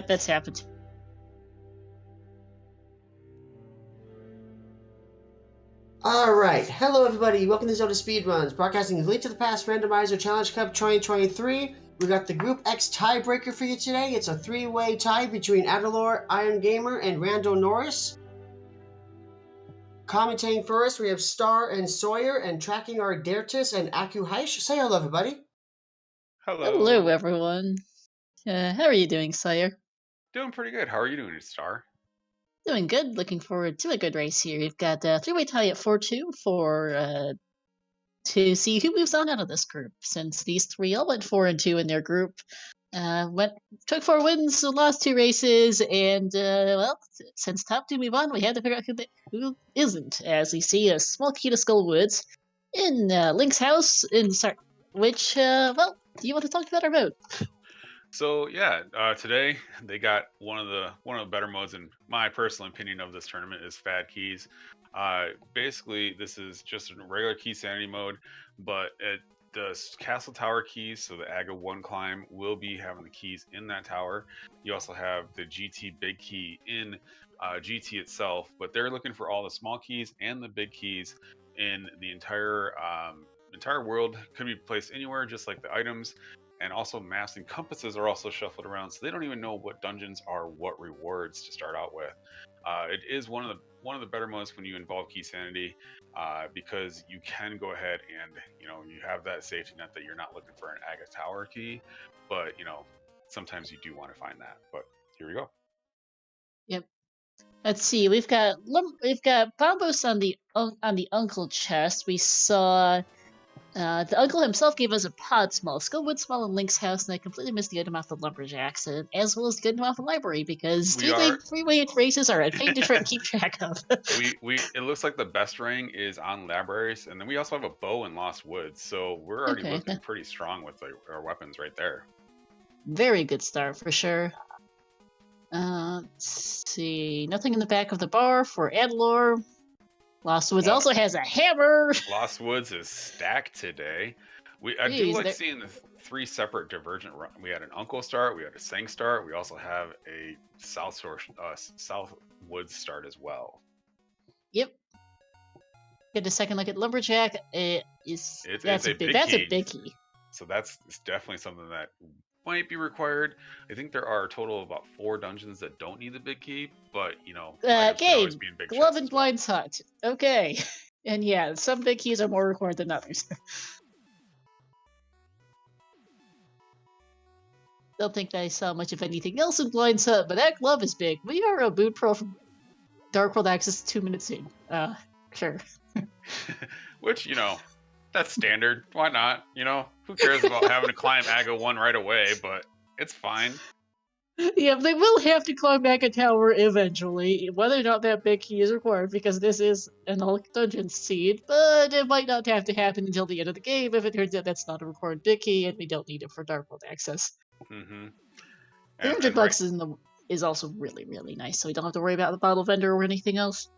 That's happened. Alright, hello everybody, welcome to ZeldaSpeedRuns, broadcasting Link to the Past Randomizer Challenge Cup 2023. We got the Group X Tiebreaker for you today. It's a three-way tie between Adilor, Iron Gamer, and Rando Norris. Commentating for us, we have Star and Sawyer, and tracking our Dertis and Aku Haish. Say hello everybody. Hello, everyone. How are you doing, Sawyer? Doing pretty good. How are you doing, Star? Doing good. Looking forward to a good race here. We've got a three-way tie at 4-2 to see who moves on out of this group. Since these three all went 4-2 in their group, took 4 wins, lost 2 races, and well, since top 2 move on, we had to figure out who isn't. As we see a small key to Skull Woods in Link's house. Which well, do you want to talk about our vote? So yeah, today they got one of the better modes in my personal opinion of this tournament is Fad Keys. Basically, this is just a regular key sanity mode, but the castle tower keys, so the AGA 1 climb will be having the keys in that tower. You also have the GT big key in GT itself, but they're looking for all the small keys and the big keys in the entire world. Could be placed anywhere, just like the items. And also maps and compasses are also shuffled around, so they don't even know what dungeons are what rewards to start out with. It is one of the better modes when you involve key sanity, because you can go ahead and you have that safety net that you're not looking for an AGA tower key, but sometimes you do want to find that. But here we go. Yep. Let's see. We've got Bombos on the uncle chest. We saw. The uncle himself gave us a pod small, Skullwood small in Link's house, and I completely missed the item off the lumberjacks, as well as the item off the library, because three-way races are a pain to keep track of. It looks like the best ring is on libraries, and then we also have a bow in Lost Woods, so we're already looking pretty strong with our weapons right there. Very good start for sure. Let's see, nothing in the back of the bar for Adilor. Lost Woods also has a hammer. Lost Woods is stacked today. I do like seeing the 3 separate divergent. We had an Uncle start, we had a Sang start, we also have a South Woods start as well. Yep. Get a second look at Lumberjack. That's a big key. So that's definitely something that might be required. I think there are a total of about 4 dungeons that don't need the big key, but game, glove and blind hut. Okay. And yeah, some big keys are more required than others. Don't think I saw much of anything else in Blind Hut, but that glove is big. We are a boot pro from Dark World Access 2 minutes in. Sure. Which, that's standard. Why not? Who cares about having to climb AGA 1 right away, but it's fine. Yeah, they will have to climb back a tower eventually, whether or not that big key is required, because this is an Hulk Dungeon seed, but it might not have to happen until the end of the game if it turns out that's not a required big key and we don't need it for Dark World access. Mm-hmm. $300 is also really, really nice, so we don't have to worry about the bottle vendor or anything else.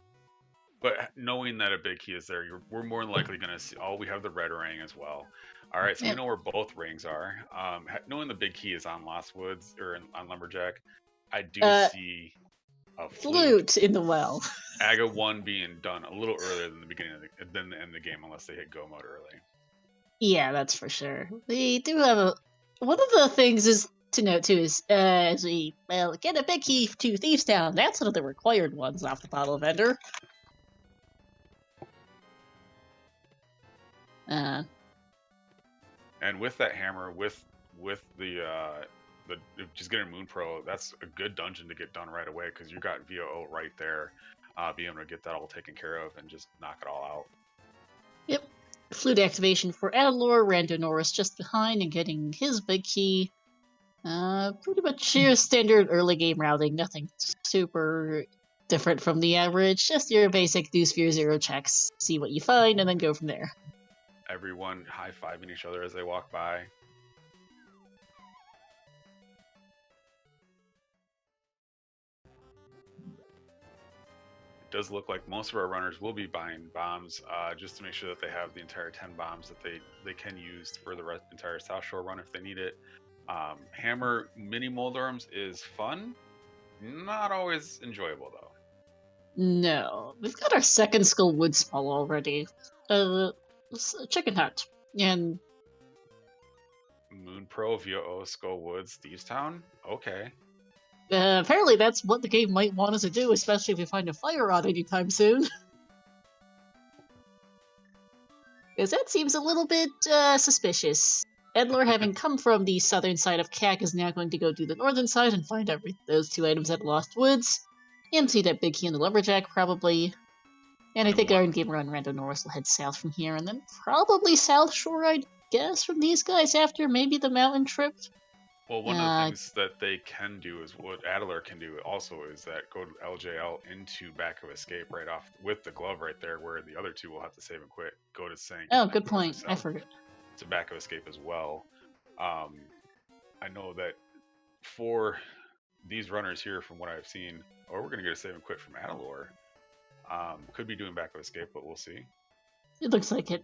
But knowing that a big key is there, we're more than likely going to see. Oh, we have the red ring as well. All right, so we know where both rings are. Knowing the big key is on Lost Woods or on Lumberjack, I do see a flute in the well. AGA 1 being done a little earlier than the end of the game, unless they hit go mode early. Yeah, that's for sure. We do have one of the things is to note too is as we get a big key to Thieves Town. That's one of the required ones off the bottle vendor. And with that hammer, with the just getting Moon Pro, that's a good dungeon to get done right away because you got VOO right there, being able to get that all taken care of and just knock it all out. Yep. Flute activation for Adilor, Rando Norris just behind and getting his big key. Pretty much your standard early game routing, nothing super different from the average, just your basic do sphere 0 checks, see what you find, and then go from there. Everyone high-fiving each other as they walk by. It does look like most of our runners will be buying bombs, just to make sure that they have the entire 10 bombs that they can use for the entire South Shore run if they need it. Hammer mini Moldorms is fun, not always enjoyable though. No, we've got our second Skull Wood Small already. Chicken Hut. And Moon Pro, VO, Skull Woods, Thieves Town? Okay. apparently that's what the game might want us to do, especially if we find a fire rod anytime soon. Because that seems a little bit suspicious. Adilor, having come from the southern side of CAC, is now going to go to the northern side and find those 2 items at Lost Woods. And see that big key in the Lumberjack, probably. And I think Iron Gamer and Rando Norris will head south from here, and then probably South Shore, I'd guess, from these guys after maybe the mountain trip. Well, one of the things that they can do is what Adilor can do also is that go to LJL into Back of Escape right off with the glove right there, where the other 2 will have to save and quit. Go to Sank. Oh, good point. I forgot. To Back of Escape as well. I know that for these runners here, from what I've seen, we're going to get a save and quit from Adilor. Could be doing Back of Escape, but we'll see. It looks like it.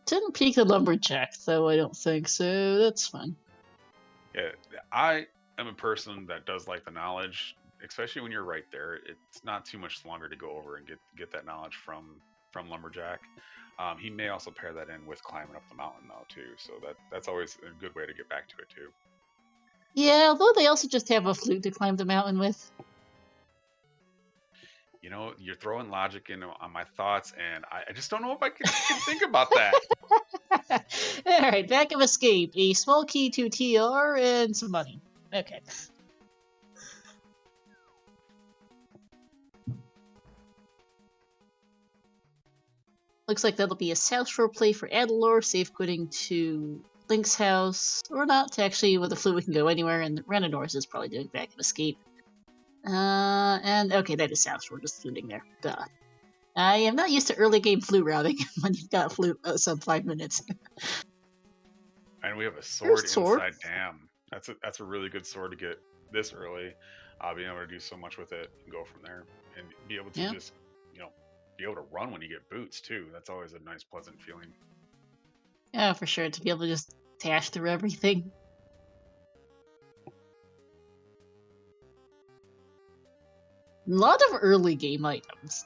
Didn't peek the Lumberjack, though, I don't think, so that's fine. Yeah, I am a person that does like the knowledge, especially when you're right there. It's not too much longer to go over and get that knowledge from Lumberjack. He may also pair that in with climbing up the mountain, though, too, so that's always a good way to get back to it, too. Yeah, although they also just have a flute to climb the mountain with. You know, you're throwing logic in on my thoughts, and I just don't know if I can think about that. Alright, Back of Escape. A small key to TR and some money. Okay. Looks like that'll be a South Shore play for Adilor, safe quitting to Link's house, or not. Actually, with the flute we can go anywhere, and Rando Norris is probably doing Back of Escape. And okay, that is South Shore, just fluting there. Duh. I am not used to early game flute routing when you've got flute sub 5 minutes. And we have a sword inside Dam. That's a really good sword to get this early. Being able to do so much with it and go from there, and be able to just, be able to run when you get boots too. That's always a nice, pleasant feeling. Yeah, for sure, to be able to just dash through everything. A lot of early game items.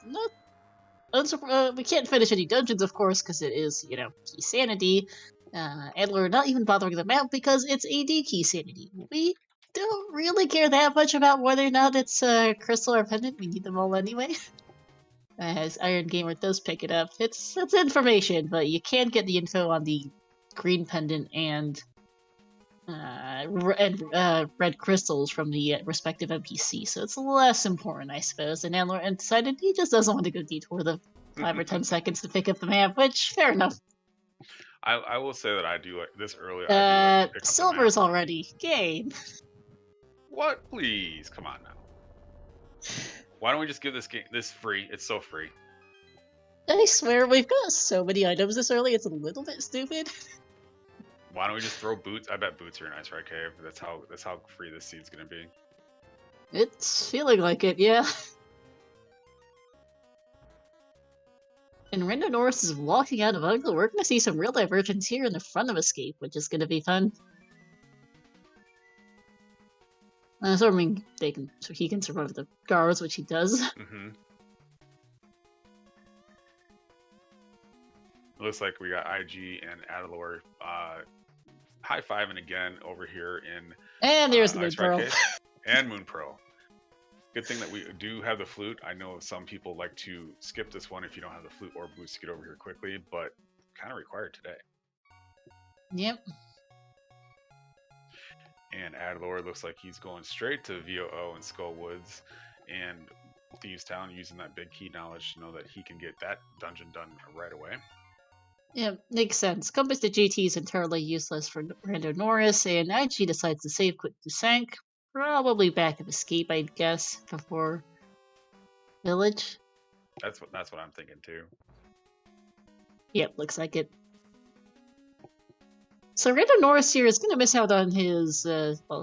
We can't finish any dungeons, of course, because it is, key sanity. Adilor not even bothering them out because it's AD key sanity. We don't really care that much about whether or not it's crystal or pendant. We need them all anyway. As Iron Gamer does pick it up. It's information, but you can get the info on the green pendant and red crystals from the respective NPC, so it's less important, I suppose. And Adilor decided he just doesn't want to go detour the 5 or 10 seconds to pick up the map, which, fair enough. I will say that I do like this early. Silver's already game. What? Please, come on now. Why don't we just give this free? It's so free. I swear, we've got so many items this early, it's a little bit stupid. Why don't we just throw boots? I bet boots are nice, right, Cave? That's how free this seed's gonna be. It's feeling like it, yeah. And Rando Norris is walking out of Uncle. We're gonna see some real divergence here in the front of Escape, which is gonna be fun. So he can survive the guards, which he does. Mm-hmm. Looks like we got IG and Adilor high-fiving again over here in... And there's the Moon Pearl. And Moon Pearl. Good thing that we do have the flute. I know some people like to skip this one if you don't have the flute or boots to get over here quickly, but kind of required today. Yep. And Adilor looks like he's going straight to VOO and Skull Woods and Thieves Town, using that big key knowledge to know that he can get that dungeon done right away. Yeah, makes sense. Compass to GT is entirely useless for Rando Norris, and IG decides to save quit to Sank. Probably Back of Escape, I'd guess, before Village. That's what I'm thinking too. Yep, looks like it. So Rando Norris here is going to miss out on his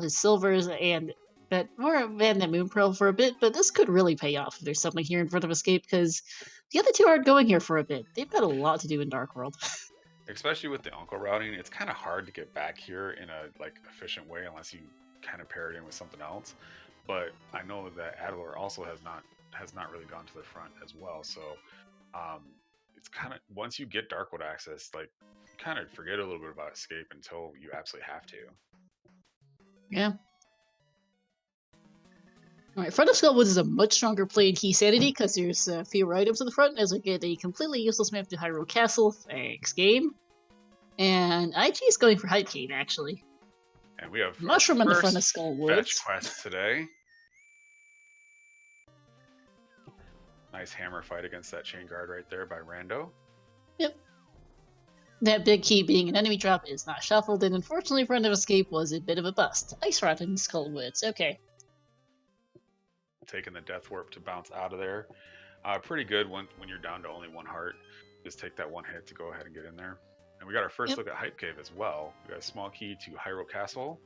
silvers and the Moon Pearl for a bit, but this could really pay off if there's something here in front of Escape, because the other two aren't going here for a bit. They've got a lot to do in Dark World. especially with the uncle routing, it's kind of hard to get back here in a efficient way unless you kind of pair it in with something else. But I know that Adilor also has not really gone to the front as well. So it's kind of, once you get Darkwood access, like, you kind of forget a little bit about escape until you absolutely have to. Yeah. Alright, Front of Skullwoods is a much stronger play in Key Sanity because there's fewer items in the front, as we get a completely useless map to Hyrule Castle. Thanks, game. And IG is going for Hype Cave, actually. And we have Mushroom in the front of fetch Skullwoods. quest today. Nice hammer fight against that chain guard right there by Rando. Yep. That big key being an enemy drop is not shuffled, and unfortunately Front of Escape was a bit of a bust. Ice Rod in Skullwoods, okay. Taking the Death Warp to bounce out of there. Pretty good when you're down to only one heart. Just take that one hit to go ahead and get in there. And we got our first look at Hype Cave as well. We got a small key to Hyrule Castle,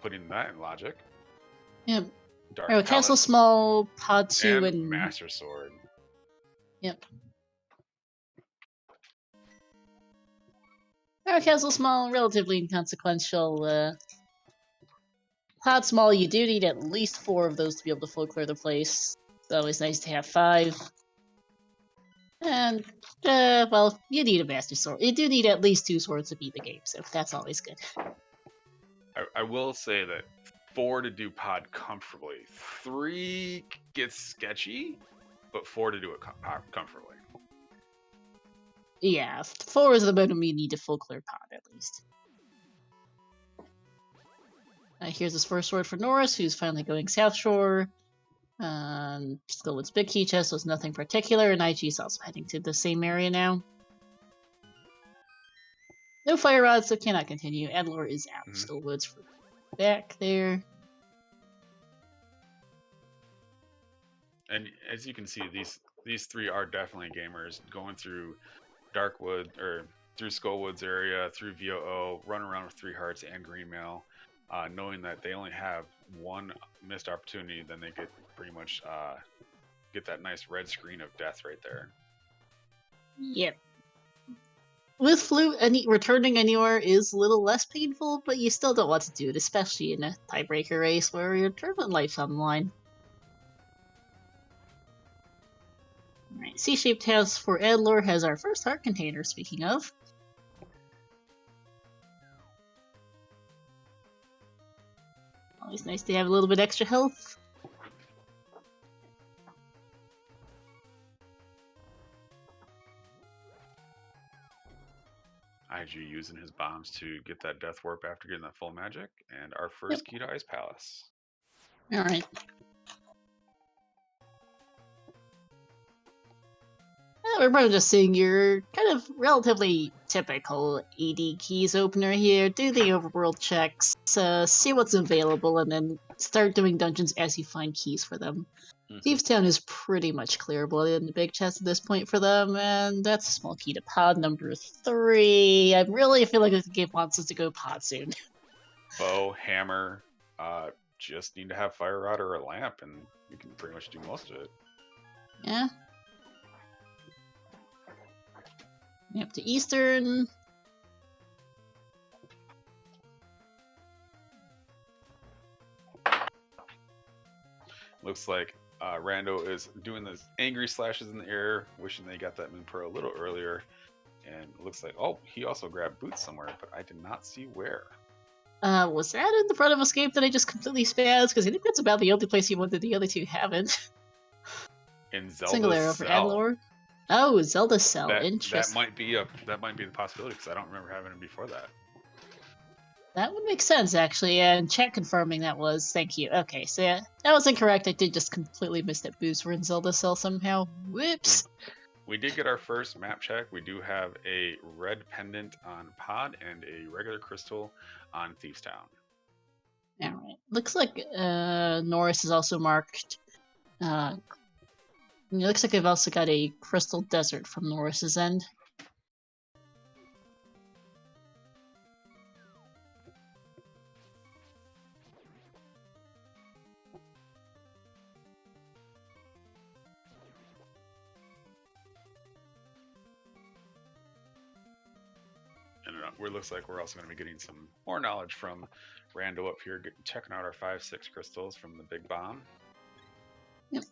putting that in logic. Yep. Dark Hyrule Castle, Palace, small, Pod 2, and Master Sword. Yep. Hyrule Castle, small, relatively inconsequential. Pod small, you do need at least 4 of those to be able to full clear the place. It's always nice to have 5. And, well, you need a Master Sword. You do need at least 2 swords to beat the game, so that's always good. I will say that 4 to do Pod comfortably. 3 gets sketchy, but 4 to do it comfortably. Yeah, 4 is the minimum you need to full clear Pod, at least. Here's his first sword for Norris, who's finally going South Shore. Skullwood's big key chest was nothing particular, and IG is also heading to the same area now. No fire rods, so cannot continue. Adilor is out of Skullwoods for back there. And as you can see, these 3 are definitely gamers going through Darkwood, or through Skullwoods area, through VOO, running around with 3 hearts and green mail, knowing that they only have 1 missed opportunity, then they get pretty much get that nice red screen of death right there. Yep. With Flute, returning anywhere is a little less painful, but you still don't want to do it, especially in a tiebreaker race where your tournament life's on the line. Alright, C-shaped house for Adilor has our first heart container, speaking of. Always nice to have a little bit extra health. IG using his bombs to get that death warp after getting that full magic, and our first key to Ice Palace. Alright. We're probably just seeing your kind of relatively typical AD keys opener here. Do the overworld checks, see what's available, and then start doing dungeons as you find keys for them. Thieves Town is pretty much clearable in the big chest at this point for them, and that's a small key to pod number 3. I really feel like the game wants us to go pod soon. Bow, hammer, just need to have fire rod or a lamp, and you can pretty much do most of it. Yeah. Up to Eastern. Looks like Rando is doing those angry slashes in the air, wishing they got that Moon Pearl a little earlier. And it looks like, oh, he also grabbed boots somewhere, but I did not see where. Was that in the front of Escape that I just completely spazzed? Because I think that's about the only place you wanted, the other 2 haven't. In Zelda Single arrow for Adilor. Oh, Zelda Cell. Interesting. That might be the possibility, because I don't remember having it before that. That would make sense, actually, and chat confirming that was. Thank you. Okay, so yeah, that was incorrect. I did just completely miss that boosts were in Zelda Cell somehow. Whoops. We did get our first map check. We do have a red pendant on Pod and a regular crystal on Thieves Town. Alright. Looks like Norris is also marked. It looks like I've also got a Crystal Desert from Norris's end. looks like we're also going to be getting some more knowledge from Rando up here, checking out our 5-6 crystals from the big bomb. Yep.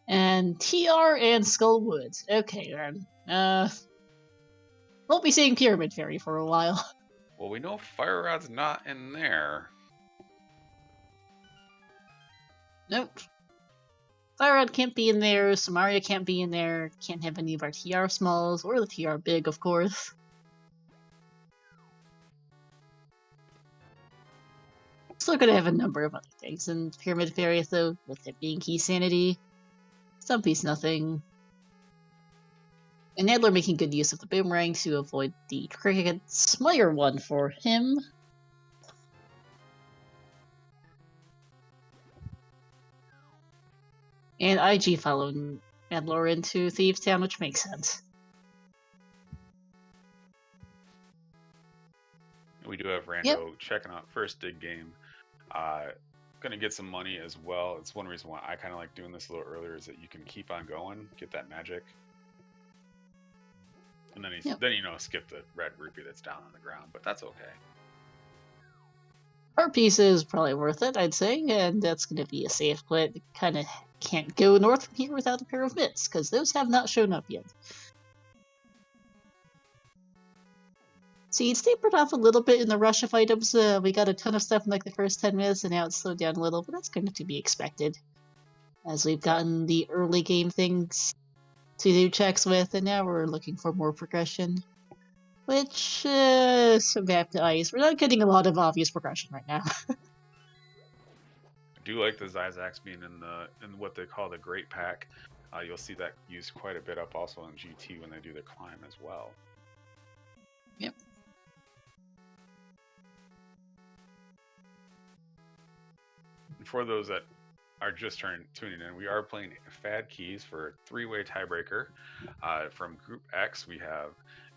And TR and Skullwoods. Okay, then. Won't be seeing Pyramid Fairy for a while. Well, we know Fire Rod's not in there. Nope. Fire Rod can't be in there, Samaria can't be in there, can't have any of our TR smalls, or the TR big, of course. Still gonna have a number of other things, and Pyramid Fairy, though, with it being Key Sanity, Stumpy's nothing. And Adler making good use of the boomerang to avoid the Cricket Smire one for him. And IG following Adler into Thieves Town, which makes sense. We do have Rando checking out first dig game. Gonna get some money as well. It's one reason why I kind of like doing this a little earlier, is that you can keep on going, get that magic. And then then skip the red rupee that's down on the ground, but that's okay. Our piece is probably worth it, I'd say, and that's going to be a safe quit. Kind of can't go north from here without a pair of mitts, because those have not shown up yet. See, it's tapered off a little bit in the rush of items. We got a ton of stuff in like the first 10 minutes, and now it's slowed down a little, but that's kind of to be expected. As we've gotten the early game things to do checks with, and now we're looking for more progression. Which, so back to ice. We're not getting a lot of obvious progression right now. I do like the Zyzax being in what they call the Great Pack. You'll see that used quite a bit up also in GT when they do their climb as well. Yep. And for those that are just tuning in, we are playing Fad Keys for a 3-way tiebreaker. From Group X, we have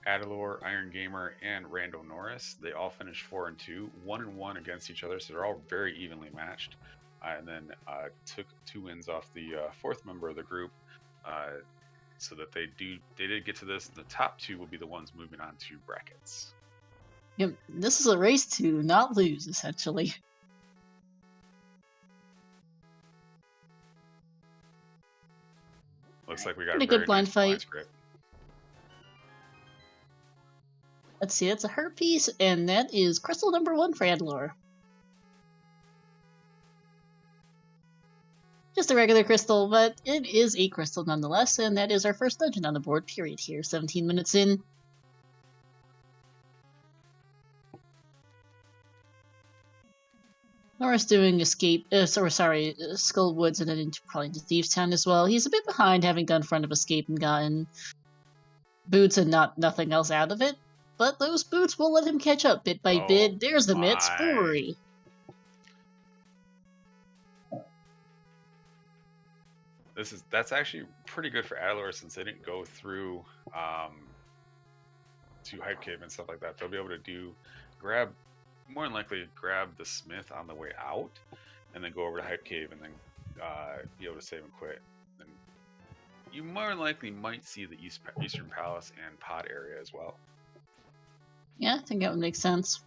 Adilor, Iron Gamer, and Rando Norris. They all finished 4-2, 1-1 against each other, so they're all very evenly matched. And then took 2 wins off the 4th member of the group, so that they did get to this. The top 2 will be the ones moving on to brackets. Yep, this is a race to not lose, essentially. Looks like we got a good blind nice fight. Script. Let's see, that's a her piece, and that is crystal number 1 for Adilor. Just a regular crystal, but it is a crystal nonetheless, and that is our first dungeon on the board, period here, 17 minutes in. Norris doing Skull Woods and then probably into Thieves Town as well. He's a bit behind, having done Front of Escape and gotten boots and nothing else out of it. But those boots will let him catch up bit by bit. There's the mitts, 40. That's actually pretty good for Adilor, since they didn't go through to Hype Cave and stuff like that. They'll be able to more than likely grab the Smith on the way out, and then go over to Hype Cave and then be able to save and quit. And you more than likely might see the Eastern Palace and Pod area as well. Yeah, I think that would make sense.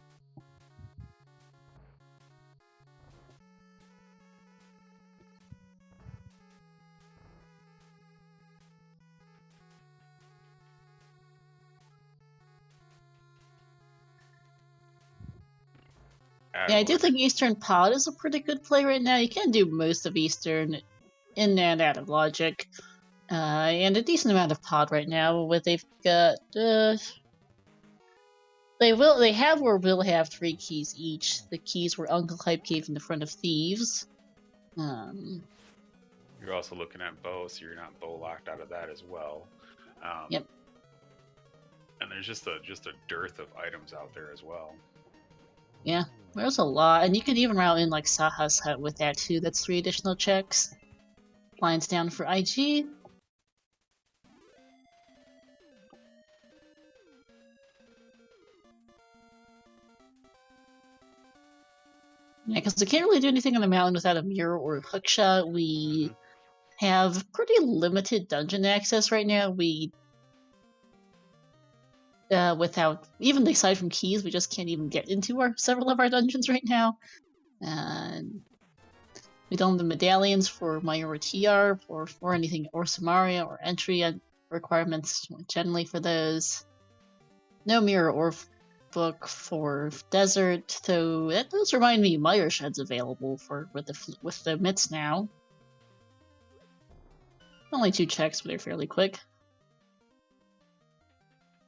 Yeah, I do think Eastern Pod is a pretty good play right now. You can do most of Eastern in and out of Logic. And a decent amount of Pod right now. What they've got, they have or will have 3 keys each. The keys were Uncle Hype Cave in the Front of Thieves. You're also looking at bow, so you're not bow locked out of that as well. Yep. And there's just a dearth of items out there as well. Yeah, there's a lot, and you can even route in like Saha's Hut with that too. That's 3 additional checks. Lines down for IG. Yeah, because we can't really do anything on the mountain without a mirror or a hookshot. We have pretty limited dungeon access right now. without even aside from keys, we just can't even get into several of our dungeons right now. And we don't have the medallions for Majora TR or anything or Samaria or entry requirements generally for those. No mirror or book for desert, though that does remind me Meyer Shed's available with the mitts now. Only 2 checks, but they're fairly quick.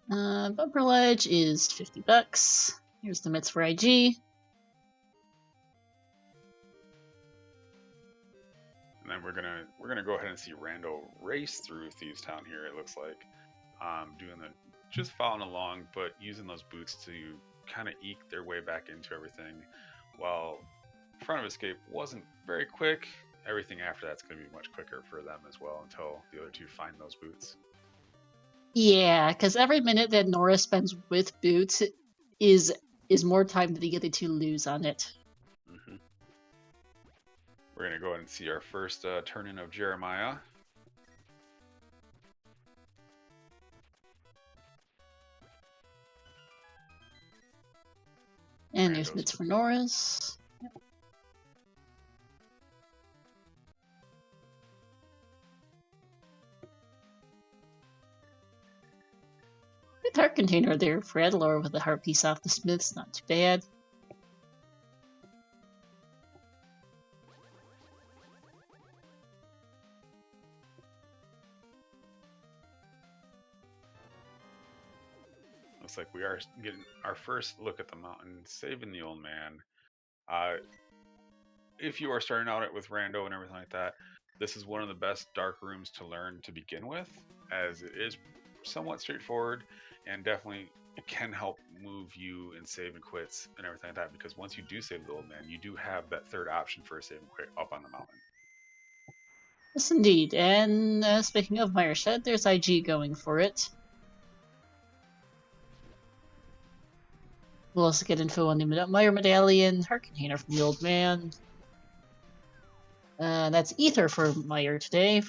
Bumper Ledge is $50. Here's the mitts for IG. And then we're gonna go ahead and see Rando race through Thieves Town here. It looks like just following along, but using those boots to kind of eke their way back into everything. While Front of Escape wasn't very quick, everything after that's going to be much quicker for them as well until the other two find those boots. Yeah, because every minute that Norris spends with boots is more time that the other two lose on it. Mm-hmm. We're going to go ahead and see our first turn-in of Jeremiah. And there's mitts for Norris. Yep. Good heart container there for Adilor with the heart piece off the smiths, not too bad. Looks like we are getting our first look at the mountain, saving the old man. If you are starting out with Rando and everything like that, this is one of the best dark rooms to learn to begin with, as it is somewhat straightforward and definitely it can help move you in save and quits and everything like that, because once you do save the old man, you do have that third option for a save and quit up on the mountain. Yes, indeed. And speaking of Meyer Shed, there's IG going for it. We'll also get info on the Meyer Medallion, heart container from the old man. That's Ether for Meyer today.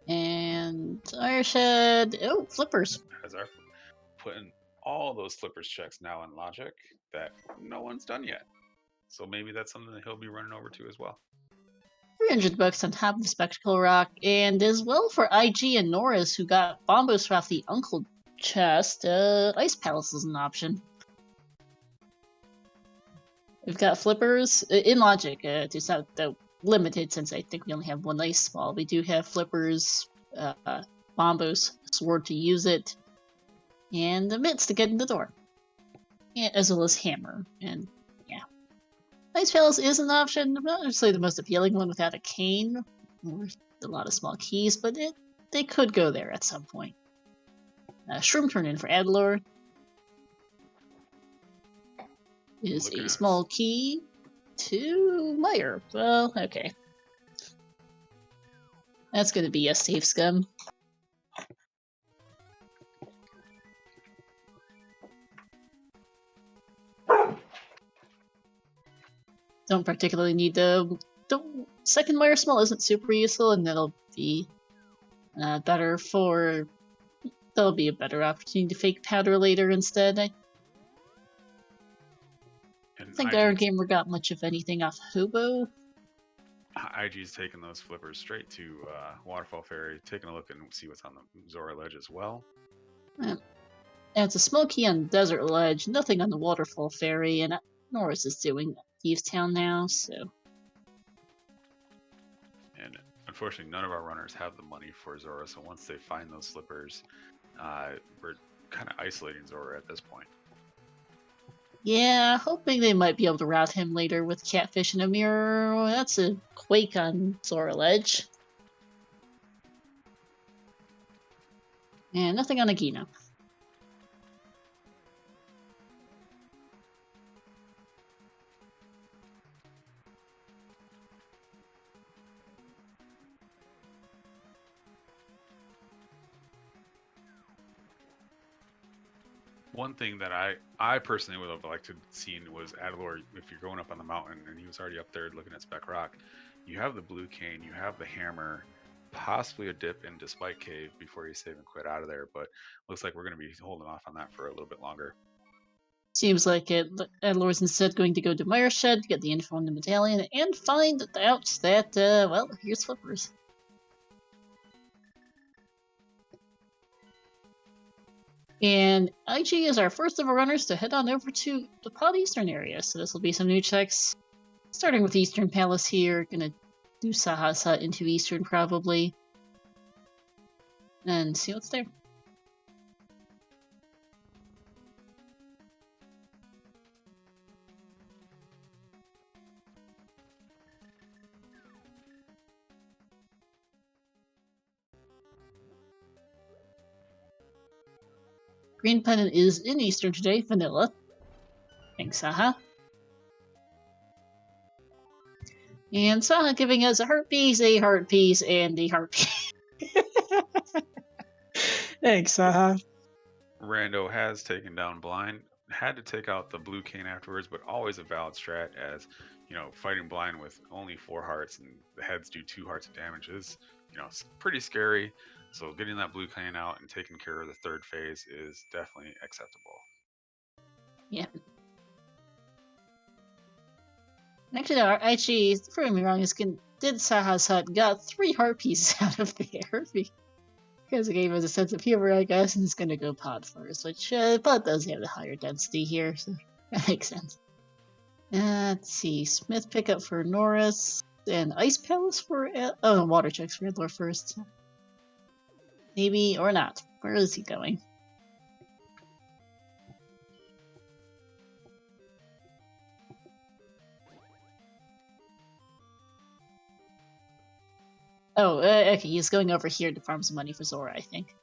And Meyer Shed. Oh, flippers. As our putting all those flippers checks now in Logic that no one's done yet. So maybe that's something that he'll be running over to as well. $300 on top of the Spectacle Rock, and as well for IG and Norris, who got bombos off the Uncle chest. Ice Palace is an option. We've got flippers in Logic. It's not limited since I think we only have one ice ball. We do have flippers, bombos, sword to use it, and the mitts to get in the door, yeah, as well as hammer. And yeah, Ice Palace is an option. Not necessarily the most appealing one without a cane or a lot of small keys, but they could go there at some point. Shroom turn in for Adilor is a small key to Meyer. Well, okay. That's going to be a safe scum. Don't particularly need the second Meyer small isn't super useful, and that'll be better for. There'll be a better opportunity to fake powder later instead. I think Iron Gamer got much of anything off Hobo. IG's taking those flippers straight to Waterfall Ferry, taking a look and see what's on the Zora Ledge as well. And it's a small key on Desert Ledge, nothing on the Waterfall Ferry, and Norris is doing Thieves Town now, so. And unfortunately, none of our runners have the money for Zora, so once they find those slippers, we're kind of isolating Zora at this point. Yeah, hoping they might be able to route him later with Catfish and a mirror. Oh, that's a Quake on Zora Ledge. And nothing on Agino. One thing that I personally would have liked to seen was Adilor, if you're going up on the mountain and he was already up there looking at Spec Rock, You have the blue cane, you have the hammer, possibly a dip into Spike Cave before you save and quit out of there, but looks like we're going to be holding off on that for a little bit longer. Seems like it. Adilor's instead going to go to Myers Shed to get the info on the medallion and find out that, well, here's Flippers. And IG is our first of our runners to head on over to the Pod Eastern area, so this will be some new checks. Starting with Eastern Palace here, gonna do Saha's Hut into Eastern probably. And see what's there. Green Pennant is in Eastern today, Vanilla. Thanks, Saha. And Saha giving us a heart piece, and a heart piece. Thanks, Saha. Rando has taken down Blind, had to take out the blue cane afterwards, but always a valid strat as, you know, fighting Blind with only 4 hearts and the heads do 2 hearts of damage is, you know, it's pretty scary. So getting that blue cane out and taking care of the third phase is definitely acceptable. Yeah. Actually, no, actually, proving me wrong, did Saha's Hut got 3 heart pieces out of there because it gave us a sense of humor, I guess, and it's gonna go Pod first, which Pod does have the higher density here, so that makes sense. Let's see, Smith pickup for Norris, and Ice Palace for Water checks for Adilor first. Maybe or not. Where is he going? Oh, okay, he's going over here to farm some money for Zora, I think.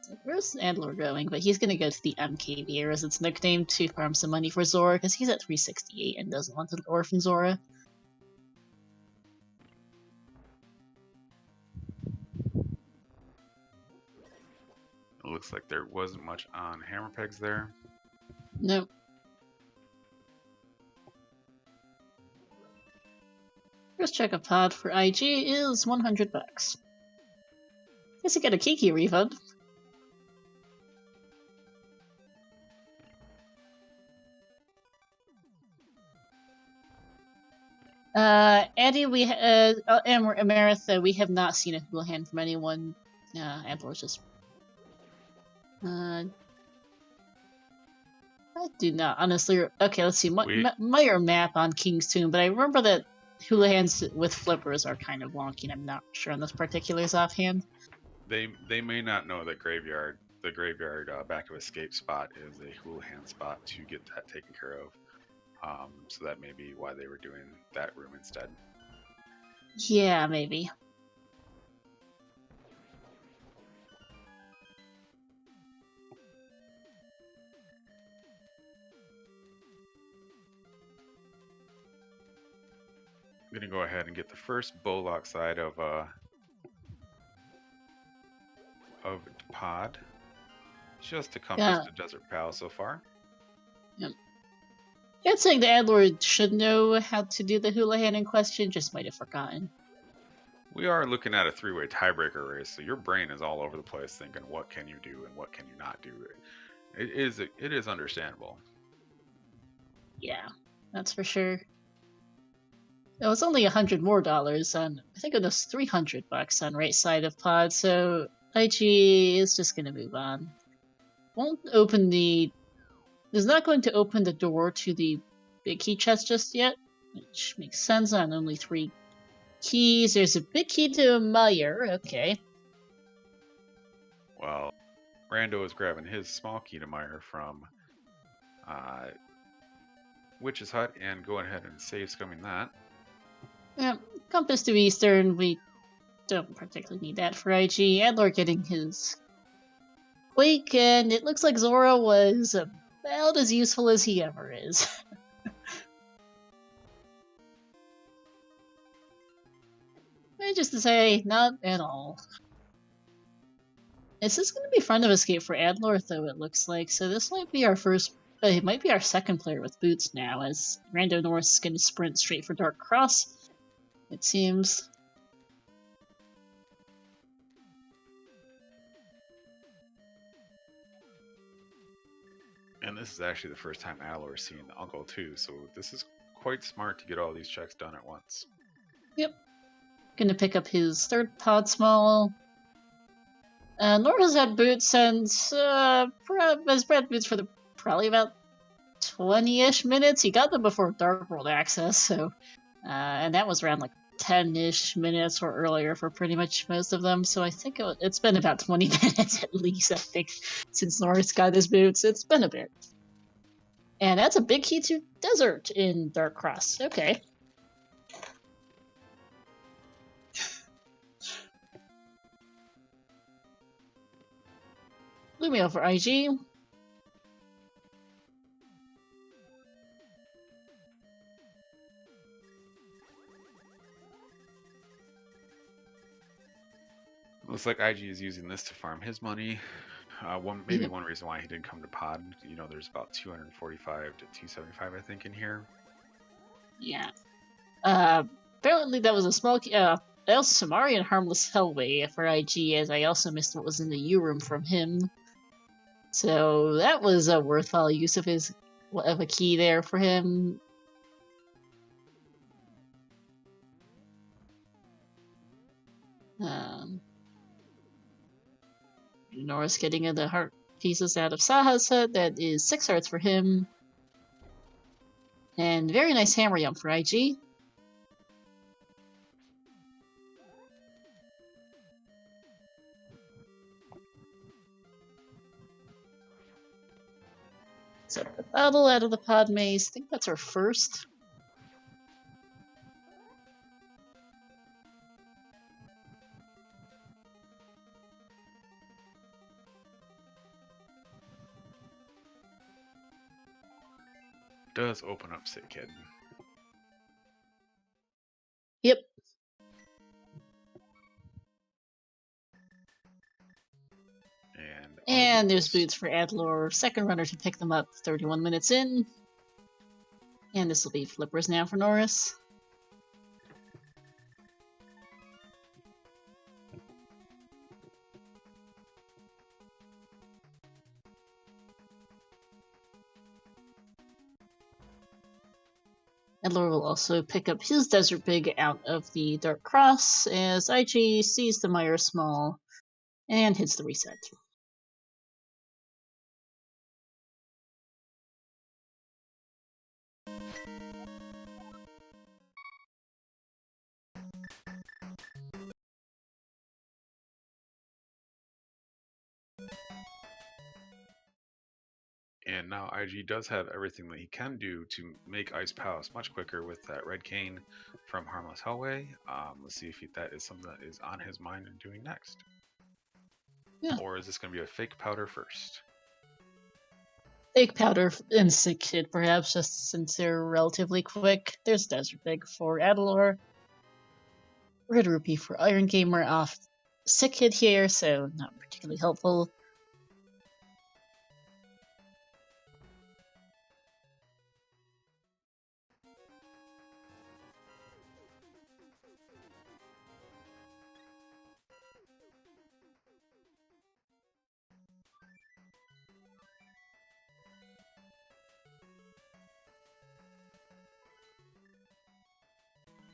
So where's Adilor going? But he's gonna go to the MKB, as it's nicknamed, to farm some money for Zora, because he's at 368 and doesn't want to orphan Zora. It looks like there wasn't much on hammer pegs there. Nope. First check of Pod for IG is 100 bucks. Guess you get a Kiki refund. Andy, and Amarith, we have not seen a hula hand from anyone. Adilor's just. I do not, honestly. Okay, let's see. Meyer map on King's Tomb, but I remember that hula hands with flippers are kind of wonky, and I'm not sure on those particulars offhand. They may not know that the graveyard back of escape spot is a hula hand spot to get that taken care of. So that may be why they were doing that room instead. Yeah, maybe. I'm gonna go ahead and get the first Bowlock side of Pod, just to compass the Desert Palace so far. Yep. Yeah, saying the Adilor should know how to do the hula hand in question, just might have forgotten. We are looking at a 3-way tiebreaker race, so your brain is all over the place thinking, what can you do and what can you not do? It is understandable. Yeah, that's for sure. It was only $100 more on, I think it was $300 on right side of Pod, so IG is just gonna move on. Won't open is not going to open the door to the big key chest just yet, which makes sense on only 3 keys. There's a big key to Meyer, okay. Well, Rando is grabbing his small key to Meyer from Witch's Hut and going ahead and save scumming that. Yeah, compass to Eastern, we don't particularly need that for IG. Adilor getting his Quake, and it looks like Zora was about as useful as he ever is. Just to say, not at all. This is going to be Front of Escape for Adilor, though, it looks like, so this might be our first He might be our second player with boots now, as Rando Norris is going to sprint straight for Dark Cross, it seems. And this is actually the first time Adilor is seeing the uncle too, so this is quite smart to get all these checks done at once. Yep. Gonna pick up his third pod small. Norris had boots and has bred boots for probably about 20-ish minutes. He got them before Dark World access, so and that was around like 10-ish minutes or earlier for pretty much most of them. So I think it's been about 20 minutes at least, I think, since Norris got his boots. It's been a bit. And that's a big key to Desert in Dark Cross. Okay. Lumio for IG. Looks like IG is using this to farm his money. One reason why he didn't come to pod. You know, there's about 245 to 275, I think, in here. Yeah. Apparently that was a small key. Also Samari and Harmless Hellway for IG, as I also missed what was in the U room from him. So that was a worthwhile use of a key there for him. Norris getting the heart pieces out of Saha's set. That is 6 hearts for him. And very nice hammer yum for IG. So the battle out of the pod maze. I think that's our first. Does open up Sick Kid. Yep. And there's boots for Adilor, second runner to pick them up 31 minutes in. And this will be flippers now for Norris. Adilor will also pick up his Desert Big out of the Dark Cross as IG sees the Meyer Small and hits the reset. And now IG does have everything that he can do to make Ice Palace much quicker with that red cane from Harmless Hellway. Let's see if that is something that is on his mind and doing next. Yeah. Or is this going to be a fake powder first? Fake powder and Sick Kid, perhaps, just since they're relatively quick. There's Desert Big for Adilor. Red Rupee for Iron Gamer off Sick Kid here, so not particularly helpful.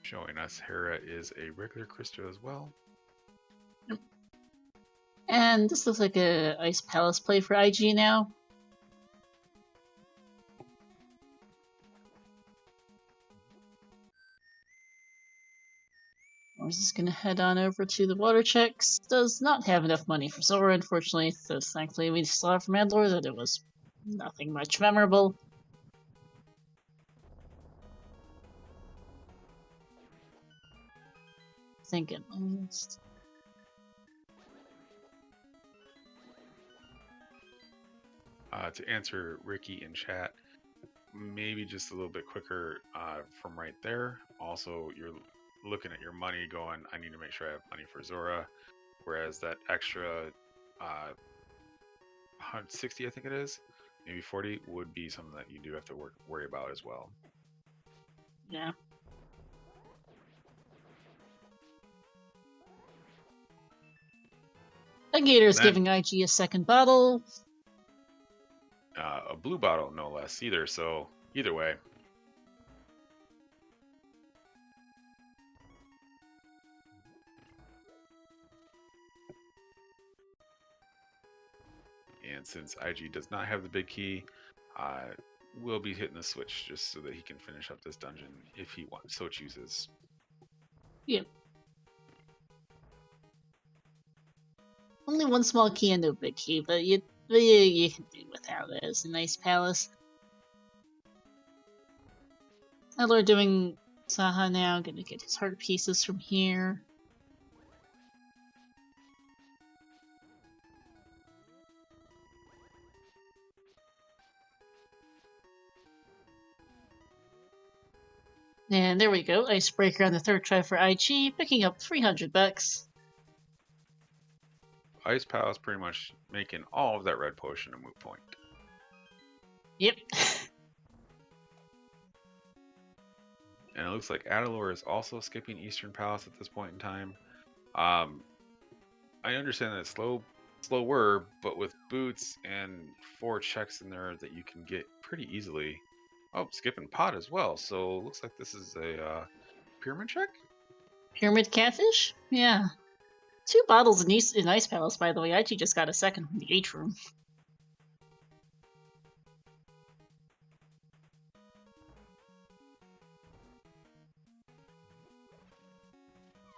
Showing us Hera is a regular crystal as well. And this looks like a Ice Palace play for IG now. Norris is going to head on over to the water checks. Does not have enough money for Zora, unfortunately, so thankfully we saw from Adilor that it was nothing much memorable. I think at least. To answer Ricky in chat, maybe just a little bit quicker from right there. Also, you're looking at your money going, I need to make sure I have money for Zora. Whereas that extra 160, I think it is maybe 40 would be something that you do have to worry about as well. Yeah. The Gator's giving IG a second bottle. A blue bottle, no less, either. So either way. And since IG does not have the big key, we'll be hitting the switch just so that he can finish up this dungeon if he so chooses. Yep. Only one small key and no big key, but you can do without it. It's a nice palace. Adilor doing Saha now, gonna get his heart pieces from here. And there we go, Icebreaker on the third try for IG, picking up 300 bucks. Ice Palace pretty much making all of that red potion a moot point. Yep. And it looks like Adilor is also skipping Eastern Palace at this point in time. I understand that it's slower, but with boots and 4 checks in there that you can get pretty easily. Oh, skipping pot as well. So it looks like this is a pyramid check? Pyramid catfish? Yeah. 2 bottles in Ice Palace, by the way. I actually just got a second from the H room.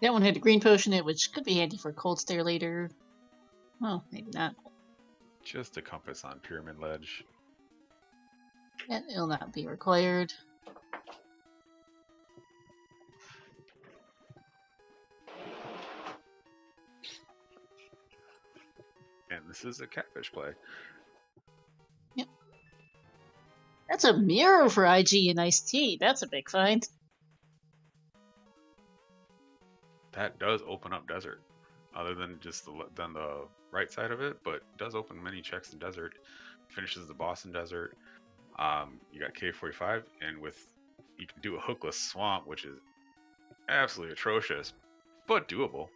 That one had a green potion in it, which could be handy for cold stare later. Well, maybe not. Just a compass on pyramid ledge. Yeah, it'll not be required. And this is a catfish play. Yep. That's a mirror for IG and Iced Tea. That's a big find. That does open up desert, other than just the right side of it, but does open many checks in desert. Finishes the boss in desert. You got K45, and you can do a hookless swamp, which is absolutely atrocious, but doable.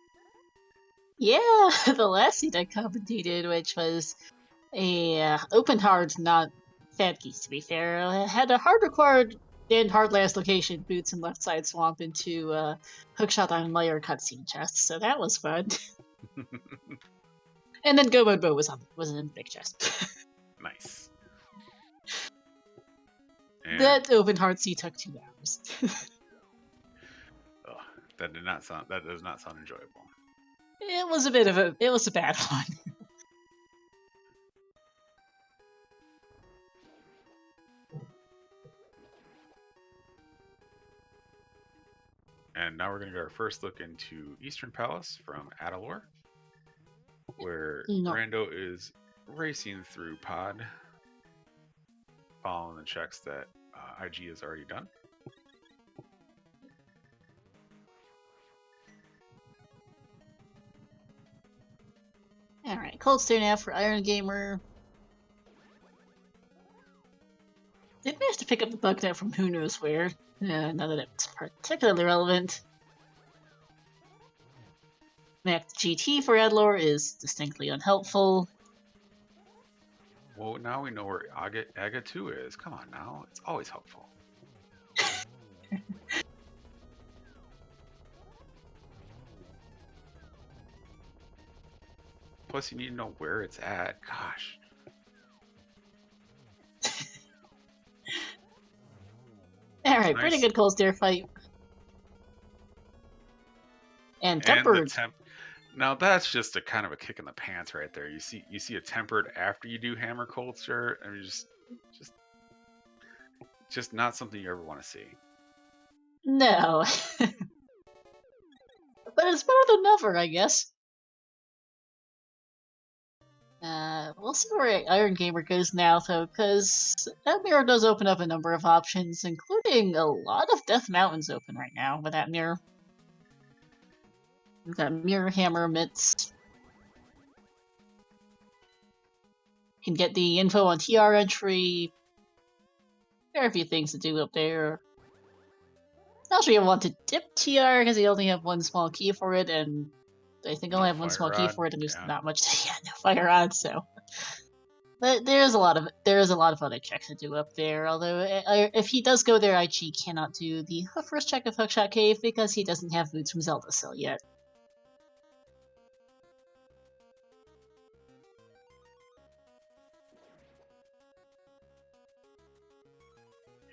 Yeah, the last seed I commentated, which was a open hard, not fat geese to be fair, had a hard required and hard last location, boots and left side swamp into hookshot on layer cutscene chest, so that was fun. And then Go Mode Bow was in the big chest. Nice. And that open hard sea took 2 hours. that does not sound enjoyable. It was a bad one. And now we're going to get our first look into Eastern Palace from Adilor, where Rando is racing through Pod, following the checks that IG has already done. Alright, cold stare now for Iron Gamer. They managed to pick up the bug net from who knows where. None of it's particularly relevant. Max GT for Adilor is distinctly unhelpful. Well, now we know where Aga 2 is. Come on now. It's always helpful. Plus, you need to know where it's at. Gosh. Alright, pretty good cold stare fight. And tempered. Now that's just a kind of a kick in the pants right there. You see a tempered after you do hammer cold stare, and just not something you ever want to see. No. But it's better than never, I guess. We'll see where Iron Gamer goes now, though, because that mirror does open up a number of options, including a lot of Death Mountains open right now with that mirror. We've got Mirror Hammer Mitts. can get the info on TR entry. There are a few things to do up there. Not sure you want to dip TR because you only have one small key for it, and I think I only have one small key for it, and there's not much to no fire rod, so. But there is a lot of other checks to do up there. Although if he does go there, IG cannot do the first check of Hookshot Cave because he doesn't have boots from Zelda still yet.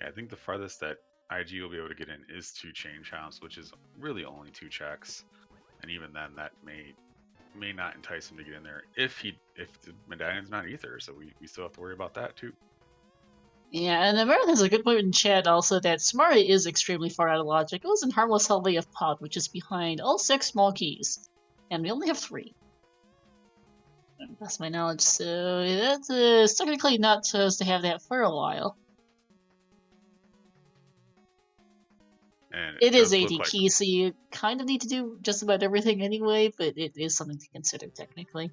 Yeah, I think the farthest that IG will be able to get in is 2 chain chomps, which is really only 2 checks, and even then, that may not entice him to get in there if the medallion's not ether. So we still have to worry about that too. Yeah, and America has a good point in chat also that Smarty is extremely far out of logic. It was in Harmless Hallway of Pod, which is behind all 6 small keys, and we only have 3. That's my knowledge, so that's technically not supposed to have that for a while. And it is 80 keys, so you kind of need to do just about everything anyway, but it is something to consider technically.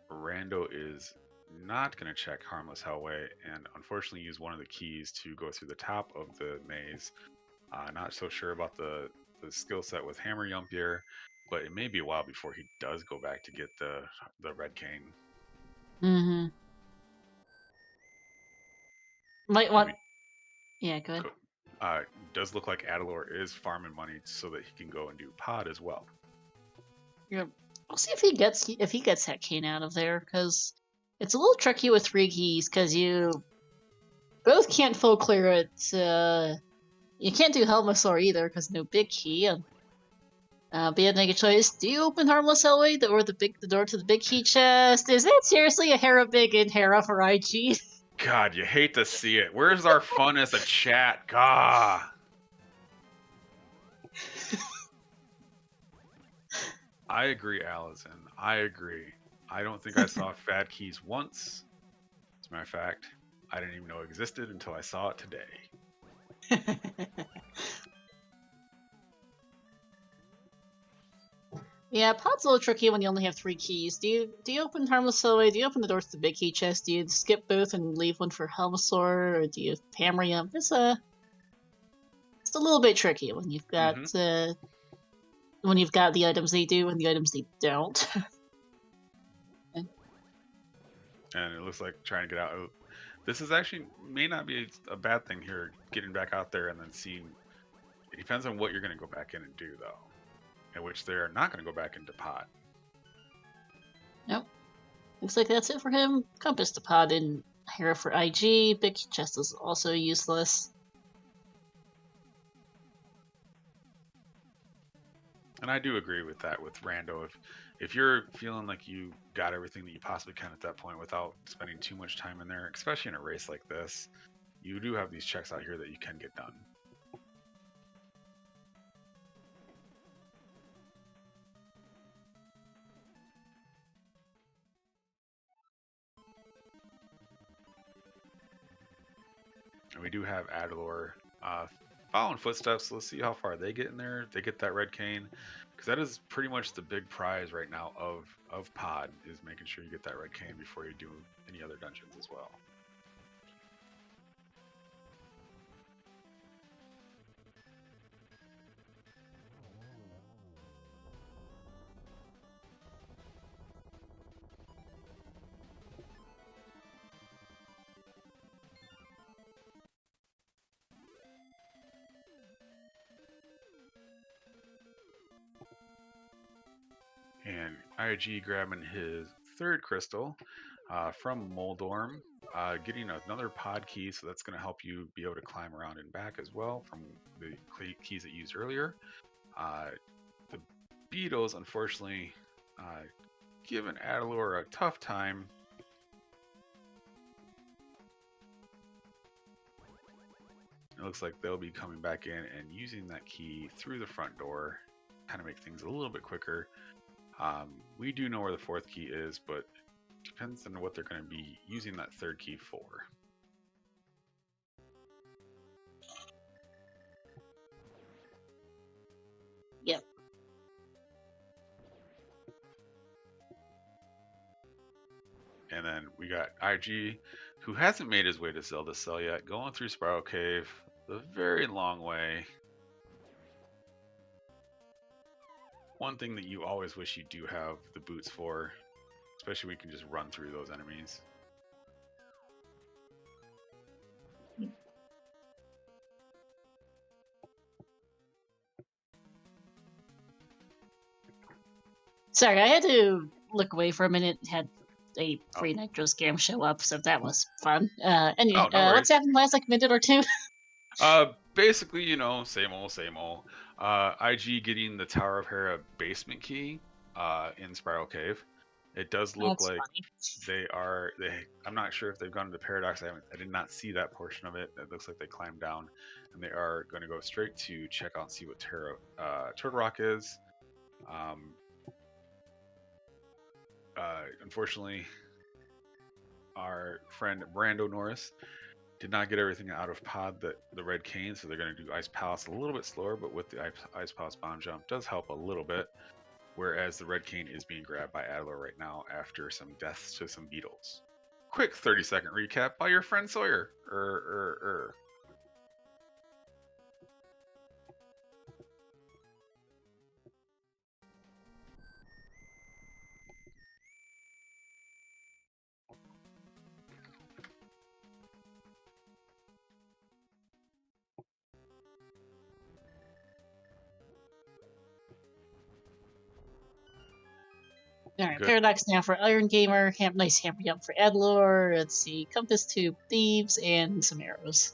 Rando is not going to check Harmless Hellway and unfortunately use one of the keys to go through the top of the maze. Not so sure about the skill set with Hammer Yumpier, but it may be a while before he does go back to get the red cane. Mm-hmm. Might want... Yeah, go ahead. Does look like Adilor is farming money so that he can go and do pod as well. Yeah, we'll see if he gets that cane out of there, because it's a little tricky with 3 keys, because you both can't full clear it. You can't do Helmasaur either, because no big key. But you have to make a choice. Do you open Harmless Hellway or the door to the big key chest? Is that seriously a Hera big and Hera for IG? God, you hate to see it. Where's our fun as a chat? God. I agree, Allison. I agree. I don't think I saw Fad Keys once. As a matter of fact, I didn't even know it existed until I saw it today. Yeah, pod's a little tricky when you only have 3 keys. Do you open Harmless Hellway? Do you open the door to the big key chest? Do you skip both and leave one for Helmasaur, or do you hammer him? It's a little bit tricky when you've got when you've got the items they do and the items they don't. And it looks like trying to get out. This is actually may not be a bad thing here, getting back out there and then seeing. It depends on what you're going to go back in and do, though. In which they're not going to go back into pod. Nope. Looks like that's it for him. Compass to pod in Hera for IG. Big chest is also useless. And I do agree with that with Rando. If you're feeling like you got everything that you possibly can at that point without spending too much time in there, especially in a race like this, you do have these checks out here that you can get done. And we do have Adilor following footsteps. Let's see how far they get in there. They get that red cane, because that is pretty much the big prize right now of pod, is making sure you get that red cane before you do any other dungeons as well. And IG grabbing his 3rd crystal from Moldorm, getting another pod key, so that's going to help you be able to climb around and back as well from the keys that you used earlier. The beetles, unfortunately, giving Adilor a tough time. It looks like they'll be coming back in and using that key through the front door, kind of make things a little bit quicker. We do know where the 4th key is, but it depends on what they're going to be using that 3rd key for. Yep. And then we got IG, who hasn't made his way to Zelda Cell yet, going through Spiral Cave, the very long way. One thing that you always wish you do have the boots for, especially when you can just run through those enemies. Sorry, I had to look away for a minute. Had a free nitro scam show up, so that was fun. Anyway, no what's happened the last like minute or two? Basically, you know, same old, same old. IG getting the Tower of Hera basement key in Spiral Cave. It does look That's like funny. I'm not sure if they've gone to the Paradox. I did not see that portion of it. It looks like they climbed down, and they are going to go straight to check out and see what Turtle Rock is. Unfortunately, our friend Rando Norris did not get everything out of pod that the red cane, so they're going to do Ice Palace a little bit slower, but with the Ice Palace bomb jump does help a little bit, whereas the red cane is being grabbed by Adilor right now after some deaths to some beetles. Quick 30-second recap by your friend Sawyer. Alright, Good. Paradox now for Iron Gamer. Nice hammer jump for Adilor. Let's see, Compass to Thieves, and some arrows.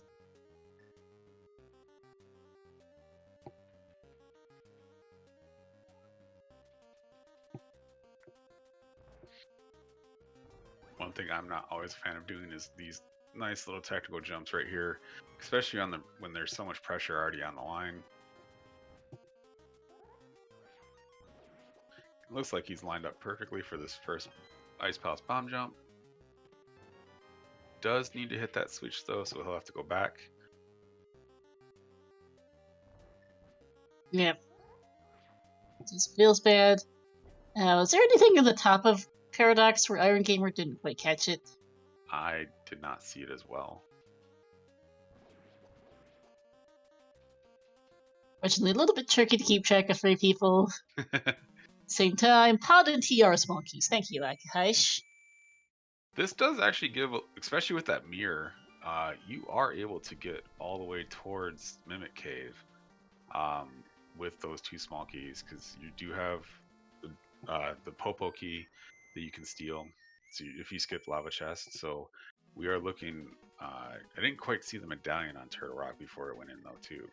One thing I'm not always a fan of doing is these nice little tactical jumps right here, especially when there's so much pressure already on the line. It looks like he's lined up perfectly for this first Ice Palace bomb jump. Does need to hit that switch though, so he'll have to go back. Yep. Just feels bad. Is there anything in the top of Paradox where Iron Gamer didn't quite catch it? I did not see it as well. Fortunately, a little bit tricky to keep track of 3 people. Same time, Pod and TR small keys. Thank you, Akihaish. This does actually give, especially with that mirror, you are able to get all the way towards Mimic Cave with those 2 small keys, because you do have the Popo key that you can steal. So if you skip Lava Chest, so we are looking. I didn't quite see the medallion on Turtle Rock before it went in though too.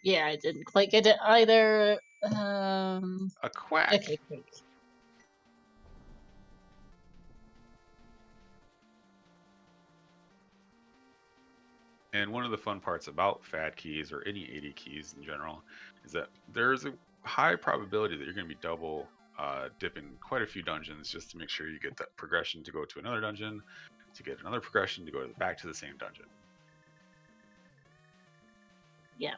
Yeah, I didn't quite get it either. A quack. Okay, great. And one of the fun parts about FAD keys or any 80 keys in general is that there's a high probability that you're going to be double dipping quite a few dungeons just to make sure you get that progression to go to another dungeon, to get another progression to go back to the same dungeon. Yeah.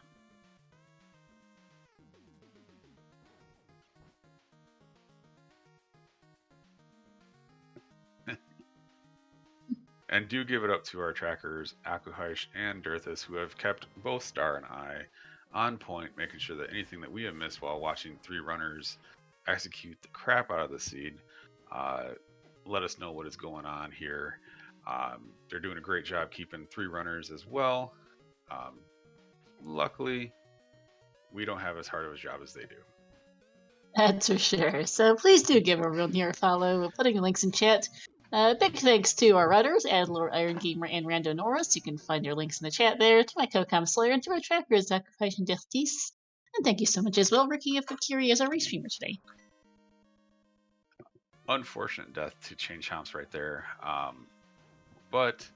And do give it up to our trackers, Akuhaish and Dirthus, who have kept both Star and I on point, making sure that anything that we have missed while watching 3 runners execute the crap out of the seed, let us know what is going on here. They're doing a great job keeping 3 runners as well. Luckily, we don't have as hard of a job as they do. That's for sure. So please do give everyone here a follow. We're putting links in chat. Big thanks to our writers, Adilor, Iron Gamer, and Rando Norris. You can find their links in the chat there. To my co-com Slayer, and to our trackers, Sacrifice and Deathdies. And thank you so much as well, Ricky of Fakiri, as our race streamer today. Unfortunate death to Chain Chomps right there. But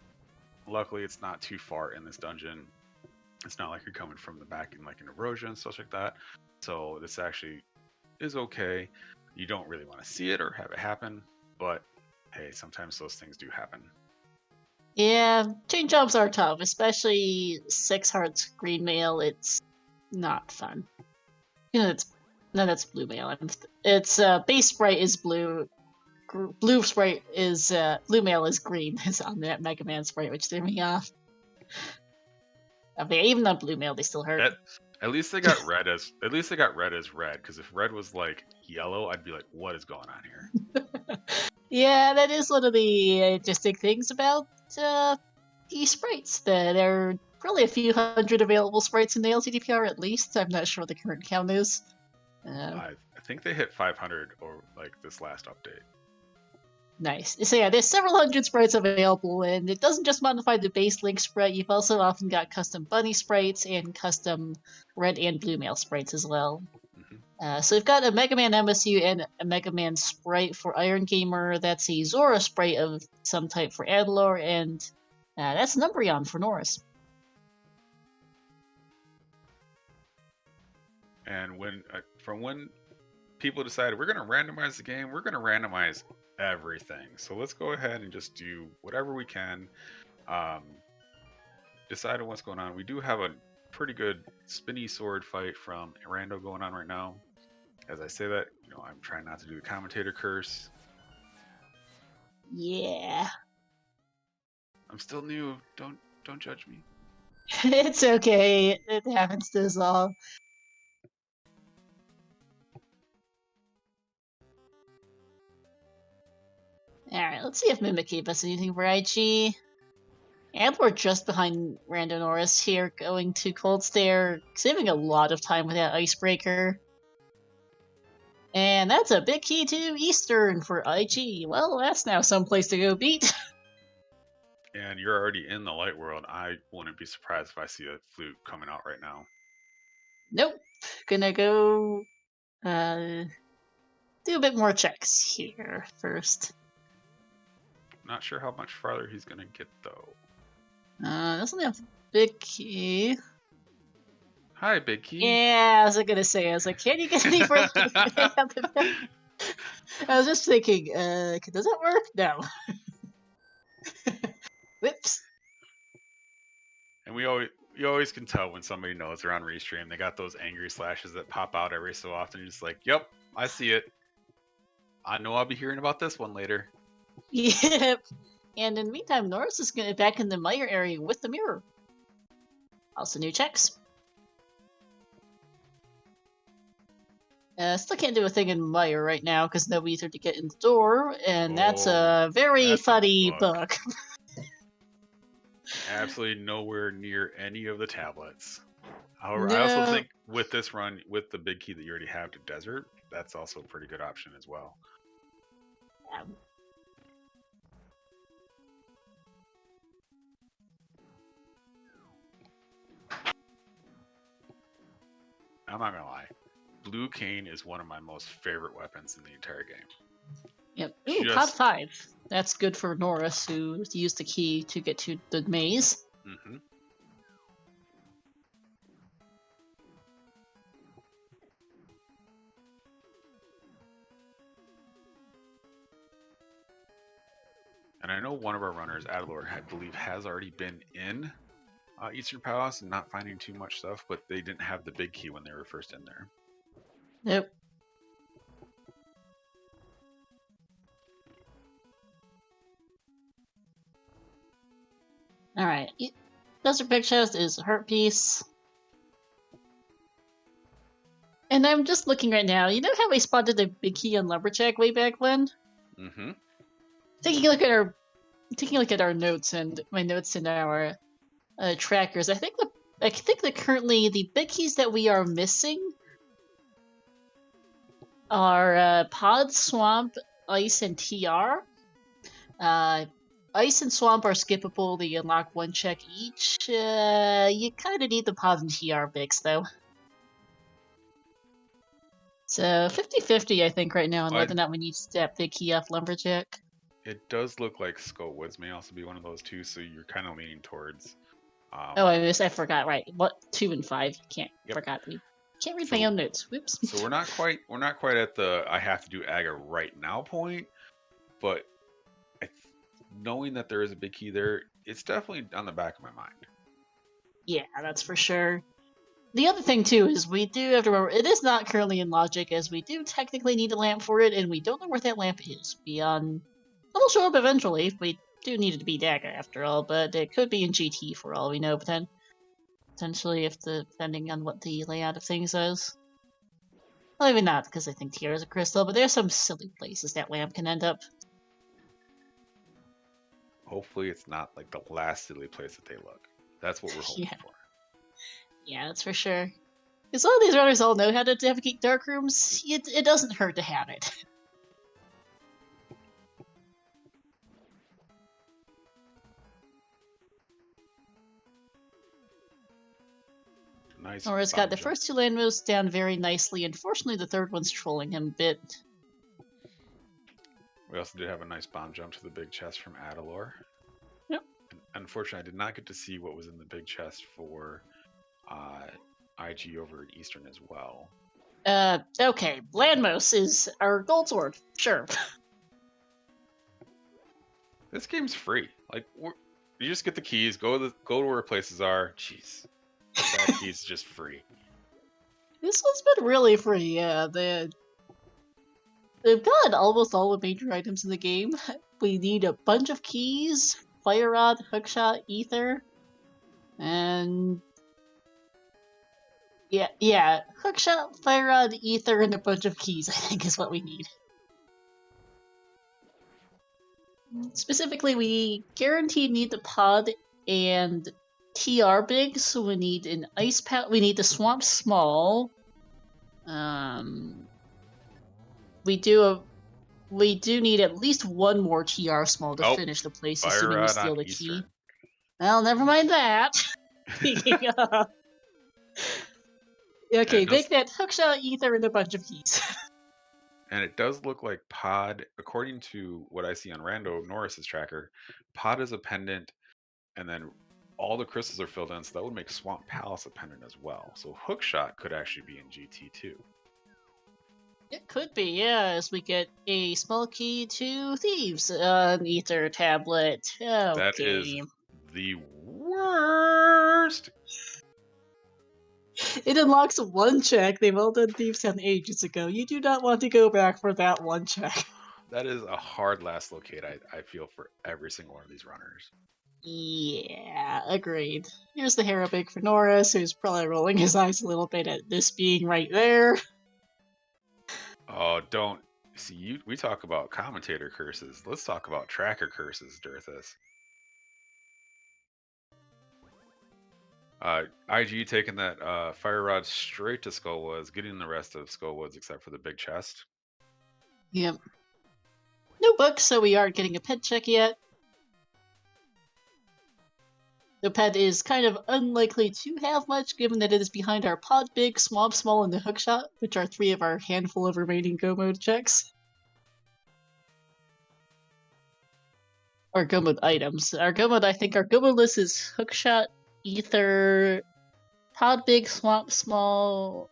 luckily it's not too far in this dungeon. It's not like you're coming from the back in like an erosion and stuff like that. So this actually is okay. You don't really want to see it or have it happen, but hey, sometimes those things do happen. Yeah, chain jumps are tough, especially 6 hearts green mail. It's not fun. You know, it's No, that's blue mail. It's base sprite is blue. Blue sprite is blue mail is green. Is on that Mega Man sprite, which threw me off. I mean, even on blue mail, they still hurt. At least they got red as red. Because if red was like yellow, I'd be like, what is going on here? Yeah, that is one of the interesting things about these sprites. That there are probably a few hundred available sprites in the ALttPR at least. I'm not sure what the current count is. I think they hit 500 or like this last update. Nice. So yeah, there's several hundred sprites available, and it doesn't just modify the base Link sprite. You've also often got custom bunny sprites and custom red and blue mail sprites as well. So we've got a Mega Man MSU and a Mega Man sprite for Iron Gamer. That's a Zora sprite of some type for Adilor, and that's an Umbreon for Norris. And from when people decided we're going to randomize the game, we're going to randomize everything. So let's go ahead and just do whatever we can. Decide on what's going on. We do have a pretty good spinny sword fight from Rando going on right now. As I say that, I'm trying not to do the commentator curse. Yeah. I'm still new. Don't judge me. It's okay. It happens to us all. Alright, let's see if Mimic gave us anything for IG. And we're just behind Rando Norris here, going to Cold Stare, saving a lot of time with that Icebreaker. And that's a big key to Eastern for IG. Well, that's now someplace to go beat. And you're already in the light world. I wouldn't be surprised if I see a flute coming out right now. Nope. Gonna go do a bit more checks here first. Not sure how much farther he's gonna get though. Doesn't have big key. Hi, big key. Yeah, I was gonna say, can you get any further? I was just thinking, does that work? No. Whoops. And you always can tell when somebody knows they're on restream. They got those angry slashes that pop out every so often. You're just like, yep, I see it. I know I'll be hearing about this one later. Yep. And in the meantime, Norris is gonna back in the Meyer area with the mirror. Also new checks. Still can't do a thing in Meyer right now because no ether to get in the door, and that's a very funny bug. Absolutely nowhere near any of the tablets. However, I also think with this run, with the big key that you already have to desert, that's also a pretty good option as well. I'm not gonna lie. Blue cane is one of my most favorite weapons in the entire game. Yep. Ooh, pod 5. That's good for Norris, who used the key to get to the maze. Mm-hmm. And I know one of our runners, Adilor, I believe, has already been in Eastern Palace and not finding too much stuff, but they didn't have the big key when they were first in there. Yep. Alright. Desert Big Chest is a heart piece. And I'm just looking right now. You know how we spotted a big key on Lumberjack way back when? Mm-hmm. Taking a look at our notes and my notes in our trackers, I think that currently the big keys that we are missing are Pod, Swamp, Ice, and TR. Ice and Swamp are skippable. They unlock one check each. You kind of need the Pod and TR bigs, though. So 50-50, I think, right now on whether or not we need that big key off Lumberjack. It does look like Skull Woods may also be one of those too, so you're kind of leaning towards. I forgot. Right, what 2 and 5? Forgot. We can't read my own notes. Whoops. So we're not quite at the I have to do Aga right now point, but knowing that there is a big key there, it's definitely on the back of my mind. Yeah, that's for sure. The other thing too is we do have to remember it is not currently in logic, as we do technically need a lamp for it, and we don't know where that lamp is. It'll show up eventually. We do need it to be dagger after all, but it could be in GT for all we know. Potentially, depending on what the layout of things is. Well, maybe not, because I think TR is a crystal, but there's some silly places that lamp can end up. Hopefully it's not like the last silly place that they look. That's what we're hoping for. Yeah, that's for sure. As long as these runners all know how to navigate dark rooms, it doesn't hurt to have it. Nice. Norris got the first two land moves down very nicely. Unfortunately, the third one's trolling him a bit. We also did have a nice bomb jump to the big chest from Adilor. Yep. And unfortunately, I did not get to see what was in the big chest for IG over at Eastern as well. Okay. Landmos is our gold sword. Sure. This game's free. Like, you just get the keys, go to where places are. Jeez. That key's just free. This one's been really free, yeah. They've got almost all the major items in the game. We need a bunch of keys, fire rod, hookshot, ether, and yeah, hookshot, fire rod, ether, and a bunch of keys, I think is what we need. Specifically, we guaranteed need the pod and TR big, so we need an ice pal. We need the swamp small. We do need at least one more TR small to finish the place, assuming we steal the key. Well, never mind that. Speaking of. Okay, make that hookshot, ether, and a bunch of keys. And it does look like pod, according to what I see on Rando, Norris's tracker, pod is a pendant, and then all the crystals are filled in, so that would make Swamp Palace a pendant as well. So hookshot could actually be in GT too. It could be, yeah, as we get a small key to Thieves, an ether tablet. Okay. That is the worst. It unlocks one check. They've all done Thieves Town ages ago. You do not want to go back for that one check. That is a hard last locate, I feel, for every single one of these runners. Yeah, agreed. Here's the Herabig for Norris, who's probably rolling his eyes a little bit at this being right there. Oh, don't. See, we talk about commentator curses. Let's talk about tracker curses, Dirthus. IG taking that fire rod straight to Skullwoods, getting the rest of Skullwoods except for the big chest. Yep. No book, so we aren't getting a pet check yet. The pet is kind of unlikely to have much, given that it is behind our pod big, swamp small, and the hookshot, which are 3 of our handful of remaining go mode checks. Or go mode items. Our go mode list is hookshot, ether, pod big, swamp small,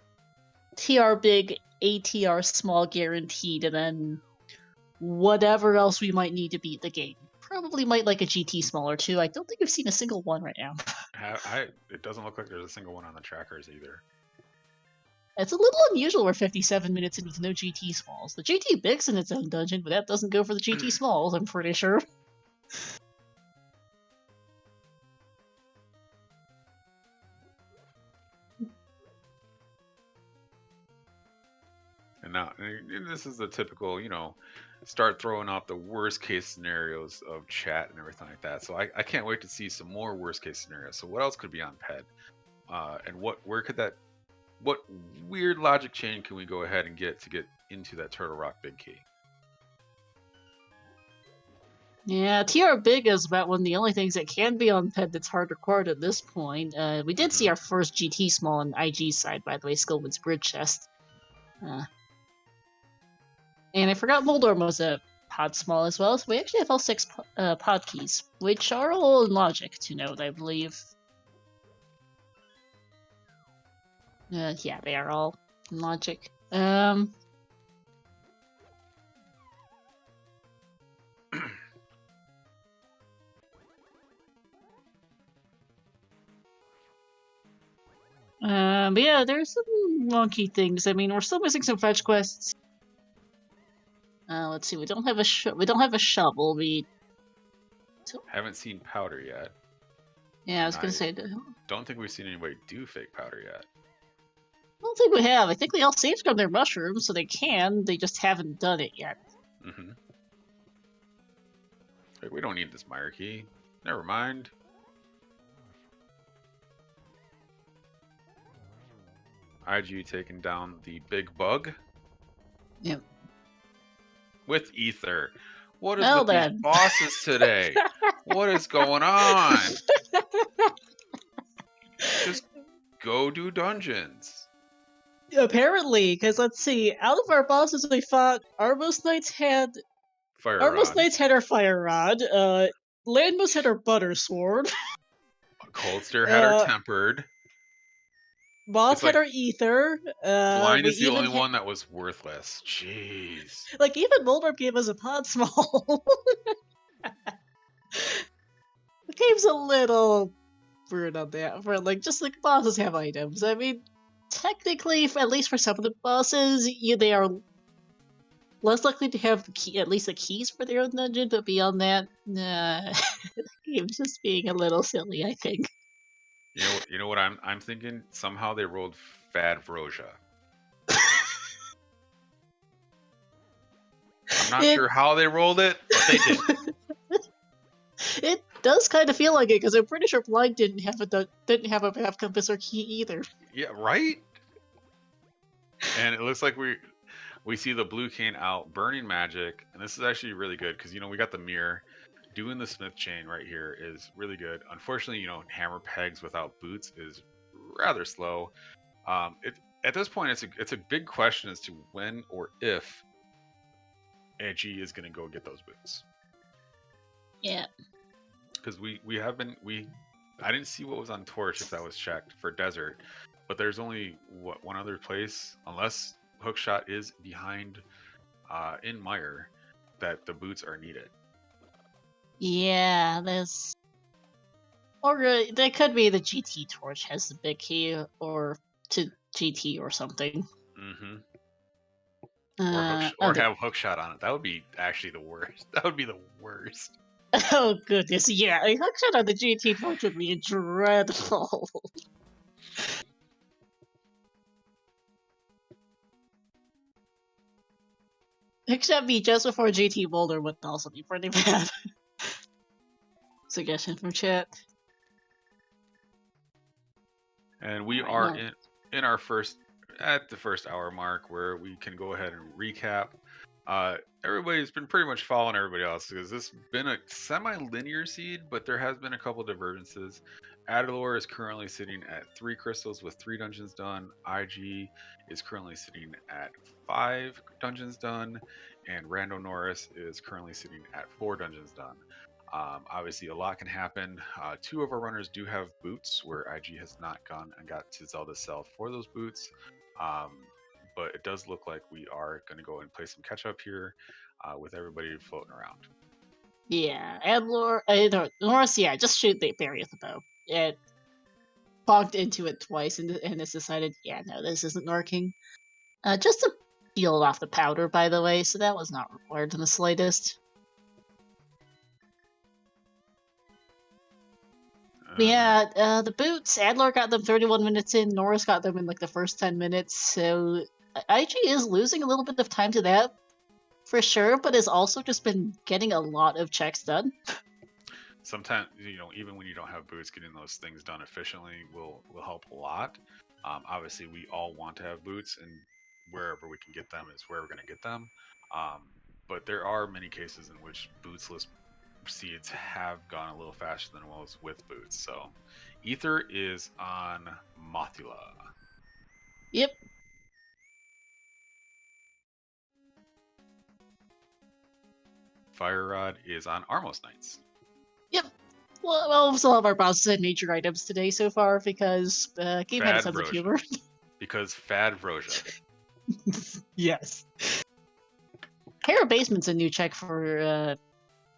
TR big, ATR small guaranteed, and then whatever else we might need to beat the game. Probably might like a GT small or two. I don't think we've seen a single one right now. It doesn't look like there's a single one on the trackers either. It's a little unusual we're 57 minutes in with no GT smalls. The GT big's in its own dungeon, but that doesn't go for the GT smalls, I'm pretty sure. And this is the typical, start throwing out the worst case scenarios of chat and everything like that. So I can't wait to see some more worst case scenarios. So what else could be on PED? And what weird logic chain can we go ahead and get into that Turtle Rock big key? Yeah, TR big is about one of the only things that can be on PED that's hard required at this point. We did see our first GT small on IG's side, by the way, Skullwood's Bridge Chest. And I forgot Moldorm was a pod small as well, so we actually have all 6 pod keys, which are all in logic to note, I believe. Yeah, they are all in logic. But yeah, there's some wonky things. I mean, we're still missing some fetch quests. Let's see. We don't have a shovel. We Haven't seen powder yet. Yeah, I was gonna say. Don't think we've seen anybody do fake powder yet. I don't think we have. I think they all safeguard their mushrooms, so they can. They just haven't done it yet. Mm-hmm. Hey, we don't need this mire key. Never mind. IG taking down the big bug. Yep. With Ether. What is with these bosses today? What is going on? Just go do dungeons. Apparently, because let's see, out of our bosses we fought, Armos Knights had our fire rod. Landmus had our butter sword. Coldster had our tempered. Moth had our ether. Blind is the only one that was worthless. Jeez. Like, even Moldorp gave us a pod small. The game's a little weird on that. For like, just like bosses have items. I mean, technically, at least for some of the bosses, they are less likely to have at least the keys for their own dungeon. But beyond that, the game's just being a little silly, I think. You know what I'm thinking? Somehow they rolled Fad Vroja. I'm not sure how they rolled it, but they did. It does kind of feel like it, because I'm pretty sure Blind didn't have a path compass or key either. Yeah, right. And it looks like we see the blue cane out burning magic, and this is actually really good because we got the mirror. Doing the smith chain right here is really good. Unfortunately, hammer pegs without boots is rather slow. At this point, it's a big question as to when or if Edgy is going to go get those boots. Yeah. Because I didn't see what was on Torch if that was checked for Desert, but there's only one other place, unless Hookshot is behind in Mire, that the boots are needed. Yeah, or that could be the GT Torch has the big key, or to GT or something. Mm-hmm. Or have Hookshot on it. That would be actually the worst. That would be the worst. Oh goodness, yeah, a Hookshot on the GT Torch would be dreadful. Hookshot be just before GT Boulder would also be pretty bad. Suggestion from chat. And we are in our first hour mark, where we can go ahead and recap. Everybody's been pretty much following everybody else, because this has been a semi-linear seed, but there has been a couple divergences. Adilor is currently sitting at 3 crystals with 3 dungeons done. IG is currently sitting at 5 dungeons done, and Rando Norris is currently sitting at 4 dungeons done. Obviously, a lot can happen. 2 of our runners do have boots, where IG has not gone and got to Zelda Cell for those boots. But it does look like we are going to go and play some catch up here with everybody floating around. Yeah, and Norris, yeah, just shoot the berry with the bow. It bonked into it twice, and it's decided, yeah, no, this isn't working. Just to peel off the powder, by the way, so that was not required in the slightest. Yeah, the boots, Adilor got them 31 minutes in, Norris got them in like the first 10 minutes, so IG is losing a little bit of time to that, for sure, but has also just been getting a lot of checks done. Sometimes, even when you don't have boots, getting those things done efficiently will help a lot. Obviously, we all want to have boots, and wherever we can get them is where we're going to get them. But there are many cases in which bootsless seeds have gone a little faster than was with boots. So Ether is on Mothula. Yep. Fire Rod is on Armos Knights. Yep. Well, we still have our bosses and nature items today so far, because game had a sense of humor. Because Fad Vroja. Yes. Hera Basement's a new check for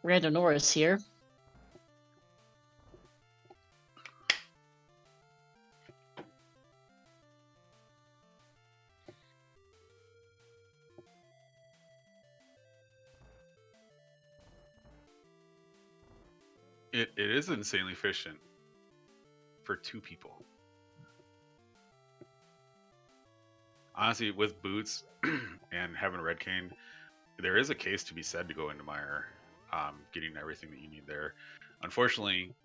Rando Norris here. It is insanely efficient for 2 people. Honestly, with boots and having Red Cane, there is a case to be said to go into Mire, getting everything that you need there. Unfortunately,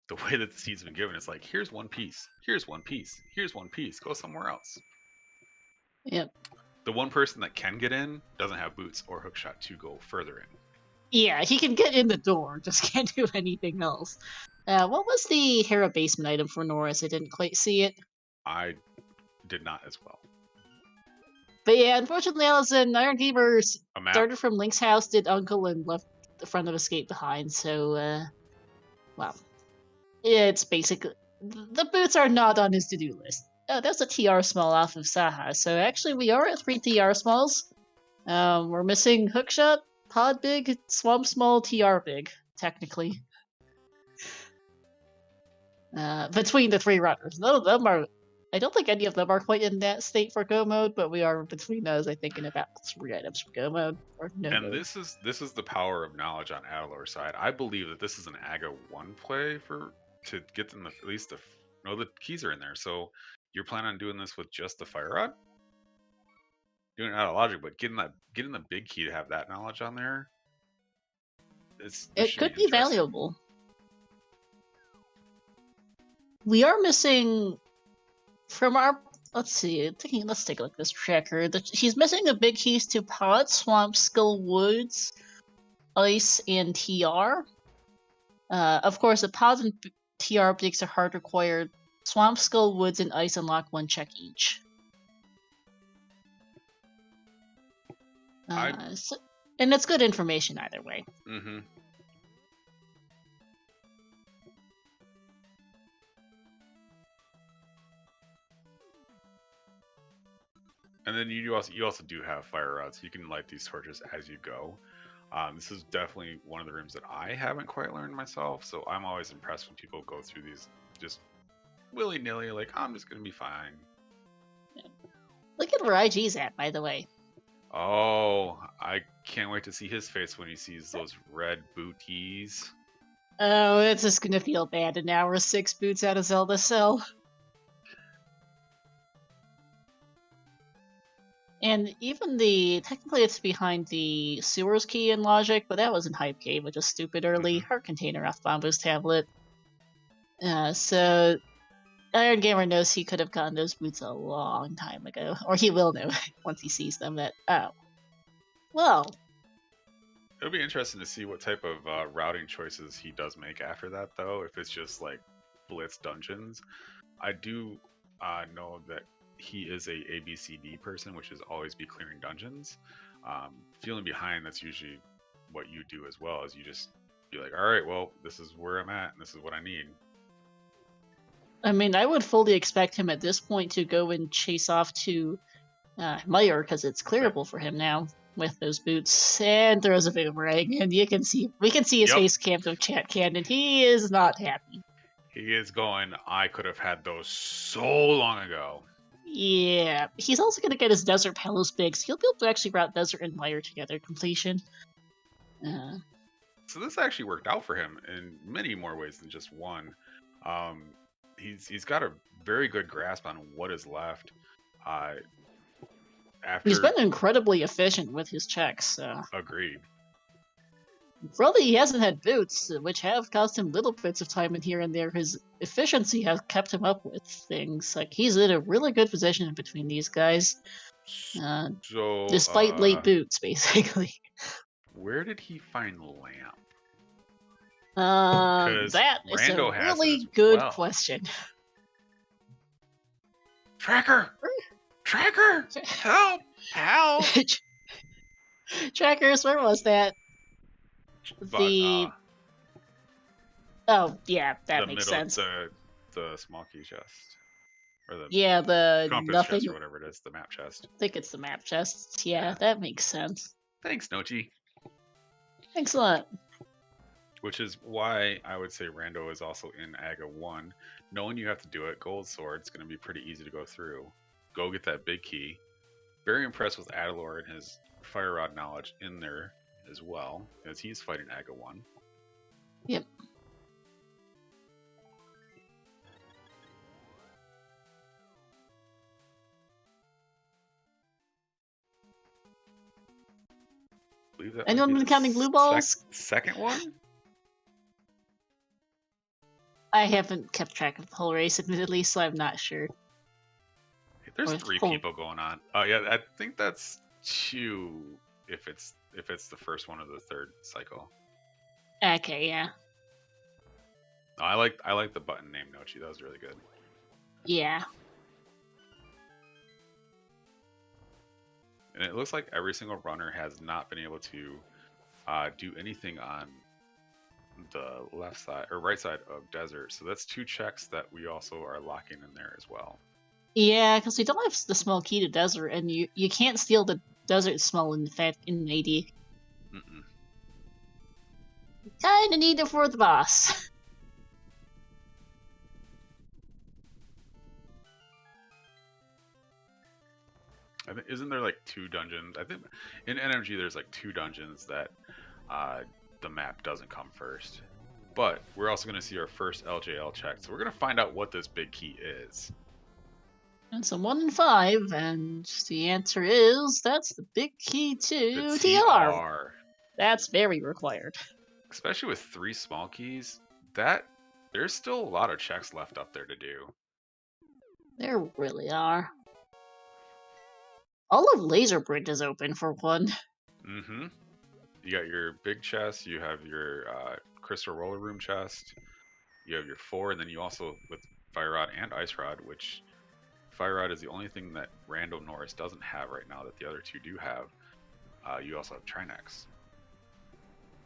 the way that the seed's been given, it's like, here's 1 piece, here's 1 piece, here's 1 piece, go somewhere else. Yep. The one person that can get in doesn't have boots or hookshot to go further in. Yeah, he can get in the door, just can't do anything else. What was the Hera basement item for Norris? I didn't quite see it. I did not as well. But yeah, unfortunately, Allison, Iron Gamers A map. started from Link's house, did Uncle, and left the front of Escape behind, so, well. It's basically... The boots are not on his to-do list. Oh, that's a TR small off of Saha, so actually we are at 3 TR smalls. We're missing Hookshot, Pod Big, Swamp Small, TR Big, technically. Between the 3 runners. None of them are... I don't think any of them are quite in that state for Go mode, but we are between us, I think, in about 3 items for Go mode. Or no And mode. this is the power of knowledge on Adilor's side. I believe that this is an Aga 1 play to get them at least the keys are in there. So you're planning on doing this with just the fire rod? Doing it out of logic, but getting the big key to have that knowledge on there. It could be valuable. We are missing from our... Let's see. Let's take a look at this tracker. He's missing the big keys to Pod, Swamp, Skull Woods, Ice, and TR. Of course, the Pod and TR bigs are hard required. Swamp, Skull, Woods, and Ice unlock 1 check each. And it's good information either way. Mm-hmm. And then you also do have fire rods. You can light these torches as you go. This is definitely one of the rooms that I haven't quite learned myself, so I'm always impressed when people go through these just willy-nilly, like, I'm just gonna be fine. Yeah. Look at where IG's at, by the way. Oh, I can't wait to see his face when he sees those red booties. Oh, it's just gonna feel bad an hour 6 boots out of Zelda Cell. And even technically it's behind the sewers key in logic, but that was in Hype Cave, which is stupid early. Heart container off Bombo's tablet. So Iron Gamer knows he could have gotten those boots a long time ago. Or he will know once he sees them that, oh. Well. It'll be interesting to see what type of routing choices he does make after that, though. If it's just like blitz dungeons. I do know that he is a ABCD person, which is always be clearing dungeons. Feeling behind, that's usually what you do as well, is you just be like, all right, well, this is where I'm at, and this is what I need. I mean, I would fully expect him at this point to go and chase off to Mire, because it's clearable for him now with those boots, and throws a boomerang, and we can see his face camped of Chat Cannon. He is not happy. He is going, I could have had those so long ago. Yeah, he's also going to get his Desert Palos big, so he'll be able to actually route Desert and Mire together completion. So this actually worked out for him in many more ways than just one. He's got a very good grasp on what is left. He's been incredibly efficient with his checks. So. Agreed. Probably he hasn't had boots, which have cost him little bits of time in here and there. His efficiency has kept him up with things. Like, he's in a really good position in between these guys. Despite late boots, basically. Where did he find Lamp? That is Rando a has really it as good well. question. Tracker! Tracker! Help! Help! Trackers, where was that? But, oh, yeah, that makes sense. The small key chest. Or the the compass nothing. chest or whatever it is, the map chest. I think it's the map chest. Yeah, that makes sense. Thanks, Nochi. Thanks a lot. Which is why I would say Rando is also in Aga 1. Knowing you have to do it, Gold Sword's going to be pretty easy to go through. Go get that big key. Very impressed with Adilor and his Fire Rod knowledge in there as well, as he's fighting Aga 1. Yep. I believe that Anyone might be been the counting blue balls? second one? I haven't kept track of the whole race, admittedly, so I'm not sure. There's Or 3 whole- people going on. Oh yeah, I think that's 2 if it's the first one of the third cycle. Okay, yeah. No, I like the button name Nochi. That was really good. Yeah. And it looks like every single runner has not been able to do anything on the left side or right side of desert. So that's 2 checks that we also are locking in there as well. Yeah, because we don't have the small key to desert, and you can't steal the desert small in fact in AD. Mm-mm. Kinda need it for the boss. I think isn't there like 2 dungeons? I think in NMG there's like 2 dungeons that the map doesn't come first. But we're also going to see our first LJL check, so we're going to find out what this big key is. It's a 1 in 5, and the answer is that's the big key to The TR. That's very required. Especially with 3 small keys, there's still a lot of checks left up there to do. There really are. All of Laser Bridge is open for one. Mm-hmm. You got your big chest, you have your Crystal Roller Room chest, you have your 4, and then you also, with Fire Rod and Ice Rod, which Fire Rod is the only thing that Rando Norris doesn't have right now that the other 2 do have. You also have Trinex.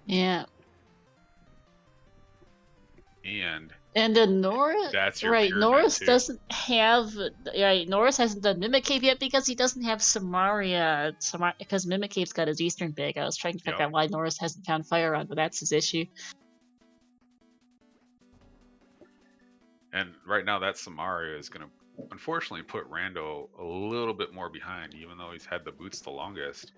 Yeah. And then Norris, that's your right? pyramid Norris too. doesn't have Norris hasn't done Mimic Cave yet because he doesn't have Samaria. Because Mimic Cave's got his Eastern big. I was trying to figure out why Norris hasn't found Fire Rod, but that's his issue. And right now, that Samaria is going to unfortunately put Rando a little bit more behind, even though he's had the boots the longest.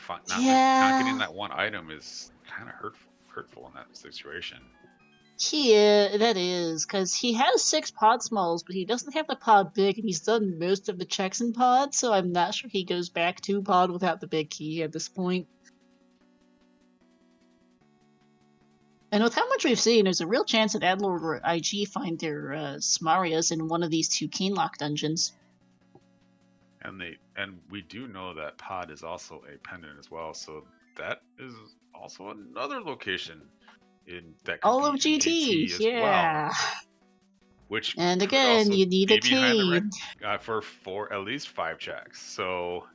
Not getting that one item is kind of hurtful in that situation. That is, because he has 6 pod smalls, but he doesn't have the pod big, and he's done most of the checks in pod, so I'm not sure he goes back to pod without the big key at this point. And with how much we've seen, there's a real chance that Adilor or IG find their Samarias in one of these 2 Canelock dungeons. And we do know that pod is also a pendant as well, so that is also another location that could all be of GT, as yeah. well. Which and again, you need a cane for at least 5 checks. So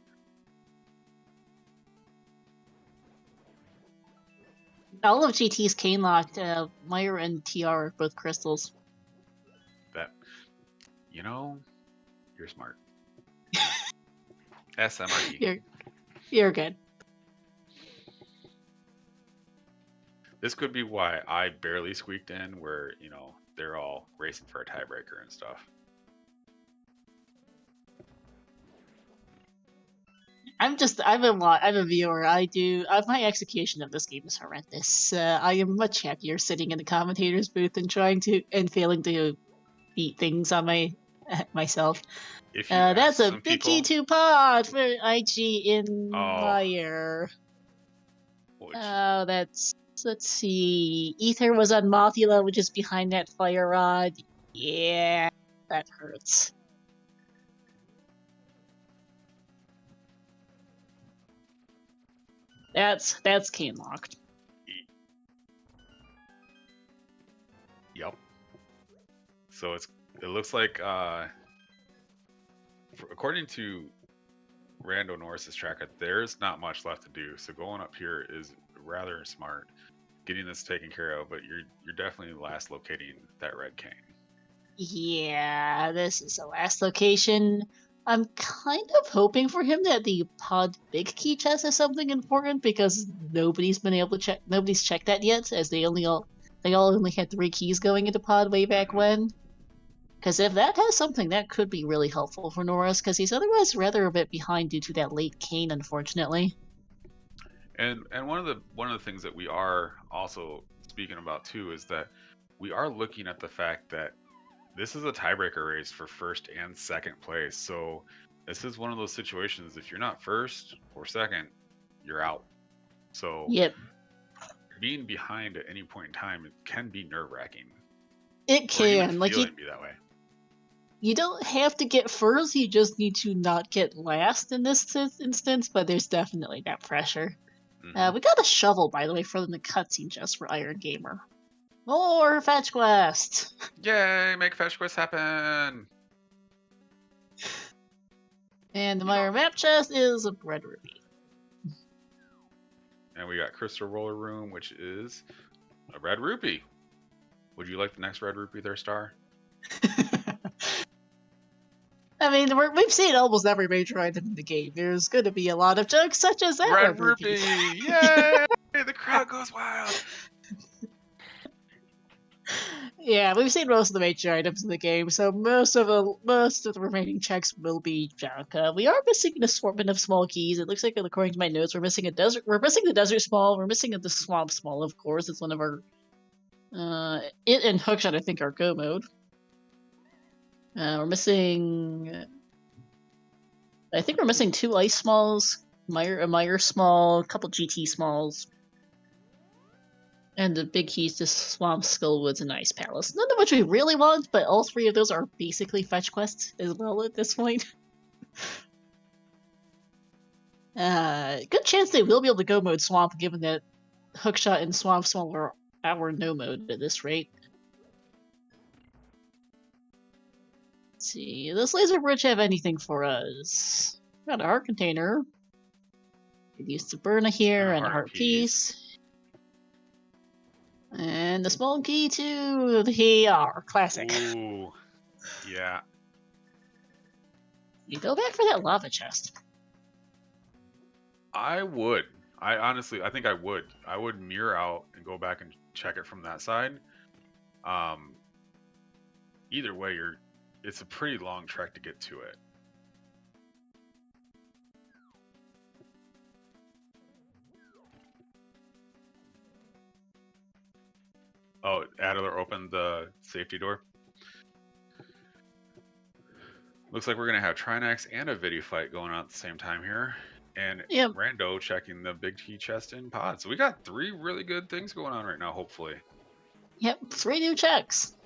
all of GT's cane locked. Myra and TR are both crystals. That you're smart. SMRT. You're good. This could be why I barely squeaked in, where they're all racing for a tiebreaker and stuff. I'm a viewer. My execution of this game is horrendous. I am much happier sitting in the commentator's booth and failing to beat things on myself. That's a big key to pod for IG in Meyer. Let's see. Ether was on Mothula, which is behind that Fire Rod. Yeah, that hurts. That's cane locked. Yep. So it looks like according to Rando Norris's tracker, there's not much left to do. So going up here is rather smart, getting this taken care of. But you're definitely last locating that red cane. Yeah, this is the last location. I'm kind of hoping for him that the pod big key chest is something important, because nobody's checked that yet, as they all only had 3 keys going into pod way back when. Because if that has something, that could be really helpful for Norris, because he's otherwise rather a bit behind due to that late cane, unfortunately. And one of the things that we are also speaking about too is that we are looking at the fact that this is a tiebreaker race for first and second place. So this is one of those situations, if you're not first or second, you're out. So Yep. being behind at any point in time, it can be nerve-wracking. It can. Like Be that way. You don't have to get first, you just need to not get last in this instance, but there's definitely that pressure. Mhm. We got a shovel, by the way, for the cutscene just for Iron Gamer. More fetch quest! Yay, make fetch quests happen! And the minor map chest is a red ruby. And we got Crystal Roller Room, which is a red rupee. Would you like the next red rupee there, Star? I mean, we've seen almost every major item in the game. There's going to be a lot of jokes such as that red rupee! Yay! The crowd goes wild! Yeah, we've seen most of the major items in the game, so most of the remaining checks will be junk. We are missing an assortment of small keys. It looks like, according to my notes, we're missing a desert. We're missing the desert small. We're missing the swamp small. Of course, it's one of our. It and Hookshot, I think, are go mode. We're missing. I think we're missing 2 ice smalls, a Meyer small, a couple GT smalls. And the big keys to Swamp Skullwoods and Ice Palace. None of which we really want, but all 3 of those are basically fetch quests as well at this point. Good chance they will be able to go mode Swamp, given that Hookshot and Swamp Small are our no mode at this rate. Let's see, does Laser Bridge have anything for us? Got a heart container. Could use the Burna here and a heart piece. And the small key to the AR, classic. Ooh, yeah. You go back for that lava chest. I would. I think I would. I would mirror out and go back and check it from that side. Either way, it's a pretty long trek to get to it. Oh, Adilor opened the safety door. Looks like we're going to have Trinex and a video fight going on at the same time here. And Yep. Rando checking the big T chest in pod. So we got 3 really good things going on right now, hopefully. Yep, 3 new checks.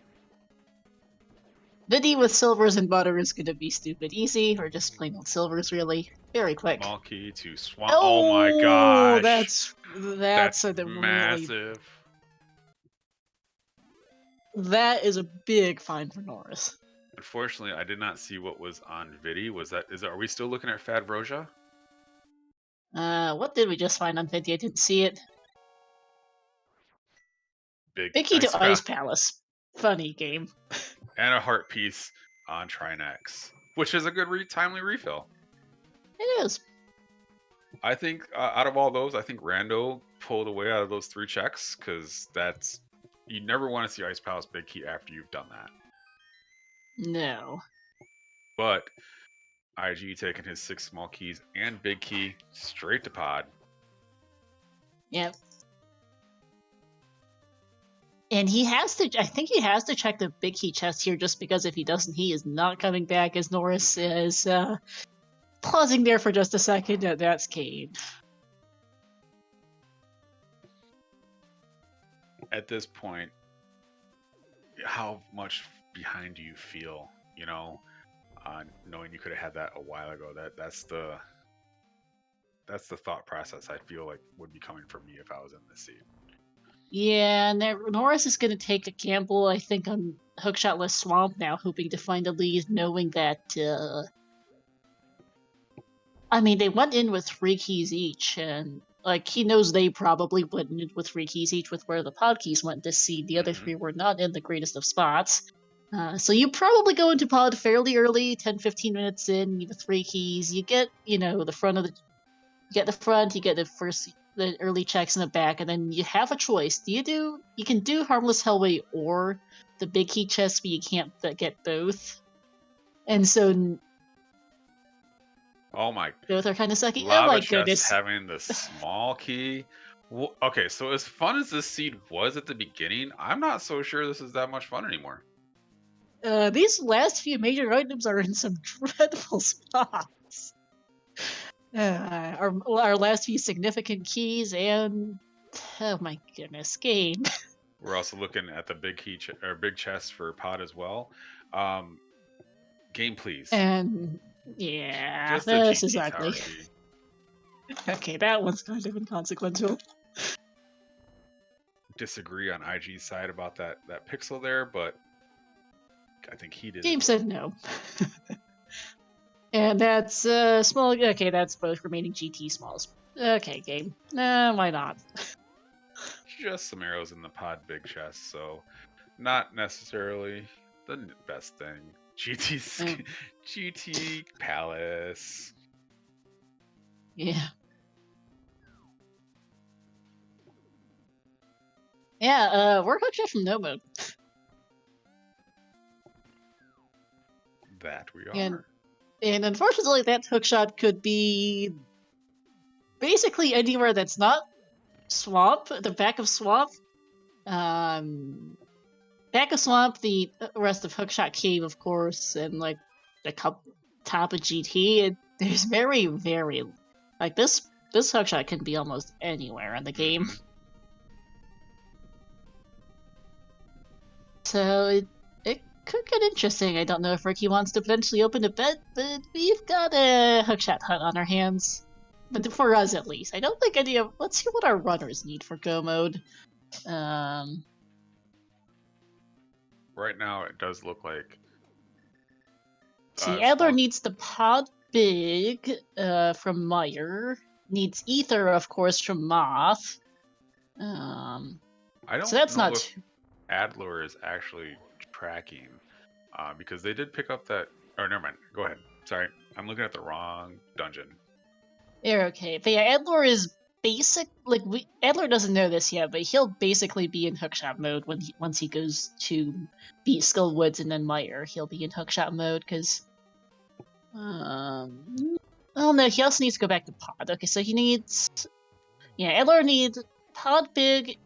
Viddy with silvers and butter is going to be stupid easy, or just plain old silvers, really. Very quick. Small key to swamp. Oh my gosh. That's massive. Really, that is a big find for Norris. Unfortunately, I did not see what was on Viddy. Are we still looking at Fadroja? What did we just find on Viddy? I didn't see it. Big key to Ice Palace. Funny game. And a heart piece on Trinex, which is a good timely refill. It is. I think out of all those, I think Rando pulled away out of those 3 checks, because you never want to see Ice Palace big key after you've done that. No. But IG taking his 6 small keys and big key straight to pod. Yep. And I think he has to check the big key chest here, just because if he doesn't, he is not coming back, as Norris is pausing there for just a second. That's Kane. At this point, how much behind do you feel, knowing you could have had that a while ago? That's the thought process I feel like would be coming from me if I was in this seat. Yeah, and Norris is going to take a gamble, I think, on Hookshotless Swamp now, hoping to find a lead, knowing that, I mean, they went in with 3 keys each, and, he knows they probably went in with 3 keys each with where the pod keys went this seed. The other 3 were not in the greatest of spots. So you probably go into pod fairly early, 10-15 minutes in, you have 3 keys, you get, the front of the... You get the front, you get the early checks in the back, and then you have a choice. You can do Harmless Hellway or the big key chest, but you can't get both. And so... Oh my... Both are kind of sucky. Lava oh my chest goodness. Having the small key Well, okay, so as fun as this seed was at the beginning, I'm not so sure this is that much fun anymore. These last few major items are in some dreadful spots. Our last few significant keys and oh my goodness, game. We're also looking at the big big chest for pod as well. Game, please. And yeah, Just a this GT is tower ugly. key. Okay, that one's kind of inconsequential. Disagree on IG's side about that pixel there, but I think he did. Game said no. And that's small. Okay, that's both remaining GT smalls. Okay, game. Why not? Just some arrows in the pod big chest, so not necessarily the best thing. GT Palace. Yeah. Yeah, we're hooked up from no mode. That we are. And unfortunately, that hookshot could be basically anywhere that's not swamp, the back of swamp. Back of swamp, the rest of Hookshot Cave, of course, and like the top of GT. There's very, very like this hookshot can be almost anywhere in the game. So it could get interesting. I don't know if Ricky wants to potentially open a bet, but we've got a hookshot hunt on our hands. But for us, at least. I don't think any of... Let's see what our runners need for go mode. Right now, it does look like... See, Adler needs the pod big from Meyer. Needs ether, of course, from Moth. I don't so that's know not if Adler is actually tracking, because they did pick up that... Oh, never mind. Go ahead. Sorry, I'm looking at the wrong dungeon. You're okay. But yeah, Adler is basic. Like Adler doesn't know this yet, but he'll basically be in hookshot mode once he goes to beat Skull Woods and then Meyer. He'll be in hookshot mode because. Oh no, he also needs to go back to pod. Okay, so he needs. Yeah, Adler needs pod big,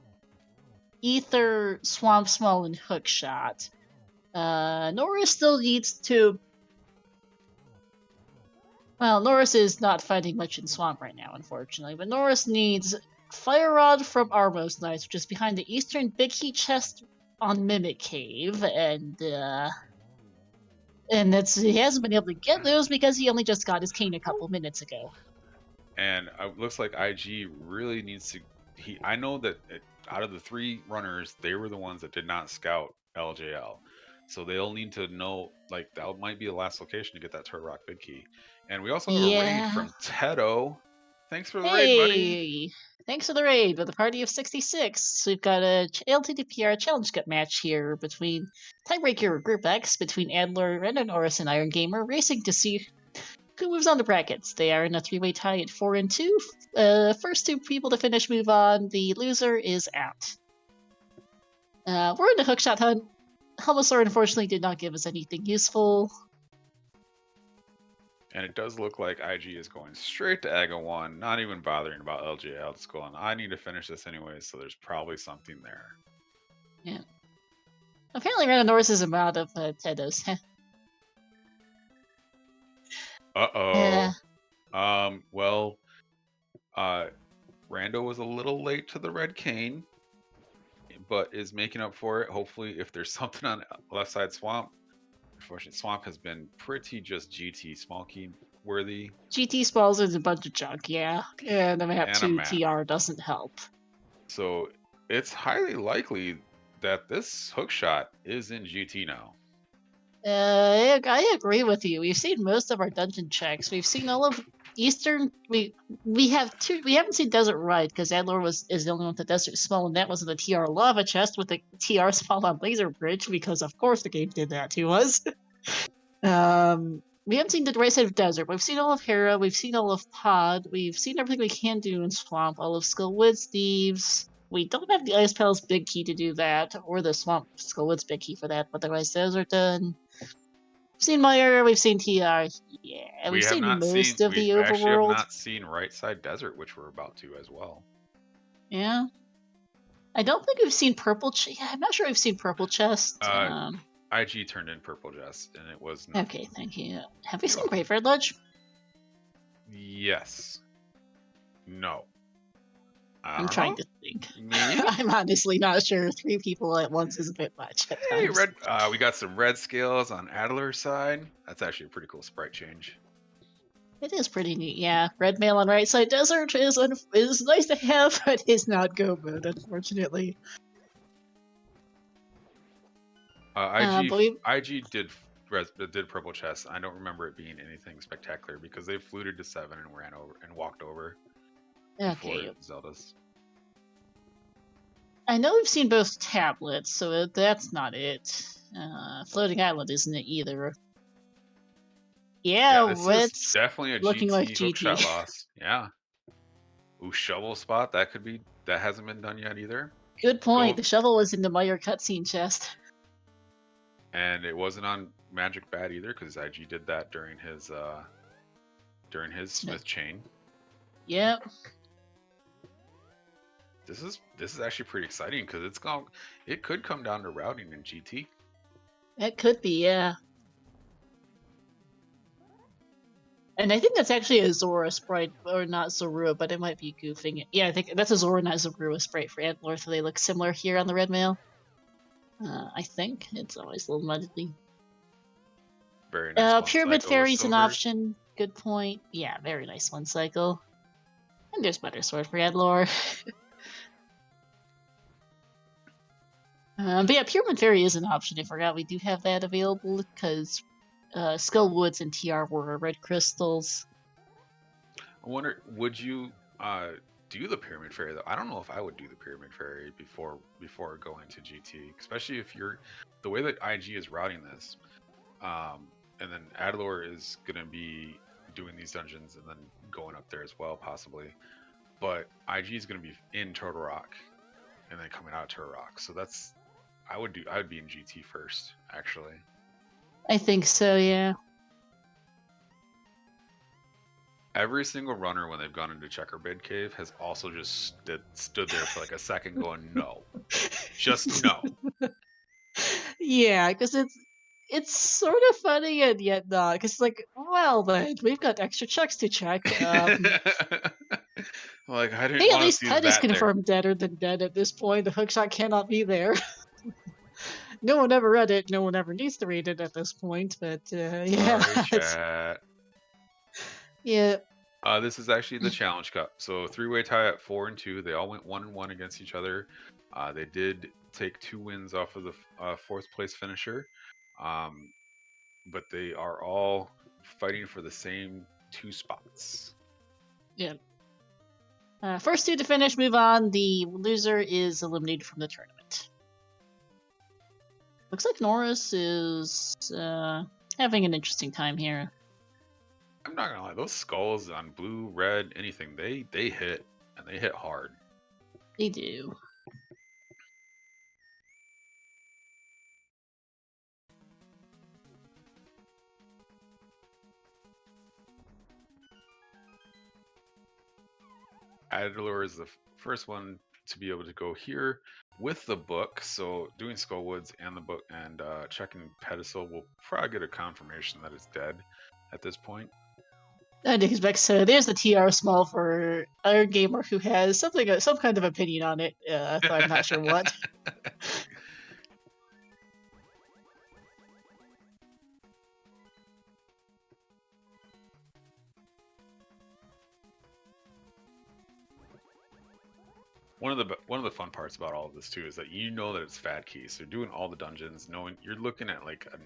ether, swamp small, and hookshot. Norris still needs to. Well, Norris is not fighting much in Swamp right now, unfortunately, but Norris needs Fire Rod from Armos Knights, which is behind the eastern Big Heat chest on Mimic Cave, and he hasn't been able to get those because he only just got his cane a couple minutes ago. And it looks like IG really needs to... I know that out of the three runners, they were the ones that did not scout LJL. So they'll need to know, like, that might be the last location to get that Turtle Rock Big Key. And we also have a raid from Tedo. Thanks for the raid, buddy. Thanks for the raid with a party of 66. We've got a ALttPR Challenge Cup match here between Tiebreaker Group X, between Adler, Rando, Norris, and Iron Gamer, racing to see who moves on to brackets. They are in a three-way tie at 4-2. First two people to finish move on. The loser is out. We're in the hookshot hunt. Helmosaur unfortunately did not give us anything useful. And it does look like IG is going straight to Aga 1, not even bothering about LJL. It's going, I need to finish this anyways, so there's probably something there. Yeah. Apparently Rando Norris is out of Tedos. Uh-oh. Well, Rando was a little late to the red cane, but is making up for it. Hopefully, if there's something on left side swamp. Unfortunately, swamp has been pretty just GT small key worthy. GT spalls is a bunch of junk, yeah. And the map 2 TR doesn't help. So it's highly likely that this hookshot is in GT now. I agree with you. We've seen most of our dungeon checks. We've seen all of Eastern. We haven't seen Desert Ride because Adler is the only one with the Desert Small, and that was in the TR Lava chest with the TR Small on Laser Bridge because of course the game did that to us. We haven't seen the right side of Desert. We've seen all of Hera. We've seen all of Pod. We've seen everything we can do in Swamp. All of Skullwoods Thieves. We don't have the Ice Palace Big Key to do that, or the Swamp Skullwoods Big Key for that, but otherwise those are done. We've seen Meyer, we've seen TR, yeah, we've seen most of the overworld. We have not seen Right Side Desert, which we're about to as well. Yeah. I don't think we've seen purple. Yeah, I'm not sure we've seen purple chest. IG turned in purple chest, and it was nothing. Okay, thank you. Have we You're seen welcome. Graveyard Lodge? Yes. No. I I'm don't trying know. to think. Maybe. I'm honestly not sure. 3 people at once is a bit much at Hey, times. red. We got some red scales on Adilor's side. That's actually a pretty cool sprite change. It is pretty neat, yeah. Red mail on right side desert is nice to have, but is not go mode, unfortunately. IG did purple chest. I don't remember it being anything spectacular because they fluted to 7 and ran over and walked over before Okay. Zelda's. I know we've seen both tablets, so that's not it. Floating Island isn't it either. Yeah, this it's is definitely a looking GT like hookshot GT. loss. Yeah. Ooh, shovel spot. That hasn't been done yet either. Good point. The shovel was in the Meyer cutscene chest. And it wasn't on Magic Bat either, because IG did that during his Smith chain. Yep. This is actually pretty exciting because it could come down to routing in GT. It could be, yeah. And I think that's actually a Zora sprite, or not Zorua, but it might be goofing it. Yeah, I think that's a Zora, not Zorua sprite for Adilor, so they look similar here on the red mail. I think it's always a little muddy. Very nice. Pyramid Fairy's an option. Good point. Yeah, very nice one cycle. And there's Butter Sword for Adilor. But yeah, Pyramid Fairy is an option. I forgot we do have that available because Skull Woods and TR were red crystals. I wonder, would you do the Pyramid Fairy though? I don't know if I would do the Pyramid Fairy before going to GT, especially if you're the way that IG is routing this, and then Adilor is gonna be doing these dungeons and then going up there as well possibly, but IG is gonna be in Turtle Rock and then coming out of Turtle Rock, so that's I would be in GT first actually. I think so, yeah. Every single runner when they've gone into Checkerbid Cave has also just stood there for like a second going, no. Just no. Yeah, because it's sort of funny and yet not. Because it's like, well then, we've got extra checks to check. Like, I didn't hey, at want to least see Ted is that confirmed deader than dead at this point. The hookshot cannot be there. No one ever read it. No one ever needs to read it at this point. But yeah, sorry, chat. Yeah. This is actually the Challenge Cup. So 3-way tie at 4 and 2. They all went 1-1 against each other. They did take 2 wins off of the 4th place finisher, but they are all fighting for the same 2 spots. Yeah. First 2 to finish move on. The loser is eliminated from the tournament. Looks like Norris is having an interesting time here. I'm not gonna lie, those skulls on blue, red, anything, they hit, and they hit hard. They do. Adilor is the first one to be able to go here with the book. So doing Skullwoods and the book and checking Pedestal, will probably get a confirmation that it's dead at this point. I'd expect so. There's the TR small for Iron Gamer who has some kind of opinion on it. Though I'm not sure what. One of the fun parts about all of this too is that you know that it's Fat Keys. So doing all the dungeons, knowing you're looking at like an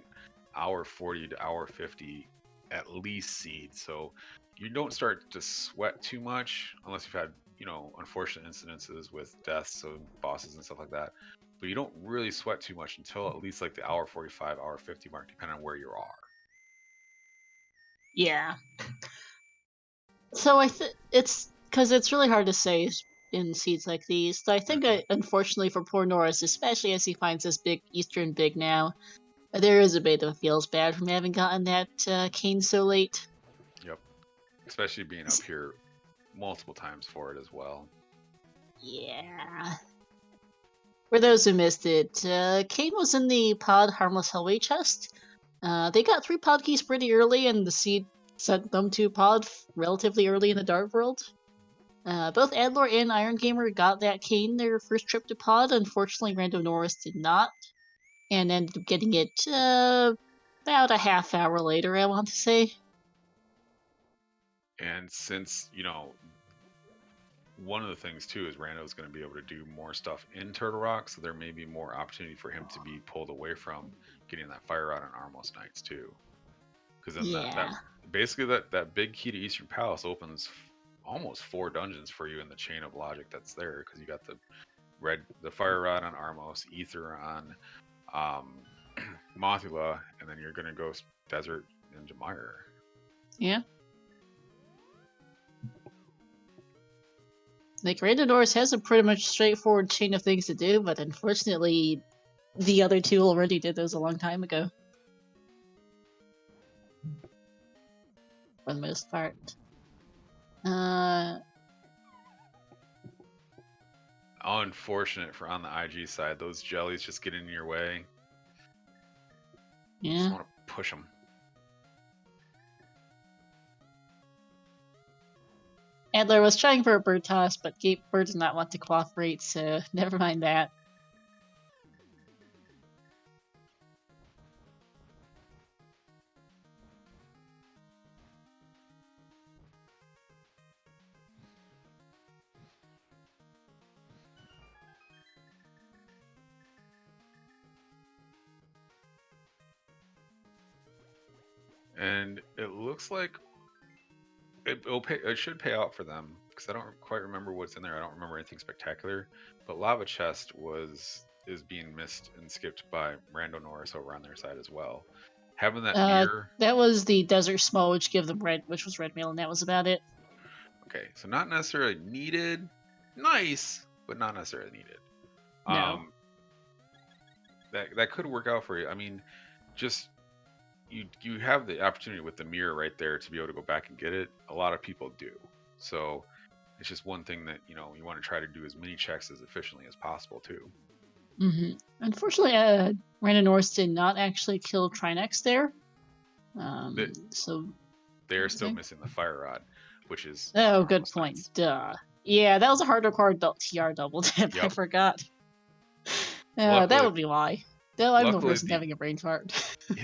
hour 40 to hour 50 at least seed. So you don't start to sweat too much unless you've had, you know, unfortunate incidences with deaths of bosses and stuff like that. But you don't really sweat too much until at least like the hour 45, hour 50 mark, depending on where you are. Yeah. So it's because it's really hard to say in seeds like these. So I think, unfortunately for poor Norris, especially as he finds this big Eastern big now, there is a bit of feels bad from having gotten that cane so late. Yep. Especially being up here multiple times for it as well. Yeah. For those who missed it, Kane was in the pod Harmless Hellway chest. They got 3 pod keys pretty early, and the seed sent them to pod relatively early in the Dark World. Both Adilor and Iron Gamer got that Kane their first trip to pod. Unfortunately, Rando Norris did not, and ended up getting it about a half hour later, I want to say. And since, you know, one of the things too is Rando's going to be able to do more stuff in Turtle Rock, so there may be more opportunity for him to be pulled away from getting that fire rod on Armos Knights too. Because then that basically that big key to Eastern Palace opens almost 4 dungeons for you in the chain of logic that's there, because you got the fire rod on Armos, ether on Mothula, and then you're gonna go desert into Mire. Yeah. Like, Rando Norris has a pretty much straightforward chain of things to do, but unfortunately, the other 2 already did those a long time ago. For the most part. Unfortunate for on the IG side, those jellies just get in your way. Yeah. Just want to push them. Adilor was trying for a bird toss, but Bird did not want to cooperate, so never mind that. And it looks like it should pay out for them, because I don't quite remember what's in there. I don't remember anything spectacular, but Lava Chest is being missed and skipped by Rando Norris over on their side as well. Having that mirror. That was the Desert Small, which was red mail, and that was about it. Okay, so not necessarily needed. Nice, but not necessarily needed. No. That could work out for you. I mean, just you have the opportunity with the mirror right there to be able to go back and get it. A lot of people do. So it's just one thing that, you know, you want to try to do as many checks as efficiently as possible too. Mm-hmm. Unfortunately, Rando Norris did not actually kill Trinex there. So they're still missing the fire rod, which is good point. Nice. Duh. Yeah, that was a harder card TR double tip. Yep. I forgot. That would be why. I'm the person having a brain fart.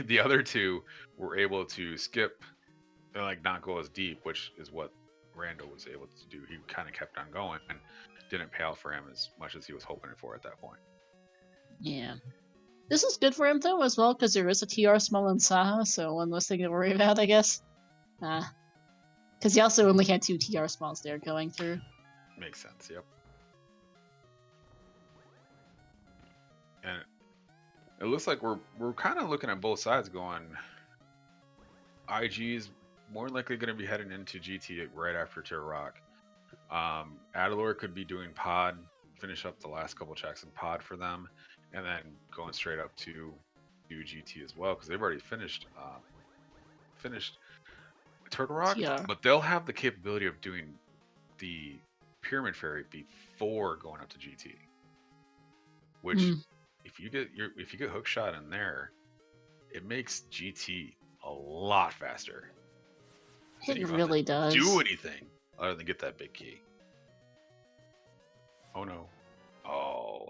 The other 2 were able to skip and like not go as deep, which is what Rando was able to do. He kind of kept on going and didn't pay out for him as much as he was hoping for at that point. Yeah. This is good for him though as well, because there is a TR small in Saha, so one less thing to worry about, I guess. Because he also only had 2 TR smalls there going through. Makes sense, yep. And it looks like we're kind of looking at both sides going, IG's more likely going to be heading into GT right after Turtle Rock. Adilor could be doing pod, finish up the last couple checks in pod for them, and then going straight up to do GT as well, because they've already finished Turtle Rock, yeah. But they'll have the capability of doing the Pyramid Fairy before going up to GT, which if you get hook shot in there, it makes GT a lot faster. It really does. Do anything other than get that big key. Oh no. Oh.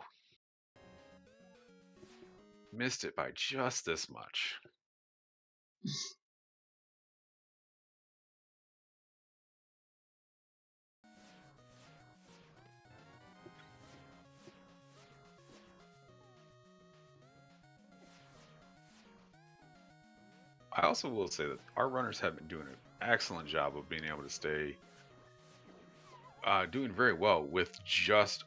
Missed it by just this much. I also will say that our runners have been doing an excellent job of being able to stay doing very well with just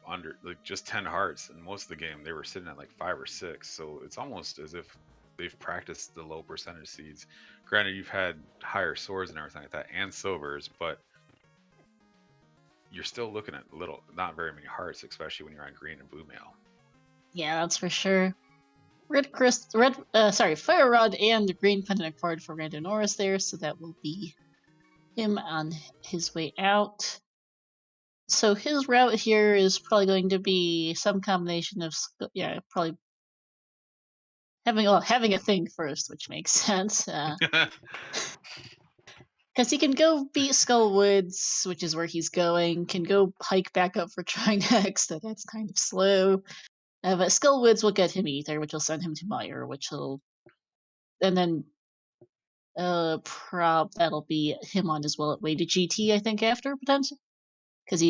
10 hearts. And most of the game they were sitting at like 5 or 6, so it's almost as if they've practiced the low percentage seeds. Granted, you've had higher swords and everything like that and silvers, but you're still looking at not very many hearts, especially when you're on green and blue mail. Yeah, that's for sure. Fire Rod and green pendant card for Rando Norris there, so that will be him on his way out. So his route here is probably going to be some combination of probably having a thing first, which makes sense. Because he can go beat Skull Woods, which is where he's going, can go hike back up for Trinex, that's kind of slow. But Skull Woods will get him Ether, which will send him to Mire, and then that'll be him on as well at way to GT, I think, after, potentially. Because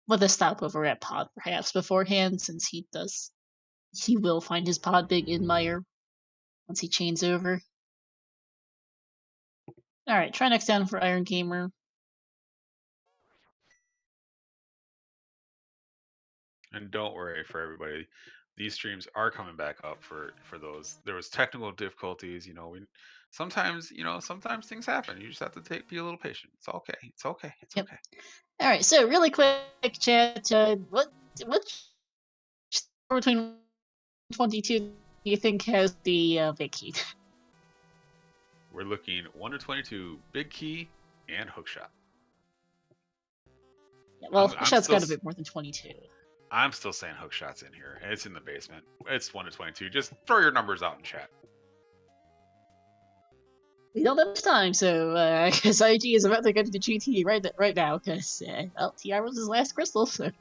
with a stopover at Pod perhaps beforehand, since he will find his Pod big in Mire once he chains over. Alright, Trinex down for Iron Gamer. And don't worry for everybody, these streams are coming back up for those. There was technical difficulties, sometimes things happen. You just have to be a little patient. It's okay. It's okay. It's Yep. okay. All right, so really quick chat. What score between 22 do you think has the big key? We're looking 1 to 22, big key and hookshot. Yeah, well, hookshot's got a bit more than 22. I'm still saying hookshot's in here, and it's in the basement. It's 1 to 22. Just throw your numbers out in chat. We don't have much time, so because IG is about to get to the GT right now, because TR was his last crystal. So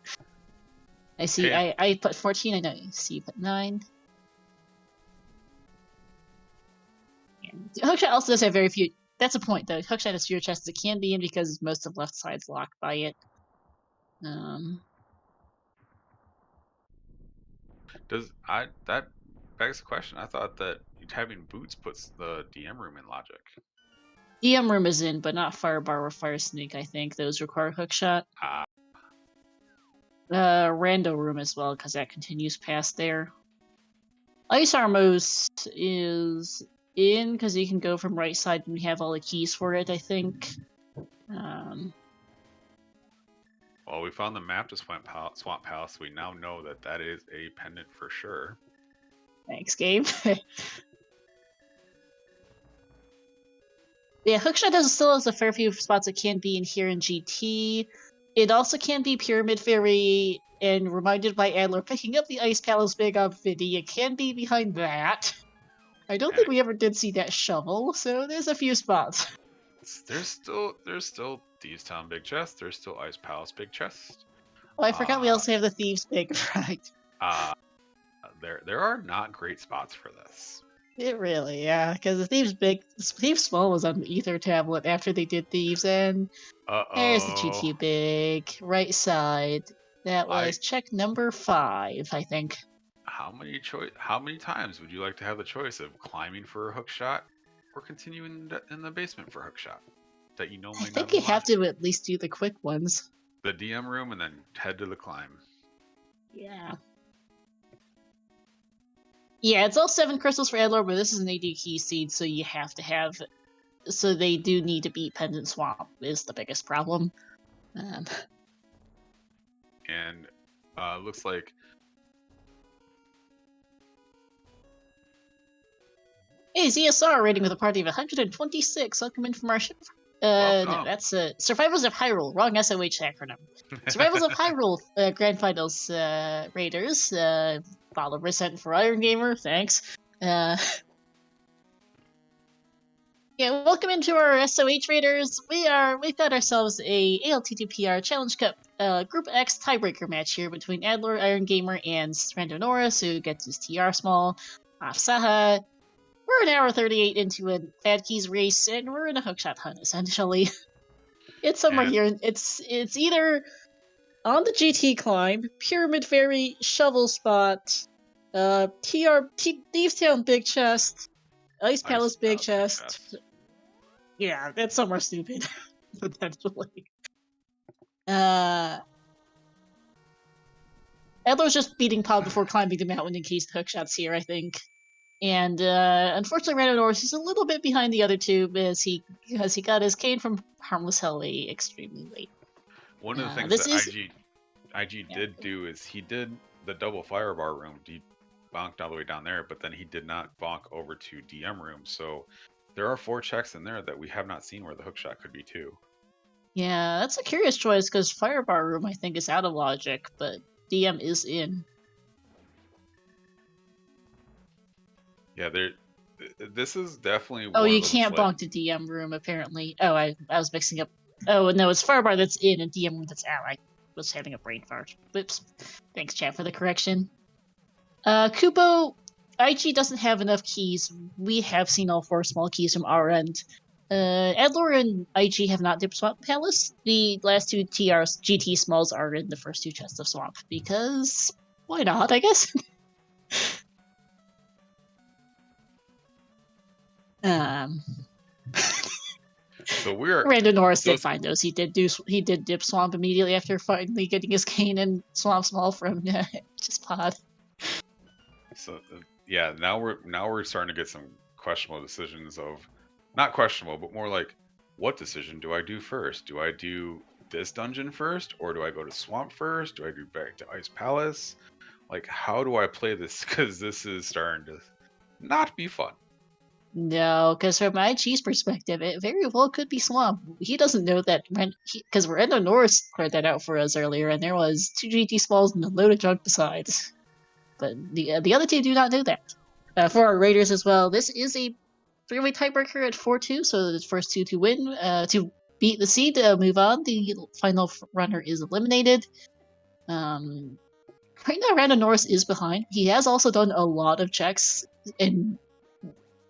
I see. Yeah. I put 14. I know you see you put 9. And hookshot also does have very few. That's a point, though. Hookshot has fewer chests as it can be in because most of left side's locked by it. That begs the question? I thought that having boots puts the DM room in logic. DM room is in, but not Firebar or Fire Snake, I think. Those require hookshot. Rando room as well, because that continues past there. Ice Armos is in, because you can go from right side and we have all the keys for it, I think. Well, we found the map to Swamp Palace. We now know that is a pendant for sure. Thanks, Gabe. Yeah, hookshot still has a fair few spots it can be in here in GT. It also can be Pyramid Fairy, and reminded by Adilor picking up the Ice Palace big on Fiddy, it can be behind that. I don't think we ever did see that shovel, so there's a few spots. There's still Thieves Town big chest. There's still Ice Palace big chest. Oh, I forgot we also have the Thieves big, right? There are not great spots for this. It really, yeah, because the Thieves Small was on the Ether tablet after they did Thieves, and there's the GT big, right side. That was check number 5, I think. How many times would you like to have the choice of climbing for a hookshot or continuing in the basement for a hookshot? That you know might not. I think you have to at least do the quick ones. The DM room and then head to the climb. Yeah. Yeah, it's all 7 crystals for Adilor, but this is an AD key seed, so you have to have. So they do need to beat Pendant Swamp, is the biggest problem. And looks like. Hey, ZSR rating with a party of 126. Welcome in from our ship. No, that's Survivors of Hyrule. Wrong SOH acronym. Survivors of Hyrule Grand Finals Raiders. Follow % for Iron Gamer. Thanks. Yeah, welcome into our SOH Raiders. We've got ourselves a ALttPR Challenge Cup Group X tiebreaker match here between Adilor, Iron Gamer, and Rando Norris, who gets his TR small off Saha. We're an hour 38 into a Bad Keys race, and we're in a hookshot hunt, essentially. It's somewhere here. It's either on the GT climb, Pyramid Fairy, Shovel Spot, Thieves Town Big Chest, Ice Palace Big Chest. Yeah, that's somewhere stupid, potentially. Adler's just beating Pod before climbing the mountain in case the hookshot's here, I think. And unfortunately, Rando Norris is a little bit behind the other two because he got his cane from Harmless Helly extremely late. One of the things that IG did do is he did the double firebar room. He bonked all the way down there, but then he did not bonk over to DM room. So there are 4 checks in there that we have not seen where the hookshot could be too. Yeah, that's a curious choice because Firebar Room I think is out of logic, but DM is in. Yeah, this is definitely Oh, one you of those can't like bonk to DM Room apparently. Oh, I was mixing up. Oh no, it's Firebar that's in and DM Room that's out. I was having a brain fart. Whoops. Thanks, chat, for the correction. Kubo, IG doesn't have enough keys. We have seen all 4 small keys from our end. Adilor and IG have not dipped Swamp Palace. The last 2 GT smalls are in the first 2 chests of Swamp, because why not, I guess? So we're Rando Norris did find those. He did dip Swamp immediately after finally getting his cane and Swamp Small from just Pod. So yeah, now we're starting to get some questionable decisions of, not questionable, but more like, what decision do I do first? Do I do this dungeon first, or do I go to Swamp first? Do I go back to Ice Palace? Like, how do I play this? Because this is starting to not be fun. No, because from IG's perspective, it very well could be Swamp. He doesn't know that because Rando Norris cleared that out for us earlier, and there was 2 GT smalls and a load of junk besides. But the other 2 do not know that. For our Raiders as well, this is a 3-way tiebreaker at 4-2, so the first 2 to win, to beat the seed, move on. The final runner is eliminated. Right now, Rando Norris is behind. He has also done a lot of checks, and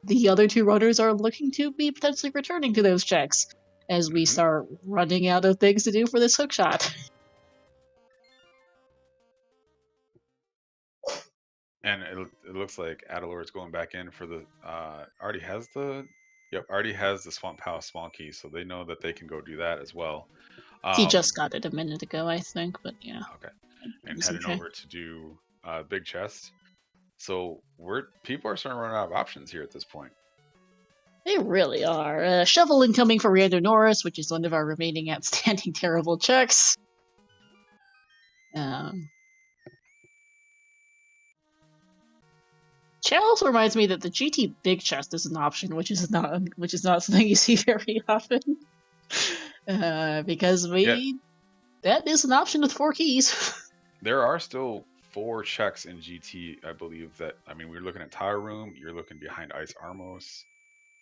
the other 2 runners are looking to be potentially returning to those checks as we start running out of things to do for this hookshot. And it looks like Adilor is going back in for the already has the Swamp Palace small key, so they know that they can go do that as well. He just got it a minute ago, I think, but yeah. Okay. And heading over to do big chest. So people are starting to run out of options here at this point. They really are. Shovel incoming for Rando Norris, which is one of our remaining outstanding terrible checks. Chat also reminds me that the GT big chest is an option, which is not something you see very often. Because that is an option with 4 keys. There are still 4 checks in GT, I believe. That, I mean, we're looking at Tire Room. You're looking behind Ice Armos,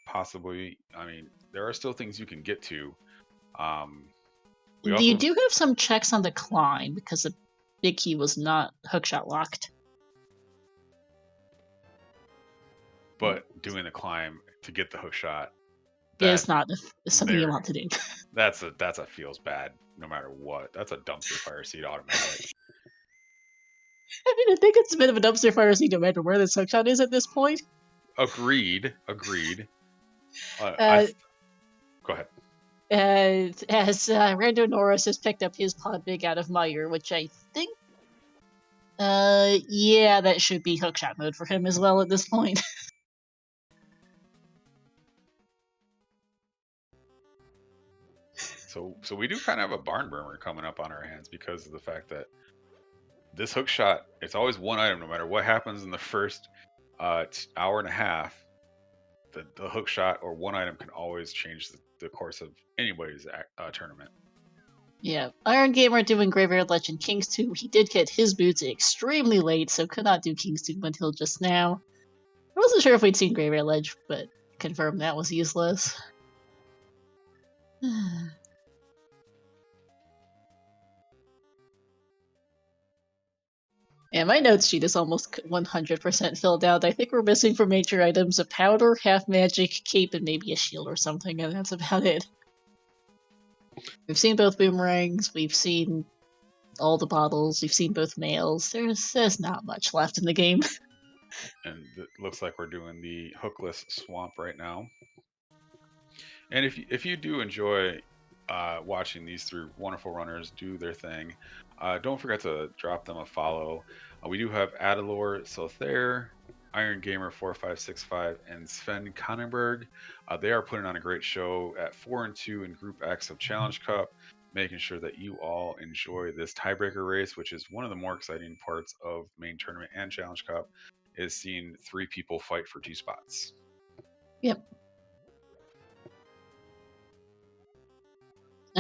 possibly. I mean, there are still things you can get to. You do have some checks on the climb because the big key was not hookshot locked. But doing the climb to get the hookshot, it's not something you want to do. That's a feels bad no matter what. That's a dumpster fire seat automatic. I mean, I think it's a bit of a dumpster fire seat no matter where this hookshot is at this point. Agreed. Go ahead. As Rando Norris has picked up his pod big out of Meyer, which I think, yeah, that should be hookshot mode for him as well at this point. So we do kind of have a barn burner coming up on our hands because of the fact that this hook shot, it's always one item no matter what happens in the first hour and a half. The hook shot or one item can always change the course of anybody's tournament. Yeah, Iron Gamer doing Graveyard Legend Kings 2. He did get his boots extremely late, so could not do Kings 2 until just now. I wasn't sure if we'd seen Graveyard Ledge, but confirmed that was useless. And my notes sheet is almost 100% filled out. I think we're missing for major items a powder, half magic, cape, and maybe a shield or something, and that's about it. We've seen both boomerangs, we've seen all the bottles, we've seen both males. There's not much left in the game. And it looks like we're doing the hookless swamp right now. And if you do enjoy watching these 3 wonderful runners do their thing, don't forget to drop them a follow. We do have Adilor, Sothair, Iron Gamer 4565, and Sven Kannenberg. They are putting on a great show at 4-2 in Group X of Challenge Cup, making sure that you all enjoy this tiebreaker race, which is one of the more exciting parts of main tournament and Challenge Cup, is seeing 3 people fight for 2 spots. Yep.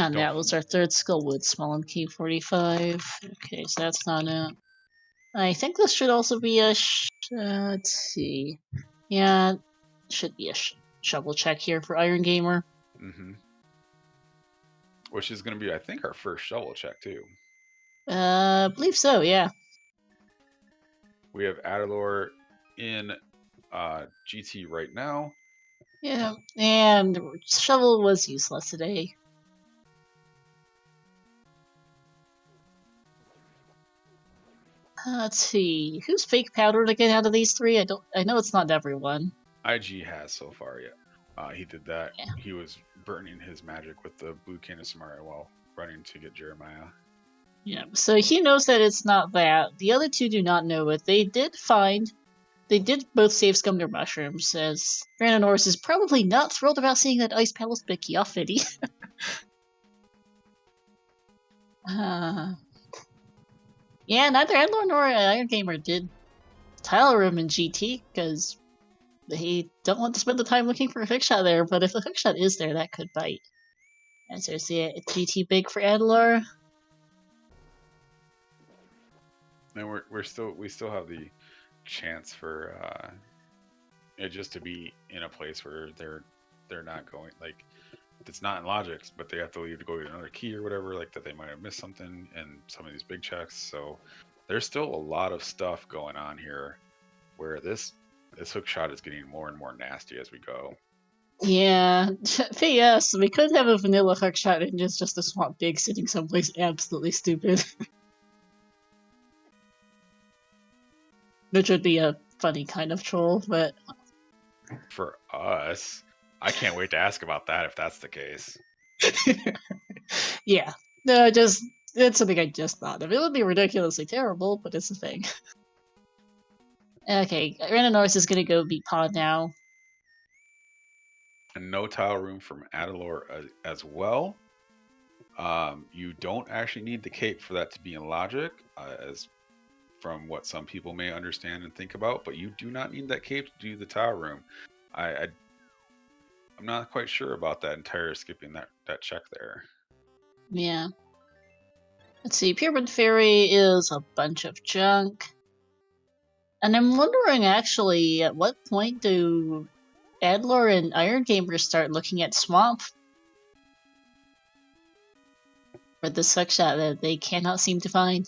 And Don't that was our third skill with small MK45. Okay, so that's not it. I think this should also be a. Let's see. Yeah, should be a shovel check here for Iron Gamer. Mm-hmm. Which is going to be, I think, our first shovel check too. I believe so. Yeah. We have Adilor in GT right now. Yeah, and shovel was useless today. Let's see, who's fake powder to get out of these three? I know it's not everyone. IG has so far, yeah. He did that. Yeah. He was burning his magic with the blue can of Samaria while running to get Jeremiah. Yeah, so he knows that it's not that. The other two do not know it. They did both save scum their mushrooms, as Brandon Norris is probably not thrilled about seeing that Ice Palace Bicky off Fiddy. Yeah, neither Adilor nor Iron Gamer did tile room in GT, because they don't want to spend the time looking for a hookshot there, but if the hookshot is there, that could bite. And so it's the GT big for Adilor. And we still have the chance for it just to be in a place where they're not going, like, it's not in logics, but they have to leave to go get another key or whatever, like that they might have missed something in some of these big checks. So there's still a lot of stuff going on here where this hook shot is getting more and more nasty as we go. Yeah, P.S. We could have a vanilla hook shot and just a swamp big sitting someplace absolutely stupid. Which would be a funny kind of troll, but... For us, I can't wait to ask about that if that's the case. Yeah, no, it's something I just thought of. It would be ridiculously terrible, but it's a thing. Okay, Random Norris is gonna go beat Pod now. And no tile room from Adilor as well. You don't actually need the cape for that to be in logic, as from what some people may understand and think about, but you do not need that cape to do the tile room. I'm not quite sure about that entire skipping that check there. Yeah. Let's see, Purebred Fairy is a bunch of junk. And I'm wondering, actually, at what point do Adilor and Iron Gamer start looking at Swamp for the suck shot that they cannot seem to find?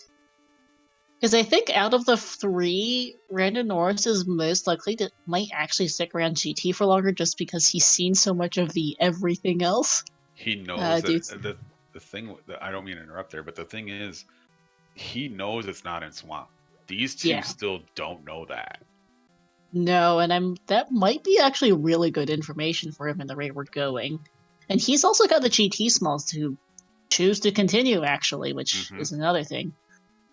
Because I think out of the three, Rando Norris is most likely to might actually stick around GT for longer just because he's seen so much of the everything else. He knows that the thing, I don't mean to interrupt there, but the thing is, he knows it's not in Swamp. These two still don't know that. No, and that might be actually really good information for him in the rate we're going. And he's also got the GT smalls to choose to continue, actually, which is another thing.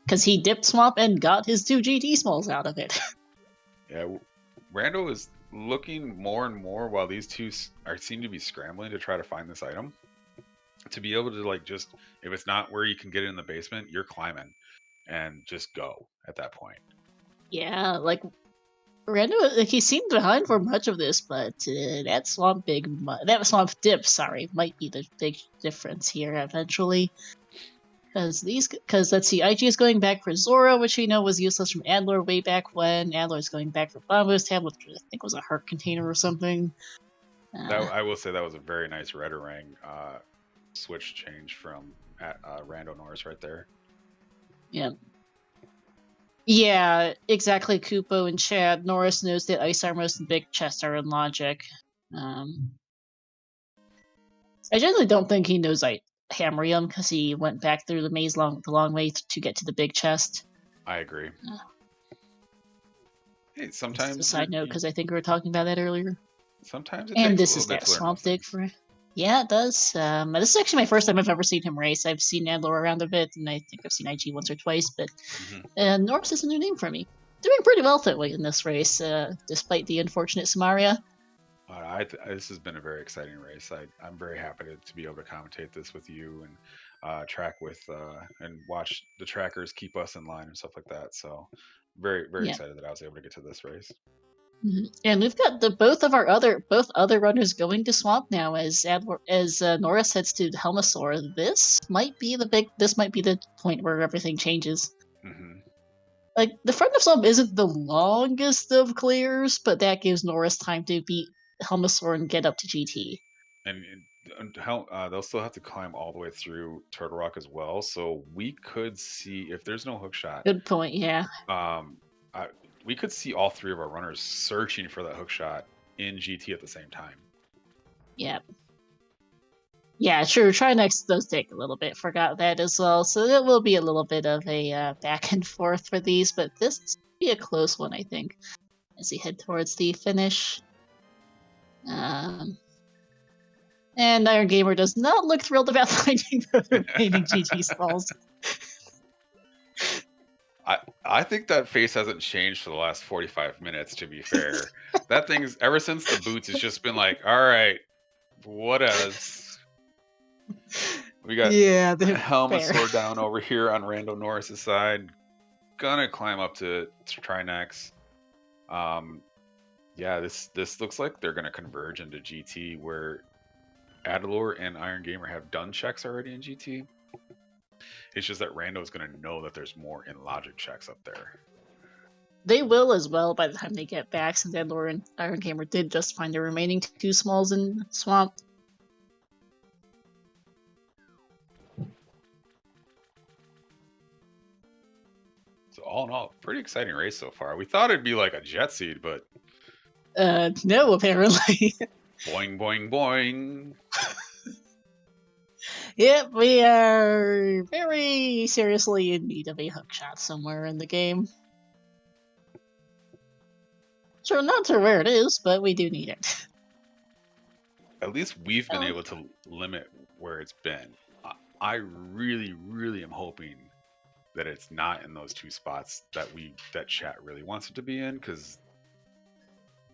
Because he dipped Swamp and got his 2 GT smalls out of it. Yeah, Rando is looking more and more while these two seem to be scrambling to try to find this item. To be able to, like, just, if it's not where you can get it in the basement, you're climbing and just go at that point. Yeah, like, Rando, like, he seemed behind for much of this, but that swamp dip, might be the big difference here eventually. Because let's see, IG is going back for Zora, which we know was useless from Adilor way back when. Adilor is going back for Bombo's tablet, which I think was a heart container or something. I will say that was a very nice Redarang switch change from Rando Norris right there. Yeah. Yeah, exactly, Kupo and Chad. Norris knows that Ice Armors and Big Chest are in logic. I generally don't think he knows Hammerium because he went back through the maze the long way to get to the big chest. I agree. Hey, sometimes just a side note because I think we were talking about that earlier. Sometimes it and takes this a is little bit that to learn swamp those dig for. Yeah, it does. This is actually my first time I've ever seen him race. I've seen Adilor around a bit, and I think I've seen IG once or twice, but Norris is a new name for me. Doing pretty well that way in this race, despite the unfortunate Samaria. This has been a very exciting race. I'm very happy to be able to commentate this with you and track with and watch the trackers keep us in line and stuff like that. So very, very excited that I was able to get to this race. And we've got both other runners going to Swamp now as Norris heads to Helmasaur. This might be the point where everything changes. Like, the front of Swamp isn't the longest of clears, but that gives Norris time to beat Helmasaur and get up to GT. And they'll still have to climb all the way through Turtle Rock as well. So we could see, if there's no hook shot. Good point, yeah. We could see all three of our runners searching for that hook shot in GT at the same time. Yep. Yeah, sure. Try next does take a little bit. Forgot that as well. So it will be a little bit of a back and forth for these, but this will be a close one, I think, as we head towards the finish. And Iron Gamer does not look thrilled about finding the remaining GT stalls. I think that face hasn't changed for the last 45 minutes, to be fair. That thing's, ever since the boots, has just been like, all right, what else? We got Helmasaur down over here on Rando Norris' side. Gonna climb up to try next. Yeah, this looks like they're gonna converge into GT, where Adilor and Iron Gamer have done checks already in GT. It's just that Rando's going to know that there's more in logic checks up there. They will as well by the time they get back, since Adilor and Iron Gamer did just find the remaining 2 smalls in Swamp. So all in all, pretty exciting race so far. We thought it'd be like a jet seed, but... no, apparently. Boing, boing, boing. Yep, we are very seriously in need of a hookshot somewhere in the game. Sure, not sure where it is, but we do need it. At least we've been able to limit where it's been. I really, really am hoping that it's not in those 2 spots that chat really wants it to be in, because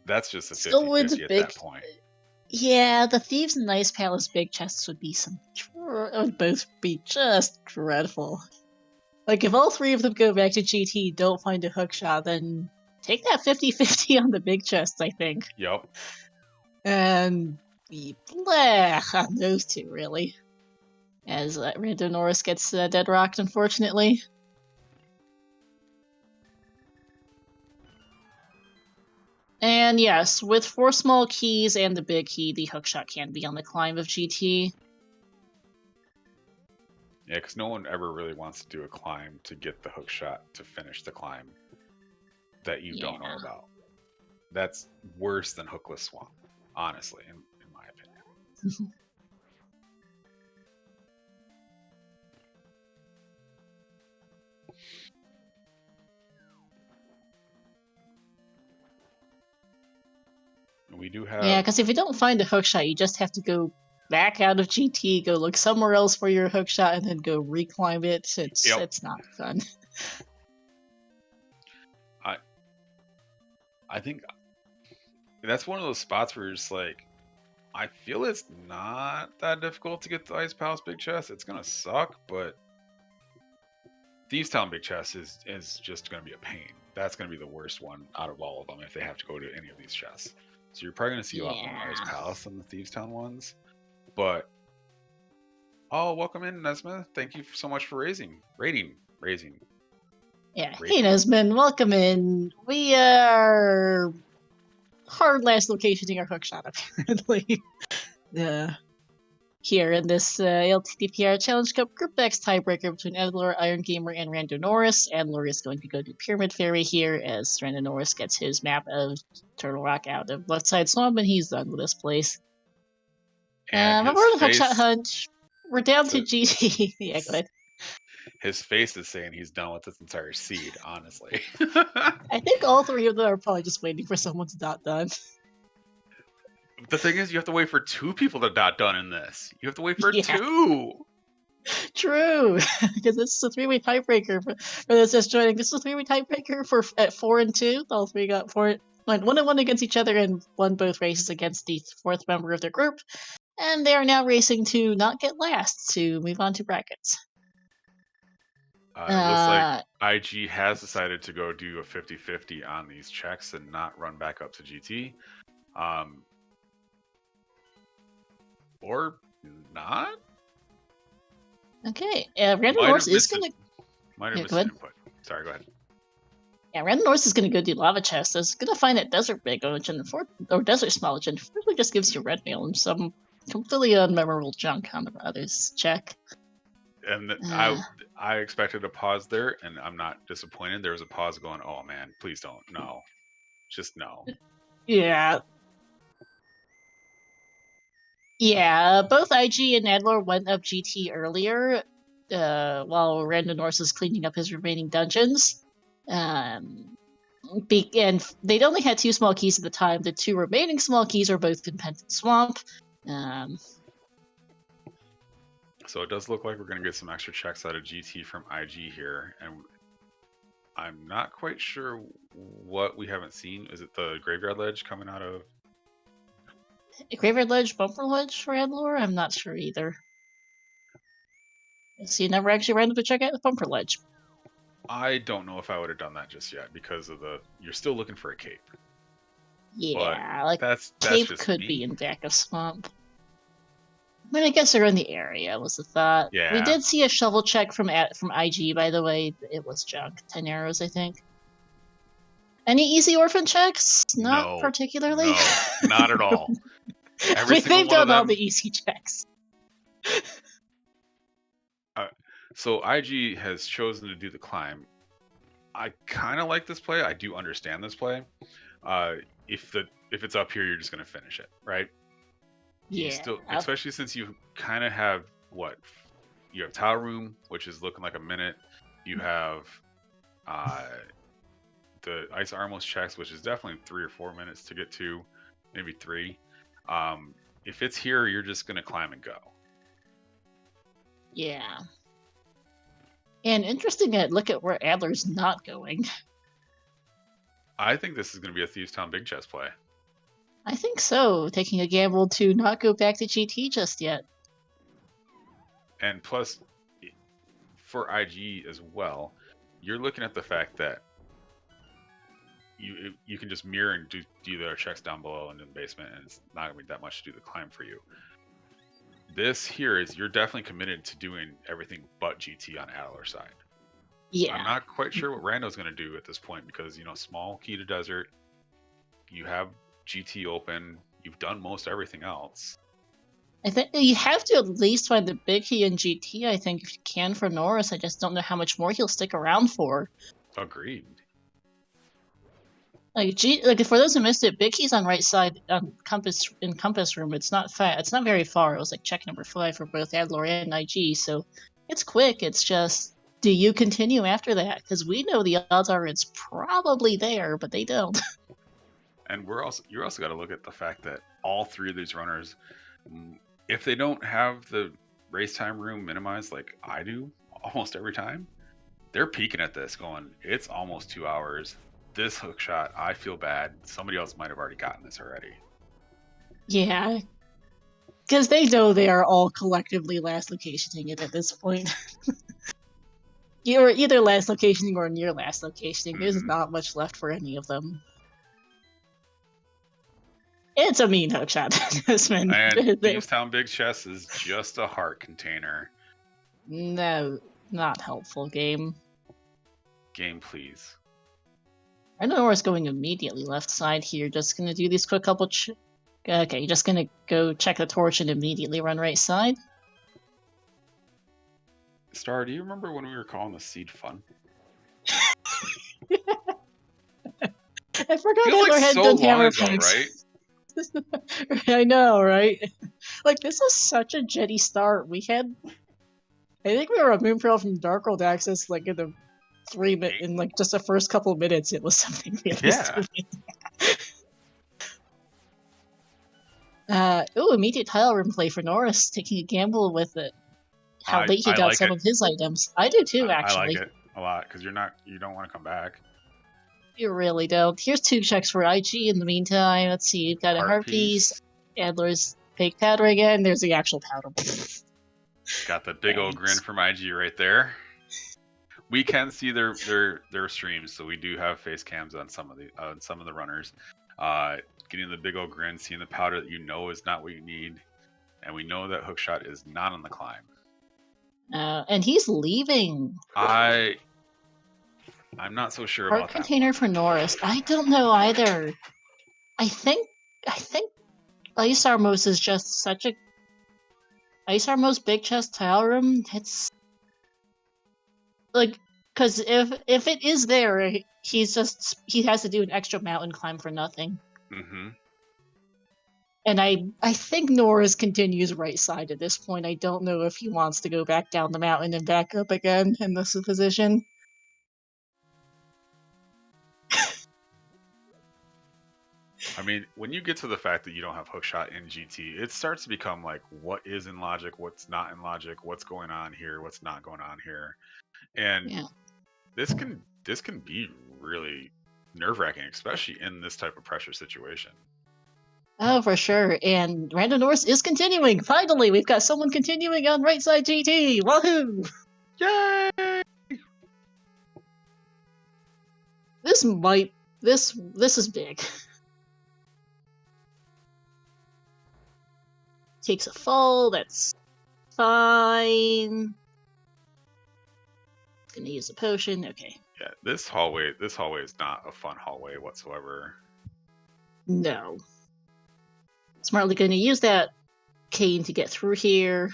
that's just a 50-50 at that point. Yeah, the Thieves and Ice Palace big chests would both be just dreadful. Like, if all 3 of them go back to GT, don't find a hookshot, then take that 50-50 on the big chests, I think. Yep. And be bleh on those 2, really. As Rando Norris gets dead rocked, unfortunately. And yes, with 4 small keys and the big key, the hookshot can be on the climb of GT. Yeah, because no one ever really wants to do a climb to get the hookshot to finish the climb that you don't know about. That's worse than Hookless Swamp, honestly, in my opinion. We do have... Yeah, because if you don't find a hookshot, you just have to go back out of GT, go look somewhere else for your hookshot, and then go reclimb it. It's not fun. I think that's one of those spots where you're just like, I feel it's not that difficult to get the Ice Palace big chest. It's gonna suck, but Thieves Town big chest is just gonna be a pain. That's gonna be the worst one out of all of them if they have to go to any of these chests. So you're probably going to see a lot more Ice Palace than the Thieves Town ones. But, welcome in, Nesma. Thank you so much for raising. Yeah, hey Nesman, welcome in. We are hard last locationing our hookshot, apparently. Here in this ALttPR Challenge Cup Group X tiebreaker between Adilor, Iron Gamer, and Rando Norris. Adilor is going to go to Pyramid Fairy here as Rando Norris gets his map of Turtle Rock out of Left Side Swamp, and he's done with this place. But we're on the hookshot hunt. We're down to GT. Yeah, go ahead. His face is saying he's done with this entire seed, honestly. I think all 3 of them are probably just waiting for someone's not done. The thing is, you have to wait for 2 people to not done in this. You have to wait for 2. True, because this is a 3-way tiebreaker for those just joining. This is a 3-way tiebreaker at 4 and 2. All 3 got 4, 1-1 against each other, and won both races against the 4th member of their group. And they are now racing to not get last to move on to brackets. It looks like IG has decided to go do a 50-50 on these checks and not run back up to GT. Or not? Okay, Random Norris is going to... Might have missed an input. Sorry, go ahead. Yeah, Random Norris is going to go do Lava Chest. It's going to find that Desert Big Ocean, or Desert Small Ocean. Really just gives you red mail and some completely unmemorable junk on the others check. And I expected a pause there, and I'm not disappointed. There was a pause going, oh man, please don't. No. Just no. Yeah. Yeah, both IG and Adilor went up GT earlier, while Rando Norris was cleaning up his remaining dungeons. And they only had 2 small keys at the time. The 2 remaining small keys are both in Penton Swamp. So it does look like we're going to get some extra checks out of GT from IG here, and I'm not quite sure what we haven't seen. Is it the Graveyard Ledge coming out of... Graveyard Ledge, Bumper Ledge for Adilor? I'm not sure either. So you never actually ran up to check out the Bumper Ledge. I don't know if I would have done that just yet because of you're still looking for a cape. Yeah, but like that's cape just could me. be in back of Swamp. I mean, I guess they're in the area, was the thought. Yeah. We did see a shovel check from IG, by the way. It was junk. 10 arrows, I think. Any easy orphan checks? Not particularly. No, not at all. They've done all the easy checks. So IG has chosen to do the climb. I kind of like this play. I do understand this play. If it's up here, you're just going to finish it, right? Yeah. Especially since you kind of have you have Tile Room, which is looking like a minute. You have the Ice Armos checks, which is definitely 3 or 4 minutes to get to, maybe 3. If it's here, you're just going to climb and go. Yeah. And interesting to look at where Adler's not going. I think this is going to be a Thieves Town Big Chest play. I think so, taking a gamble to not go back to GT just yet. And plus, for IG as well, you're looking at the fact that you can just mirror and do the checks down below and in the basement, and it's not going to be that much to do the climb for you. This here is you're definitely committed to doing everything but GT on Adilor's side. Yeah. I'm not quite sure what Rando's going to do at this point because, small key to desert, you have GT open, you've done most everything else. I think you have to at least find the big key in GT, I think, if you can for Norris. I just don't know how much more he'll stick around for. Agreed. Like for those who missed it, big key's on right side compass room. It's not It's not very far. It was like check number 5 for both Adilor and IG, so it's quick. It's just, do you continue after that? Because we know the odds are it's probably there, but they don't. And you're also got to look at the fact that all 3 of these runners, if they don't have the race time room minimized like I do almost every time, they're peeking at this going, it's almost 2 hours. This hook shot, I feel bad. Somebody else might have already gotten this already. Yeah. Because they know they are all collectively last locationing it at this point. You're either last locationing or near last locationing. There's not much left for any of them. It's a mean hookshot, Desmond. And Thieves Town Big Chest is just a heart container. No, not helpful, game. Game, please. I don't know where it's going immediately left side here. Just gonna do these quick couple... Okay, just gonna go check the torch and immediately run right side. Star, do you remember when we were calling the seed fun? I forgot Feels like so long hammer ago, right? I know, right? Like, this was such a jetty start. I think we were a Moonpearl from Dark World Access, like, in just the first couple of minutes, it was something really stupid. Immediate tile room play for Norris, taking a gamble with it. How late he got some of his items. I do too, actually. I like it a lot, because you don't want to come back. You really don't. Here's 2 checks for IG in the meantime. Let's see, you've got a heart piece, Adler's fake powder again. There's the actual powder. Got the big old grin from IG right there. we can see their streams, so we do have face cams on some of the runners. Getting the big old grin, seeing the powder that you know is not what you need, and we know that hookshot is not on the climb. And he's leaving. I'm not so sure Heart about that. container for Norris. I don't know either. I think Ice Armos is just such a Ice Armos big chest tile room. It's like, because if it is there, he has to do an extra mountain climb for nothing. Mm-hmm. And I think Norris continues right side at this point. I don't know if he wants to go back down the mountain and back up again in this position. I mean, when you get to the fact that you don't have hookshot in GT, it starts to become like, what is in logic, what's not in logic, what's going on here, what's not going on here, and Yeah. this can be really nerve-wracking, especially in this type of pressure situation. Oh, for sure. And Rando Norris is continuing. Finally, we've got someone continuing on right side GT. Wahoo! Yay! This is big. Takes a fall. That's fine. Gonna use a potion. Okay. Yeah, this hallway is not a fun hallway whatsoever. No. Smartly gonna use that cane to get through here.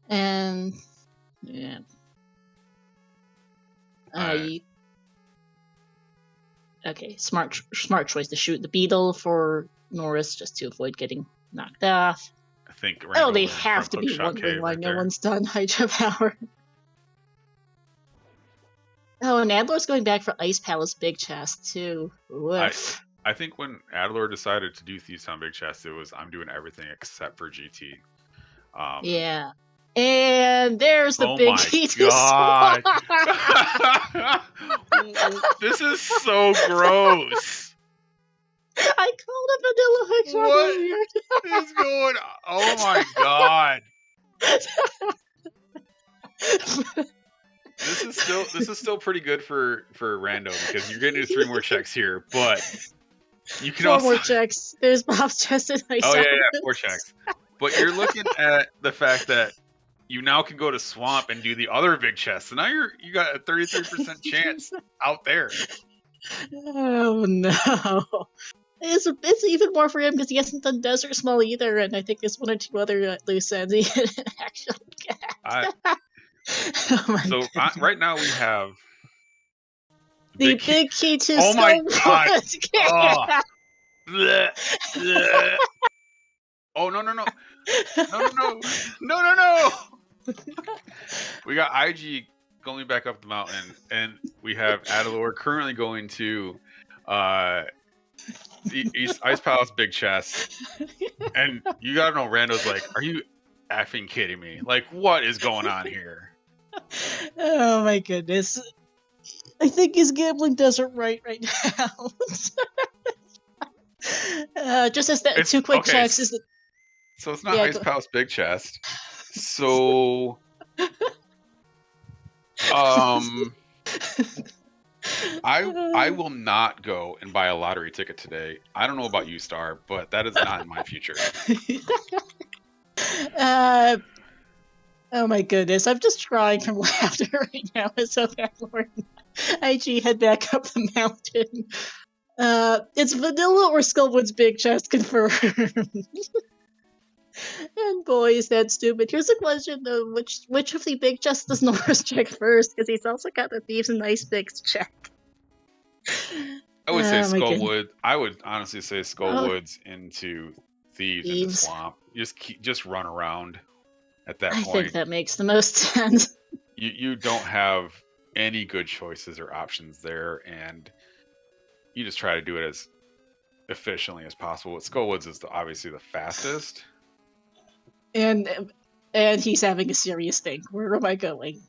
And yeah. Okay, smart choice to shoot the beetle for Norris just to avoid getting knocked off. I think. Oh, they have to be wondering why no one's done Hydra Power. Oh, and Adilor's going back for Ice Palace Big Chest too. Woof. I think when Adilor decided to do Thieves Town Big Chest, it was I'm doing everything except for GT. Yeah. And there's the big GT God. This is so gross. I called a vanilla hookshot earlier. What is going on? Oh my god. This is still pretty good for Rando because you're gonna do 3 more checks here, but you can 4 more checks. There's Bob's chest and Ice. Oh yeah, 4 checks. But you're looking at the fact that you now can go to Swamp and do the other big chest. So now you got a 33% chance out there. Oh no. It's even more for him because he hasn't done Desert Small either, and I think there's 1 or 2 other loose ends he didn't actually get. Right now we have the big key to Oh my god! Oh. Bleh, bleh. Oh no! We got IG going back up the mountain, and we have Adilor currently going to Ice Palace Big Chest, and you gotta know Rando's like, are you effing kidding me? Like, what is going on here? Oh my goodness. I think he's gambling desert right now. Just as that 2 quick checks is so it's not Ice Palace Big Chest. So I will not go and buy a lottery ticket today. I don't know about you, Star, but that is not in my future. Oh my goodness, I'm just crying from laughter right now as Adilor and IG head back up the mountain. It's Vanilla or Skullwood's Big Chest confirmed. And boy, is that stupid. Here's a question though, which of the big chests does Norris check first? Because he's also got the Thieves and Ice Bigs check. I would say Skullwood. I would honestly say Skullwood's into Thieves into Swamp. Just run around at that point. I think that makes the most sense. You don't have any good choices or options there, and you just try to do it as efficiently as possible. Skullwoods is obviously the fastest. And he's having a serious think. Where am I going?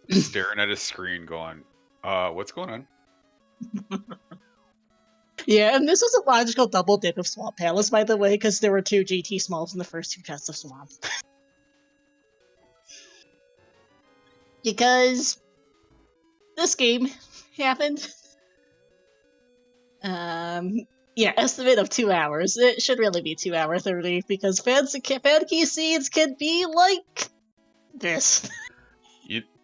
Staring at his screen going, what's going on? Yeah, and this was a logical double dip of Swamp Palace, by the way, because there were 2 GT Smalls in the first 2 chests of Swamp. because this game happened. Yeah, estimate of 2 hours. It should really be 2 hour 30 because fan key seeds can be like this.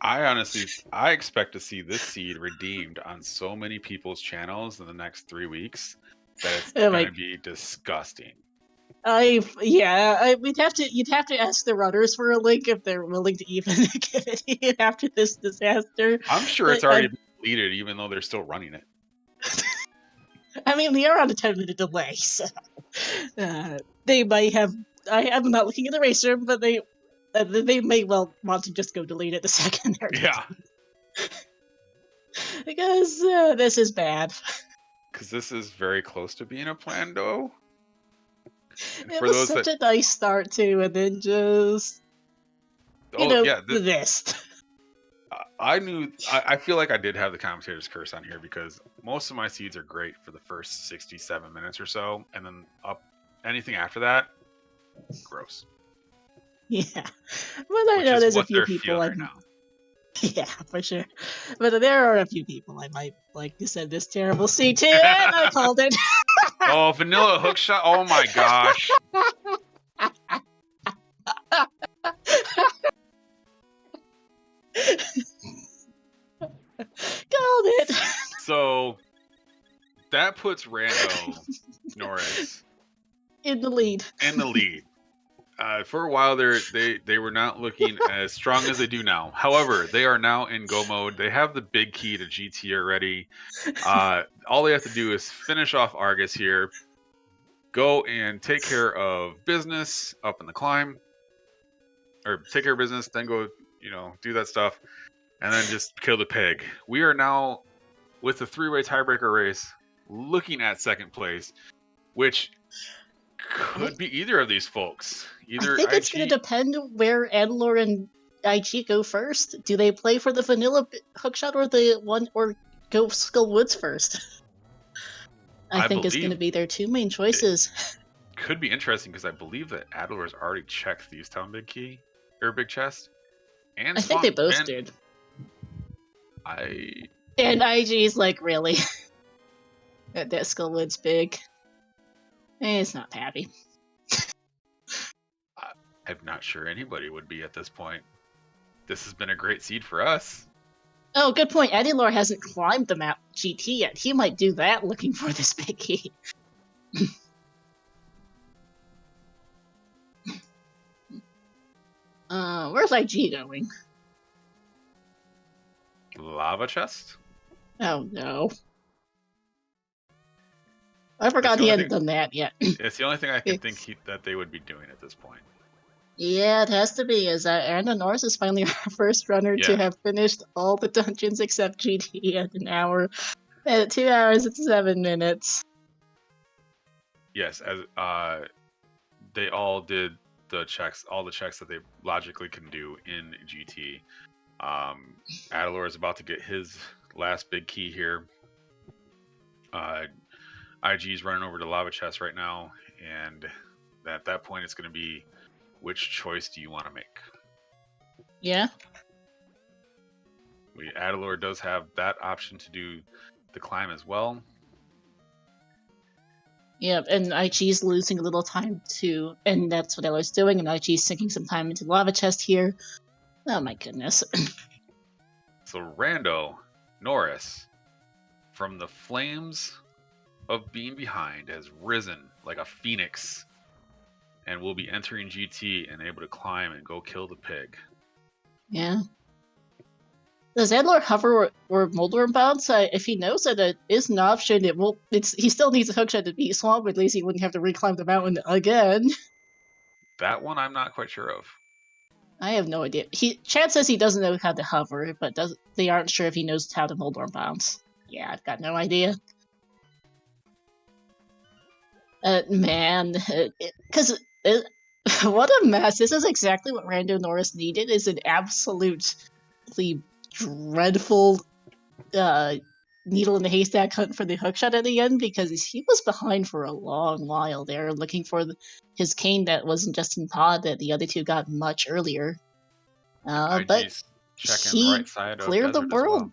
I expect to see this seed redeemed on so many people's channels in the next 3 weeks that it's gonna be disgusting. You'd have to ask the runners for a link if they're willing to even give it after this disaster. I'm sure it's already been deleted, even though they're still running it. I mean, they are on a 10-minute delay, so they might have. I'm not looking at the racer, but they may well want to just go delete it the second they're Yeah. Because this is bad. Because this is very close to being a plan, though. It was such a nice start too, and then just this. I feel like I did have the commentator's curse on here because most of my seeds are great for the first 67 minutes or so, and then anything after that, gross. Yeah, but I know there's a few people right now. Yeah, for sure. But there are a few people I might like to send this terrible seed to, and I called it. Oh, vanilla hookshot! Oh my gosh! Called it. So that puts Rando Norris in the lead. For a while they were not looking as strong as they do now. However, they are now in go mode. They have the big key to GT already. All they have to do is finish off Argus here, go and take care of business up in the climb, or take care of business, then go, do that stuff, and then just kill the pig. We are now with the 3-way tiebreaker race, looking at second place, which could be either of these folks. I think it's going to depend where Adilor and IG go first. Do they play for the vanilla hookshot or go Skull Woods first? I think it's going to be their two main choices. It could be interesting because I believe that Adilor has already checked Thieves Town big key or big chest. And I think they both did. And IG's like, really? that Skull Woods big. It's not happy. I'm not sure anybody would be at this point. This has been a great seed for us. Oh, good point. Adilor hasn't climbed the map GT yet. He might do that looking for this big key. Where's IG going? Lava chest? Oh, no. I forgot he hadn't done that yet. It's the only thing I can think that they would be doing at this point. Yeah, it has to be, as Norris is finally our first runner to have finished all the dungeons except GT at an hour. At 2 hours and 7 minutes. Yes, as they all did all the checks that they logically can do in GT. Adilor is about to get his last big key here. IG's running over to Lava Chest right now, and at that point it's going to be, which choice do you want to make? Yeah. Adilor does have that option to do the climb as well. Yeah, and IG's losing a little time too, and that's what Adilor's doing, and IG's sinking some time into Lava Chest here. Oh my goodness. So Rando Norris, from the flames of being behind, has risen like a phoenix and will be entering GT and able to climb and go kill the pig. Yeah. Does Adilor hover or Molder bounce? If he knows that it is an option, he still needs a hookshot to beat Swamp, but at least he wouldn't have to reclimb the mountain again. That one I'm not quite sure of. I have no idea. Chad says he doesn't know how to hover, but they aren't sure if he knows how to Molder bounce. Yeah, I've got no idea. Man, what a mess. This is exactly what Rando Norris needed, is an absolutely dreadful needle in the haystack hunt for the hookshot at the end, because he was behind for a long while there, looking for his cane that wasn't just in pod that the other two got much earlier. But checking he right side of cleared the desert as world. well.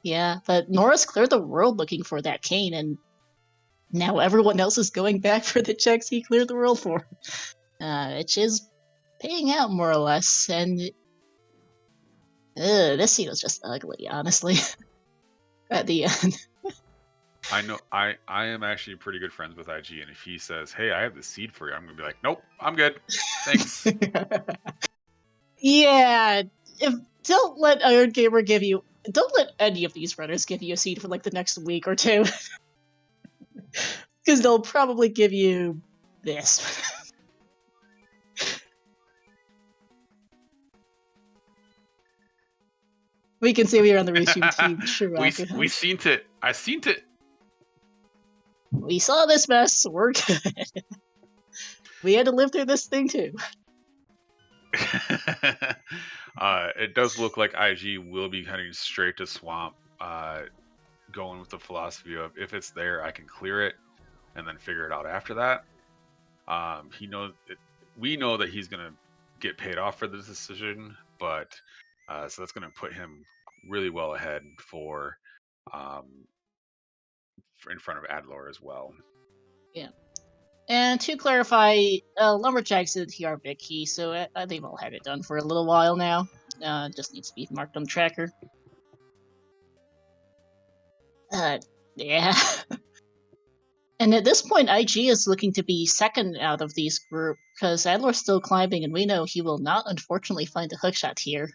Yeah, but Norris cleared the world looking for that cane, and now everyone else is going back for the checks he cleared the world for. Which is paying out more or less, and this scene was just ugly, honestly. At the end. I know I am actually pretty good friends with IG, and if he says, "Hey, I have the seed for you," I'm gonna be like, "Nope, I'm good, thanks." Yeah, don't let Iron Gamer give you. Don't let any of these runners give you a seed for like the next week or two, because they'll probably give you this. We can see we are on the resume team. True. we seen it. I seen it. We saw this mess. We're good. We had to live through this thing too. It does look like IG will be heading straight to Swamp, going with the philosophy of if it's there, I can clear it, and then figure it out after that. We know that he's gonna get paid off for this decision, but so that's gonna put him really well ahead for in front of Adilor as well. Yeah. And to clarify, Lumberjack's in the TR big key, so I think we'll have it done for a little while now. Just needs to be marked on the tracker. Yeah. And at this point, IG is looking to be second out of these group, because Adler's still climbing, and we know he will not, unfortunately, find a hookshot here.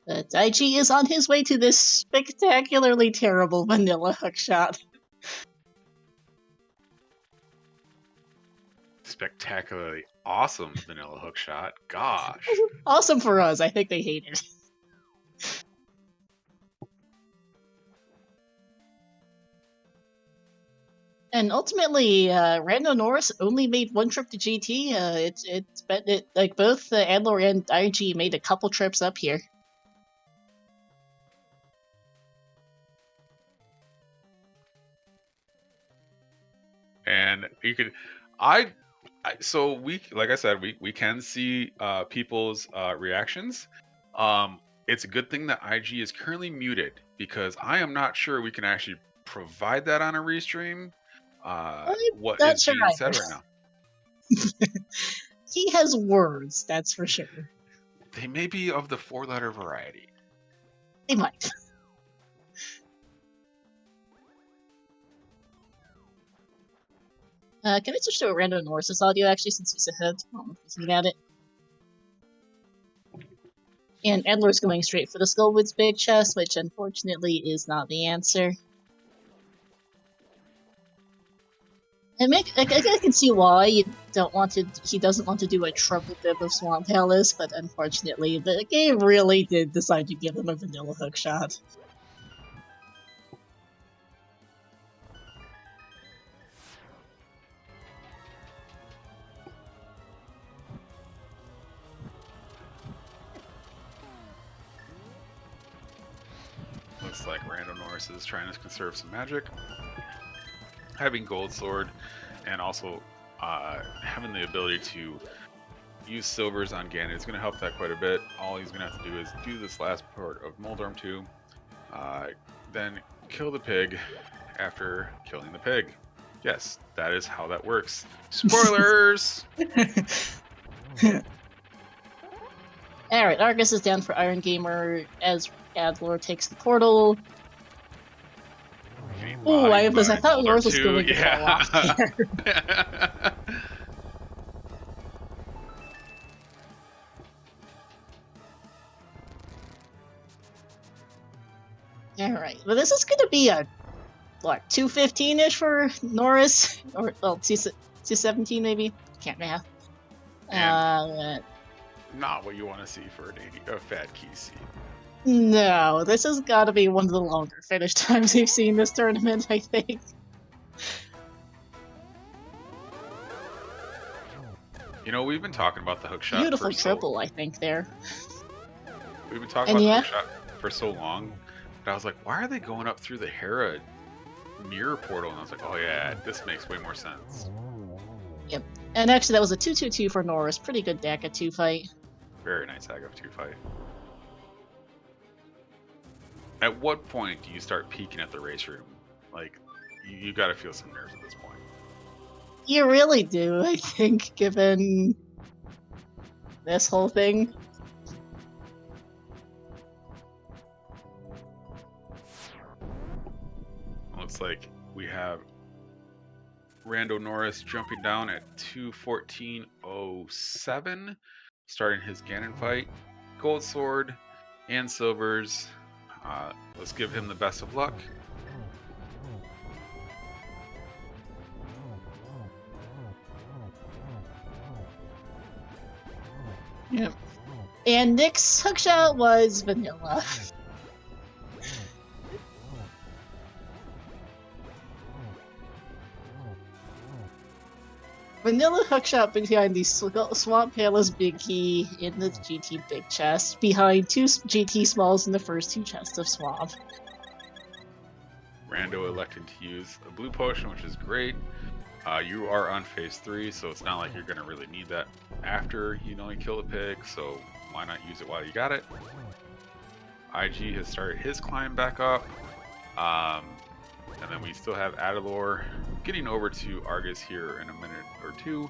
But IG is on his way to this spectacularly terrible vanilla hookshot. Spectacularly awesome vanilla hookshot. Gosh. Awesome for us. I think they hate it. And ultimately, Rando Norris only made one trip to GT. Like both Adler and IG made a couple trips up here. And you could, so we, like I said, we can see people's reactions. It's a good thing that IG is currently muted, because I am not sure we can actually provide that on a restream. What is being said right now? He has words, that's for sure. They may be of the 4-letter variety. They might. Can I switch to a random Norris's audio, actually, since he's ahead? I don't know if he's at it. And Adler's going straight for the Skullwood's big chest, which unfortunately is not the answer. And I can see why he doesn't want to do a triple dip of Swamp Palace, but unfortunately the game really did decide to give him a vanilla hookshot. Looks like Rando Norris is trying to conserve some magic. Having Gold Sword, and also having the ability to use silvers on Ganon is going to help that quite a bit. All he's going to have to do is do this last part of Moldarm 2, then kill the pig after killing the pig. Yes, that is how that works. Spoilers! Alright, Argus is down for Iron Gamer as Adler takes the portal. Oh, I thought Norris was going to fall off there. Alright, well this is going to be a, what, 215-ish for Norris? Or, well, 217 maybe? Can't math. Not what you want to see for a Fat Key seed. No, this has got to be one of the longer finish times we've seen this tournament, I think. You know, we've been talking about the hookshot. Beautiful triple, I think, there. We've been talking about the hookshot for so long, but I was like, why are they going up through the Hera mirror portal? And I was like, oh yeah, this makes way more sense. Yep. And actually, that was a 2-2-2 for Norris. Pretty good Daka 2 fight. Very nice Agaf 2 fight. At what point do you start peeking at the race room? Like, you got to feel some nerves at this point. You really do, I think, given this whole thing. Looks like we have Rando Norris jumping down at 2:14:07, starting his Ganon fight. Gold sword and silvers. Let's give him the best of luck. Yep. And Nick's hookshot was vanilla. Vanilla hookshot behind the Swamp Palace Big Key in the GT Big Chest, behind 2 GT Smalls in the first 2 chests of Swamp. Rando elected to use a blue potion, which is great. You are on phase 3, so it's not like you're going to really need that after you kill the pig, so why not use it while you got it? IG has started his climb back up. And then we still have Adilor getting over to Argus here in a minute or 2.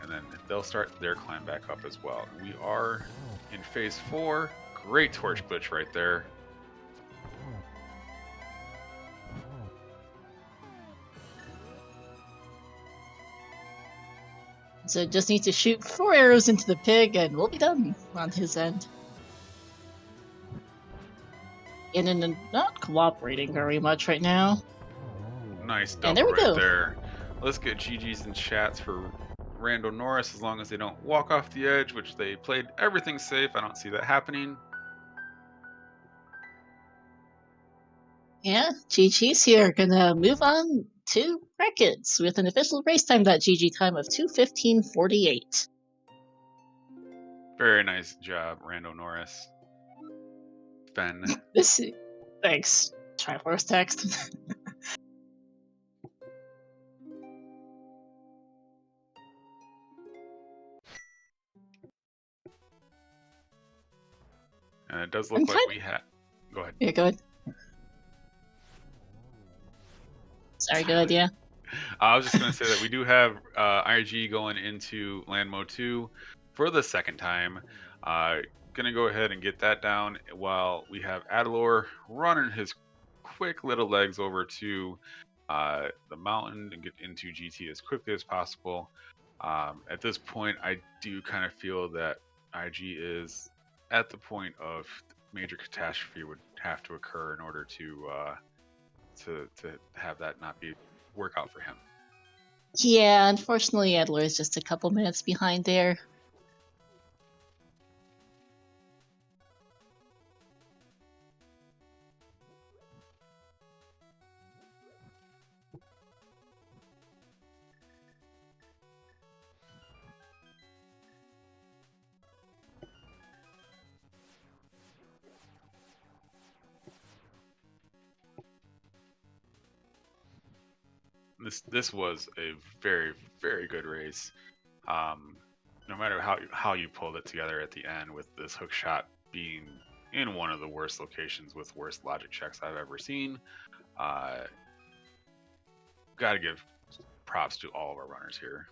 And then they'll start their climb back up as well. We are in phase 4. Great torch glitch right there. So just need to shoot 4 arrows into the pig and we'll be done on his end. And not cooperating very much right now. Nice And there double we right go. there. Let's get GG's and chats for Rando Norris as long as they don't walk off the edge, which they played everything safe. I don't see that happening. Yeah, GG's here. Gonna move on to records with an official racetime.gg time of 2:15:48. Very nice job, Rando Norris. Ben. Thanks, Triforce text. And it does look like we had. Go ahead. Yeah, go ahead. Sorry, good idea. I was just going to say that we do have IG going into Land Mode 2 for the second time. Going to go ahead and get that down while we have Adilor running his quick little legs over to the mountain and get into GT as quickly as possible. At this point, I do kind of feel that IG is at the point of major catastrophe would have to occur in order to have that not work out for him. Yeah, unfortunately, Adler is just a couple minutes behind there. This was a very, very good race. No matter how you pulled it together at the end, with this hook shot being in one of the worst locations with worst logic checks I've ever seen. Got to give props to all of our runners here.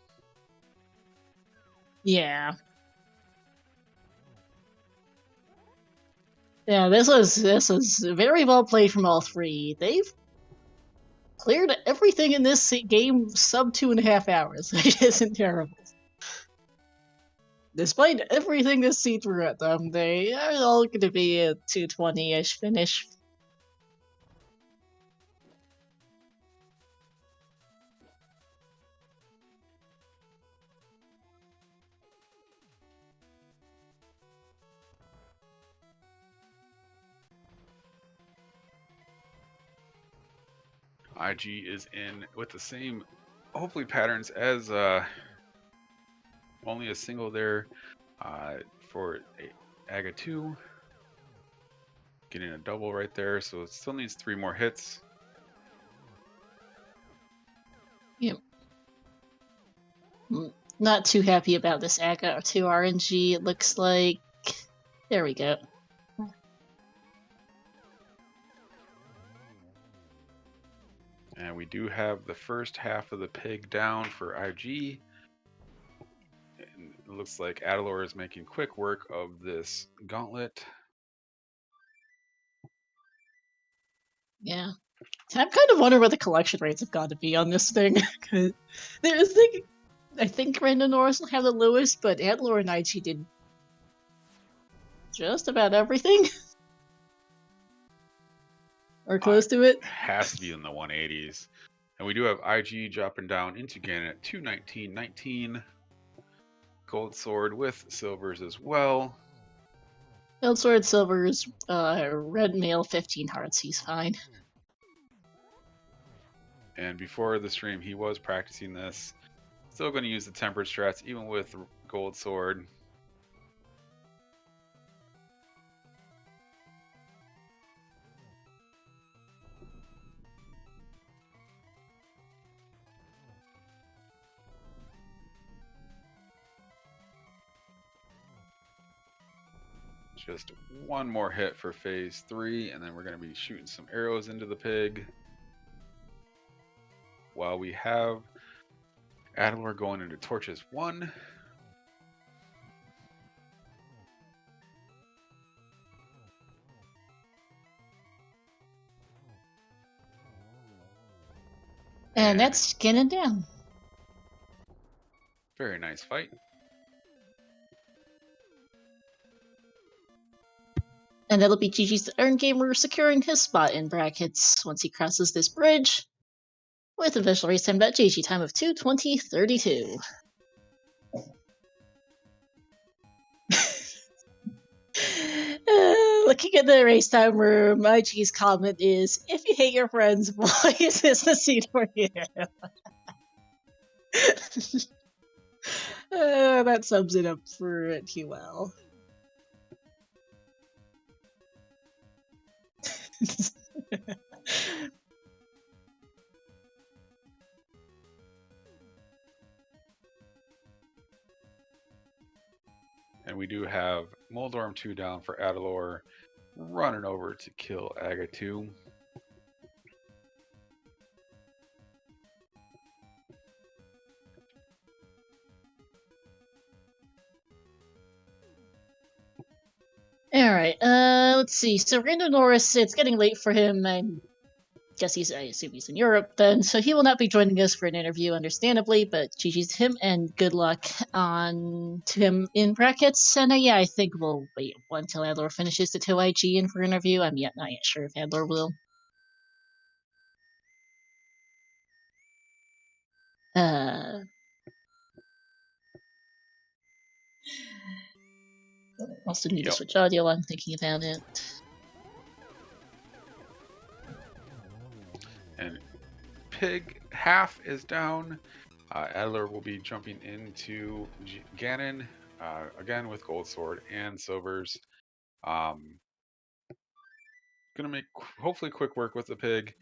Yeah. Yeah, this was very well played from all three. They've cleared everything in this game sub 2.5 hours, which isn't terrible. Despite everything this seed threw at them, they are all going to be a 220-ish finish. IG is in with the same, hopefully, patterns as only a single there for Aga 2. Getting a double right there, so it still needs 3 more hits. Yep. Not too happy about this Aga 2 RNG, it looks like. There we go. And we do have the first half of the pig down for IG. And it looks like Adilor is making quick work of this gauntlet. Yeah. I'm kind of wondering what the collection rates have got to be on this thing. Cause I think Rando Norris will have the lowest, but Adilor and IG did just about everything. Or close to it. Has to be in the 180s. And we do have IG dropping down into Ganon at 219.19. Gold Sword with silvers as well. Gold Sword, silvers, red mail, 15 hearts, he's fine. And before the stream, he was practicing this. Still going to use the tempered strats, even with Gold Sword. Just one more hit for phase 3, and then we're going to be shooting some arrows into the pig. While we have Adilor going into Torches 1. And that's Ganon down. Very nice fight. And that'll be GG's Iron Gamer securing his spot in brackets once he crosses this bridge. With official race time GG time of 2:20:32. Looking at the race time room, IG's comment is, if you hate your friends, why is this the scene for you? That sums it up for too well. And we do have Moldorm 2 down for Adilor, running over to kill Aga 2. Alright, let's see. So Rando Norris, it's getting late for him. I assume he's in Europe then, so he will not be joining us for an interview, understandably, but GG's to him, and good luck on to him in brackets. And yeah, I think we'll wait until Adilor finishes the 2 IG in for interview. I'm not yet sure if Adilor will. Also need to switch audio while I'm thinking about it. And pig half is down. Adilor will be jumping into Ganon, again with Gold Sword and silvers. Gonna make hopefully quick work with the pig,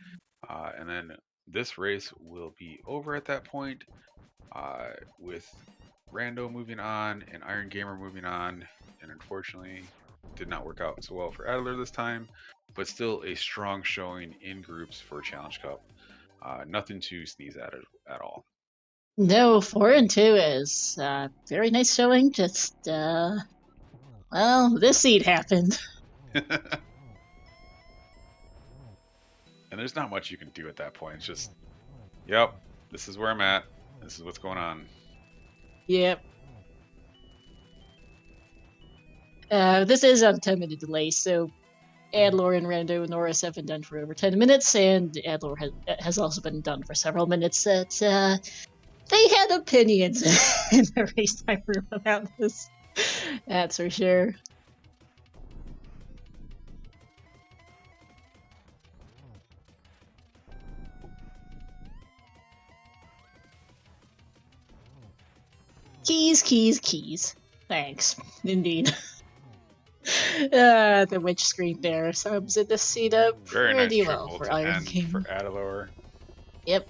and then this race will be over at that point, with Rando moving on and Iron Gamer moving on, and unfortunately did not work out so well for Adilor this time, but still a strong showing in groups for Challenge Cup. Nothing to sneeze at all. No, 4 and 2 is very nice showing. Just well, this seed happened. And there's not much you can do at that point. It's just, yep, this is where I'm at. This is what's going on. Yep. This is on a 10-minute delay, so Adilor and Rando Norris have been done for over 10 minutes, and Adilor has also been done for several minutes. That they had opinions in the race time room about this. That's for sure. Keys, keys, keys. Thanks. Indeed. The witch screen there sums it the seat up pretty nice well for Iron King. For Adilor. Yep.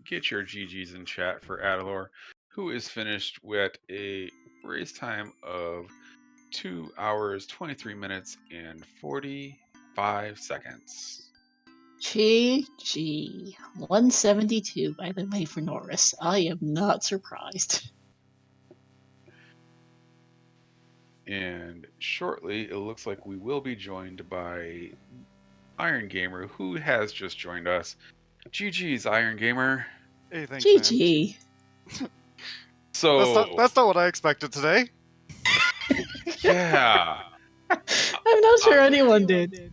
get your GGs in chat for Adilor, who is finished with a race time of 2 hours, 23 minutes, and 45 seconds. GG. 172, by the way, for Norris. I am not surprised. And shortly, it looks like we will be joined by Iron Gamer, who has just joined us. GG's, Iron Gamer. Hey, thanks, man. GG. So That's not what I expected today. yeah, I'm not sure anyone did.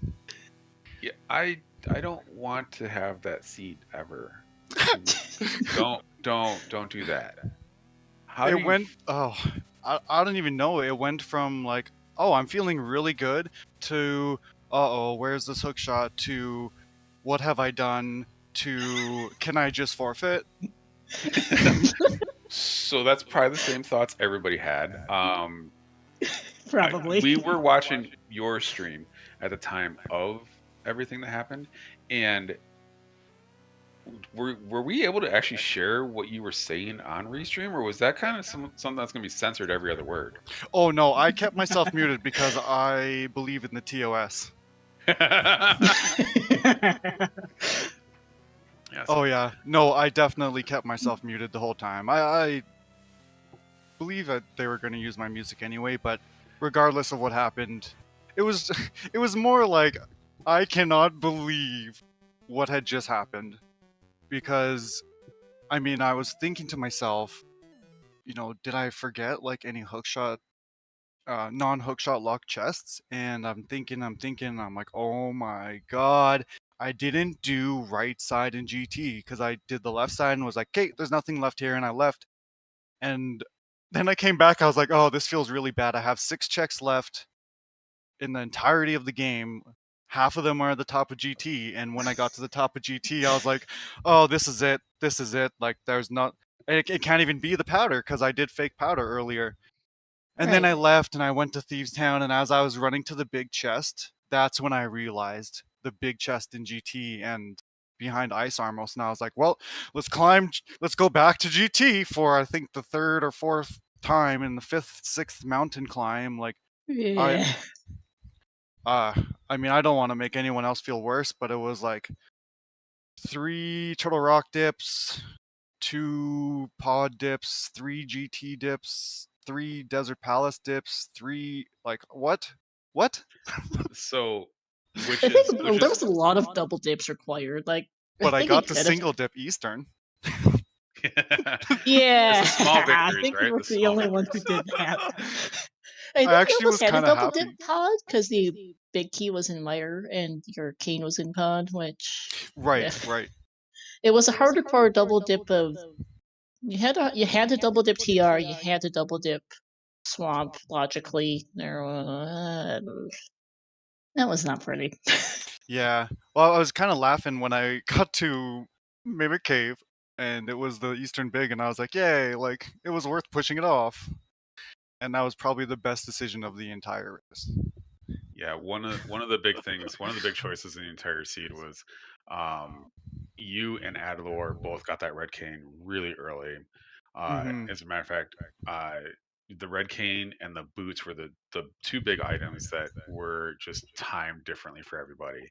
yeah, I don't want to have that seat ever. Don't do that. How do It you went. Oh, I don't even know. It went from like, oh, I'm feeling really good to, where's this hook shot? To, what have I done? To, can I just forfeit? So that's probably the same thoughts everybody had. Probably. We were watching your stream at the time of everything that happened, and were we able to actually share what you were saying on Restream, or was that kind of something that's going to be censored every other word? Oh no, I kept myself muted because I believe in the TOS. Yes. Oh yeah, no, I definitely kept myself muted the whole time. I believe that they were going to use my music anyway, but regardless of what happened, it was more like I cannot believe what had just happened, because I mean, I was thinking to myself, did I forget like any hookshot, non-hookshot lock chests? And I'm thinking, I'm like, oh my god, I didn't do right side in GT, because I did the left side and was like, okay, there's nothing left here, and I left. And then I came back, I was like, oh, this feels really bad. I have 6 checks left in the entirety of the game. Half of them are at the top of GT, and when I got to the top of GT, I was like, oh, this is it. Like, there's not... It can't even be the powder, because I did fake powder earlier. And then Right. I left, and I went to Thieves Town, and as I was running to the big chest, that's when I realized the big chest in GT and behind Ice Armos, and I was like, well, let's go back to GT for, I think, the 3rd or 4th time in the 5th, 6th mountain climb. Like, Yeah. I mean, I don't want to make anyone else feel worse, but it was like 3 Turtle Rock dips, 2 pod dips, 3 GT dips, 3 Desert Palace dips, 3, like, what? So, I think there was a lot of double dips required. Like, But I think got it the could have- single dip Eastern. Yeah, It's the small I victories, think right? we were The the small only ones who did that. I think actually you almost was had a kinda double dip happy. pod because the big key was in Mire and your cane was in pod, which Right, yeah. right. It was a harder core double dip of you had to double dip TR, you had to double dip swamp logically. That was not pretty. Yeah. Well, I was kind of laughing when I got to Mimic Cave, and it was the Eastern Big, and I was like, yay, like, it was worth pushing it off. And that was probably the best decision of the entire race. Yeah, one of the big things, one of the big choices in the entire seed was you and Adilor both got that red cane really early. Mhm. As a matter of fact, the red cane and the boots were the 2 big items that were just timed differently for everybody.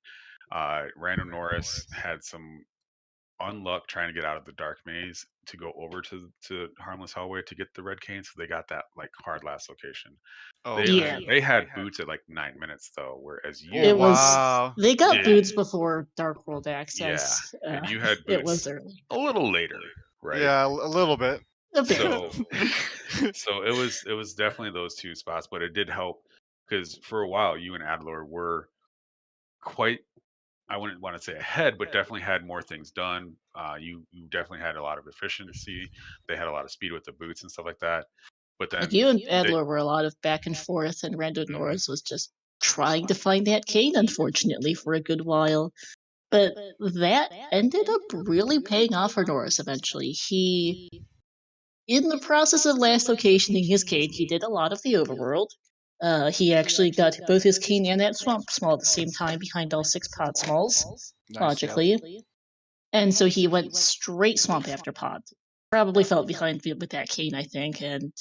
Random Norris had some unluck trying to get out of the dark maze to go over to Harmless Hallway to get the red cane, so they got that like hard last location. Oh, They Yeah. they had boots at like 9 minutes though, whereas you It was wow. they got did. boots before Dark World Yeah, access. and you had It was boots early. a little later, right? Yeah, a little bit. A bit. So it was definitely those 2 spots, but it did help because for a while you and Adler were quite, I wouldn't want to say ahead, but definitely had more things done. You definitely had a lot of efficiency. They had a lot of speed with the boots and stuff like that. But then Like you and Adler were a lot of back and forth, and Rando Norris was just trying to find that cane, unfortunately, for a good while. But that ended up really paying off for Norris eventually. He, in the process of last locationing his cane, he did a lot of the overworld. He actually got both his cane and that swamp small at the same time behind all 6 pod smalls, Nice, logically. And so he went straight swamp after pod. Probably felt behind with that cane, I think, and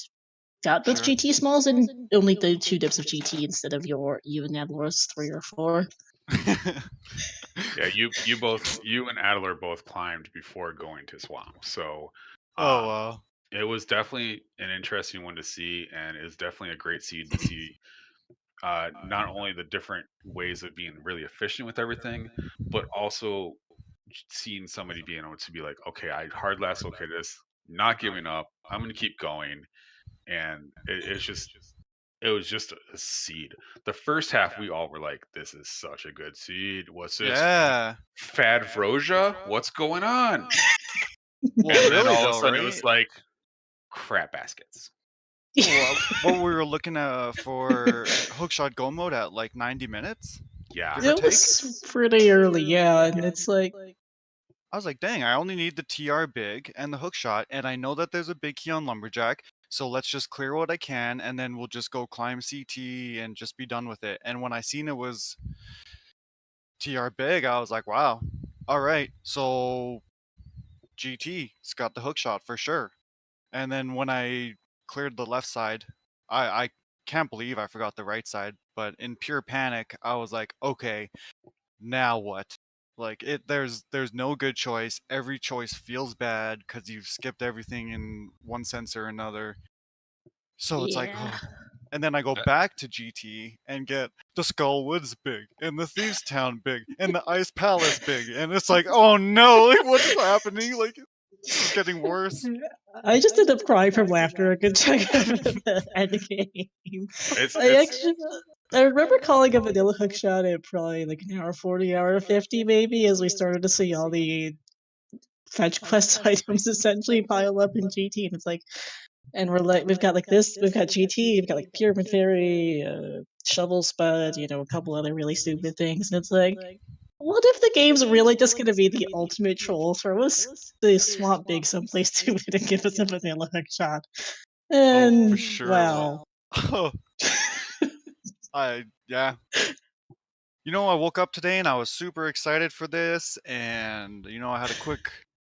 got both Sure. GT smalls and only the 2 dips of GT instead of you and Adilor's 3 or 4. Yeah, you and Adler both climbed before going to swamp, so Oh wow. it was definitely an interesting one to see, and it's definitely a great seed to see. Not only the different ways of being really efficient with everything, but also seeing somebody being able to be like, okay, I hard last okay this, not giving up, I'm gonna keep going, and it was just a seed. The first half we all were like, this is such a good seed. What's this? Yeah. Fadfrosia? What's going on? Well, And then really all of a though, sudden it right? was like crap baskets. Well, what we were looking at for hookshot go mode at like 90 minutes, Yeah. give or It take. was pretty early, yeah, and it's like, I was like, dang, I only need the TR big and the hookshot, and I know that there's a big key on lumberjack, so let's just clear what I can, and then we'll just go climb CT and just be done with it. And when I seen it was TR big, I was like, wow, all right, so GT's got the hookshot for sure. And then when I cleared the left side, I can't believe I forgot the right side, but in pure panic, I was like, okay, now what? Like there's no good choice. Every choice feels bad because you've skipped everything in one sense or another. So it's like, yeah. oh. And then I go back to GT and get the Skull Woods big and the Thieves Town big and the Ice Palace big, and it's like, oh no, like what is happening? Like this is getting worse. I just ended up crying from laughter a good chunk of the end game. It's I remember calling a vanilla hook shot at probably like an hour 40, hour 50 maybe, as we started to see all the fetch quest items essentially pile up in GT, and it's like, and we're like, we've got GT, we've got like Pyramid Fairy, Shovel Spud, a couple other really stupid things, and it's like, what if the game's really just going to be the ultimate troll? Throw us the Swamp Big someplace stupid and give us a vanilla hook shot. And, Oh, for sure. wow. Yeah. I woke up today and I was super excited for this, and I had a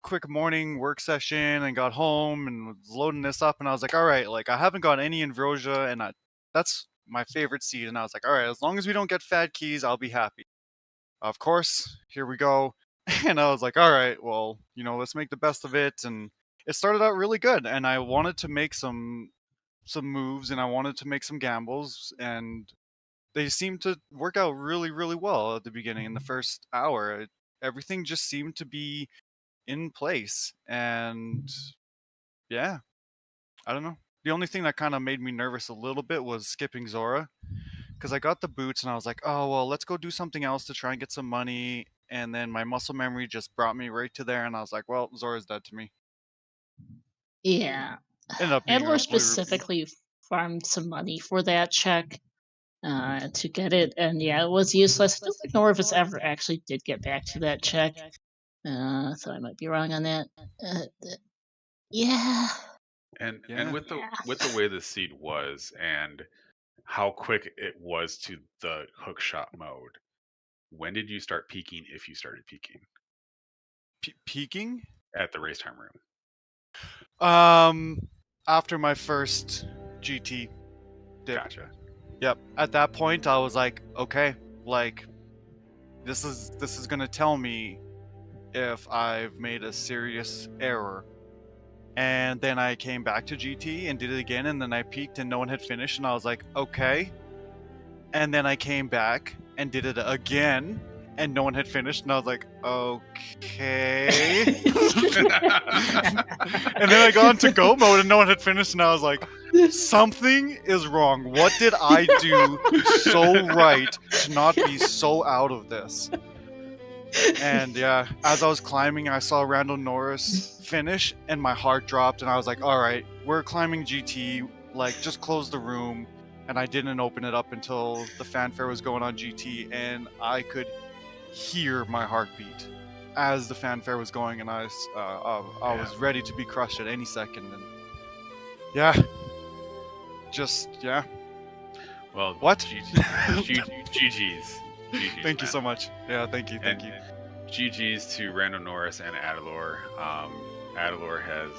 quick morning work session and got home and was loading this up, and I was like, all right, like I haven't got any Ambrosia, and that's my favorite seed, and I was like, all right, as long as we don't get fat keys, I'll be happy. Of course, here we go. And I was like, all right, well, let's make the best of it. And it started out really good, and I wanted to make some moves, and I wanted to make some gambles, and they seemed to work out really, really well at the beginning. In the first hour, everything just seemed to be in place, and yeah, I don't know. The only thing that kind of made me nervous a little bit was skipping Zora, because I got the boots and I was like, oh well, let's go do something else to try and get some money. And then my muscle memory just brought me right to there, and I was like, well, Zora's dead to me. Yeah. Ended up being a Adler blue rupee. specifically farmed some money for that check to get it, and yeah, it was useless. I don't think Norris ever actually did get back to that check, so I might be wrong on that. Yeah. and Yeah. with the way the seed was and how quick it was to the hook shot mode, when did you start peaking, if you started peaking Peaking? at the race time room? After my first GT dip. Gotcha. Yep. At that point, I was like, okay, like this is gonna tell me if I've made a serious error. And then I came back to GT and did it again, and then I peaked and no one had finished, and I was like, okay. And then I came back and did it again, and no one had finished, and I was like, okay. And then I got into go mode and no one had finished, and I was like, something is wrong. What did I do so right to not be so out of this? And yeah, as I was climbing, I saw Rando Norris finish, and my heart dropped, and I was like, all right, we're climbing GT, like, just close the room. And I didn't open it up until the fanfare was going on GT, and I could hear my heartbeat as the fanfare was going, and I was ready to be crushed at any second. And yeah, just yeah. Well, what? GG's. Thank you so much. Yeah, thank you. GG's to Rando, Norris, and Adilor. Adilor has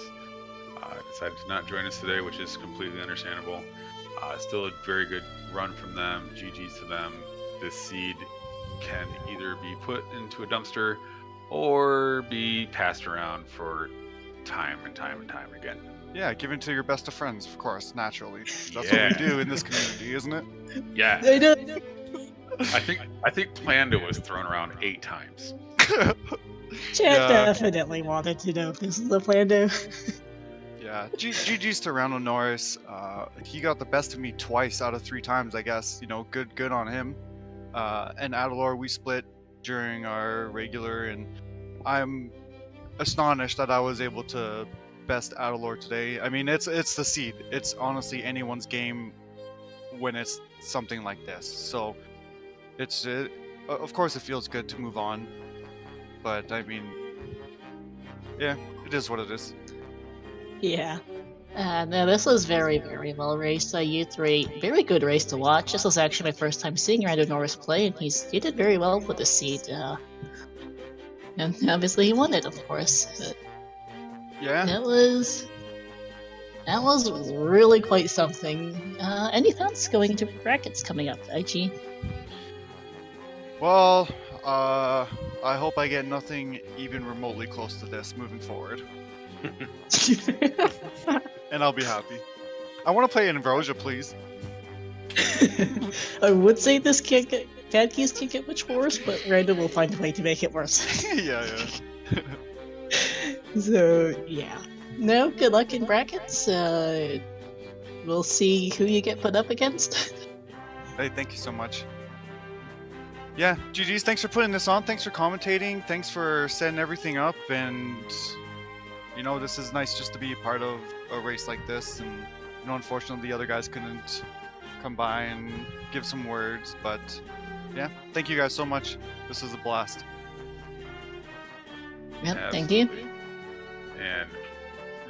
decided to not join us today, which is completely understandable. Still a very good run from them. GG's to them. This seed can either be put into a dumpster or be passed around for time and time and time again. Yeah, given to your best of friends, of course, naturally. That's what Yeah. we do in this community, isn't it? Yeah, I know. I think Plando was thrown around 8 times. Chat Yeah. definitely wanted to know if this is the Plando. Yeah, GG's to Rando Norris. He got the best of me twice out of 3 times, I guess. You know, good on him. And Adilor, we split during our regular, and I'm astonished that I was able to best Adilor today. I mean, it's the seed. It's honestly anyone's game when it's something like this. So it's of course it feels good to move on, but I mean, yeah, it is what it is. Yeah. No, this was very, very well raced by you three. Very good race to watch. This was actually my first time seeing Rando Norris play, and he did very well with the seed. And obviously he won it, of course. But Yeah. that was really quite something. Any thoughts going into brackets coming up, IG? Well, I hope I get nothing even remotely close to this moving forward, and I'll be happy. I want to play Ambrosia, please. I would say this can't get Bad Keys can't get much worse, but Rando will find a way to make it worse. Yeah. So yeah. No, good luck in brackets. We'll see who you get put up against. Hey, thank you so much. Yeah, GG's, thanks for putting this on. Thanks for commentating. Thanks for setting everything up. And, you know, this is nice just to be a part of a race like this. And, you know, unfortunately, the other guys couldn't come by and give some words. But, yeah, thank you guys so much. This was a blast. Yep, thank you. And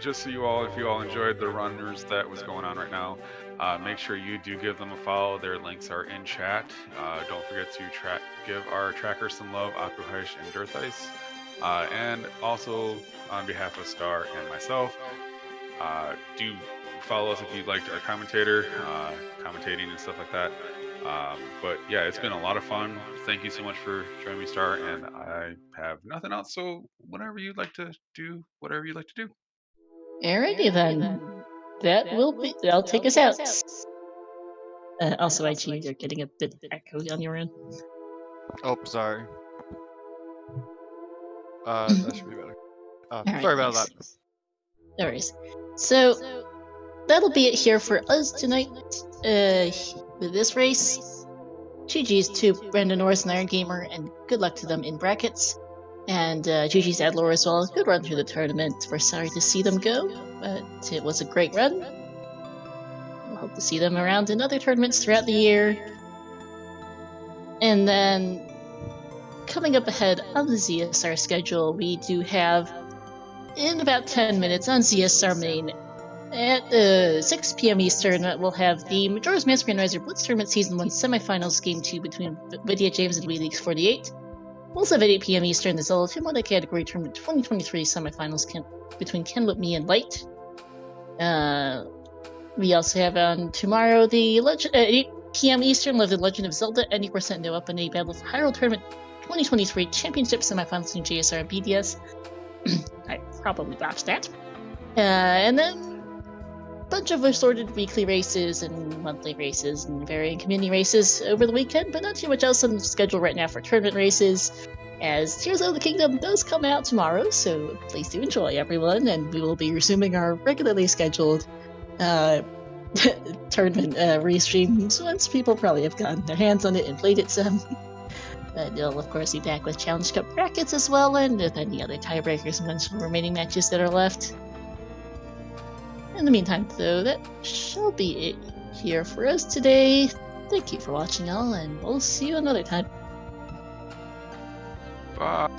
just so if you all enjoyed the runners that was going on right now, make sure you do give them a follow. Their links are in chat. Don't forget to give our trackers some love, Akuhush and Dirthice. And also, on behalf of Star and myself, do follow us if you'd like our commentating and stuff like that. But yeah, it's been a lot of fun. Thank you so much for joining me, Star. And I have nothing else, so whatever you'd like to do, whatever you'd like to do. Alrighty then. That'll take us out. Also, IG, you're getting a bit echoey on your end. Oh, sorry. That should be better. Alright, Sorry about thanks. that. No worries. So, that'll be it here for us tonight. With this race, GG's to Rando Norris and Iron Gamer, and good luck to them in brackets. And GG's Adilor as well. Good run through the tournament. We're sorry to see them go, but it was a great run. We'll hope to see them around in other tournaments throughout the year. And then, coming up ahead on the ZSR schedule, we do have, in about 10 minutes on ZSR Main, at 6 p.m. Eastern, we'll have the Majora's Mask Randomizer Blitz Tournament Season 1 Semifinals Game 2 between Vidya James and WeLeaks 48. We'll also have at 8 p.m. Eastern, the Zelda Team 1 Category Tournament 2023 Semifinals between Ken With Me and Light. We also have on tomorrow the at 8 p.m. Eastern, the Legend of Zelda 90% No Up in a Battle for Hyrule Tournament 2023 Championship Semifinals in JSR and BDS. I probably botched that. And then bunch of assorted weekly races and monthly races and varying community races over the weekend, but not too much else on the schedule right now for tournament races, as Tears of the Kingdom does come out tomorrow, so please do enjoy, everyone, and we will be resuming our regularly scheduled tournament restreams once people probably have gotten their hands on it and played it some. But we'll, of course, be back with Challenge Cup brackets as well, and with any other tiebreakers amongst the remaining matches that are left. In the meantime, though, that shall be it here for us today. Thank you for watching, all, and we'll see you another time. Bye.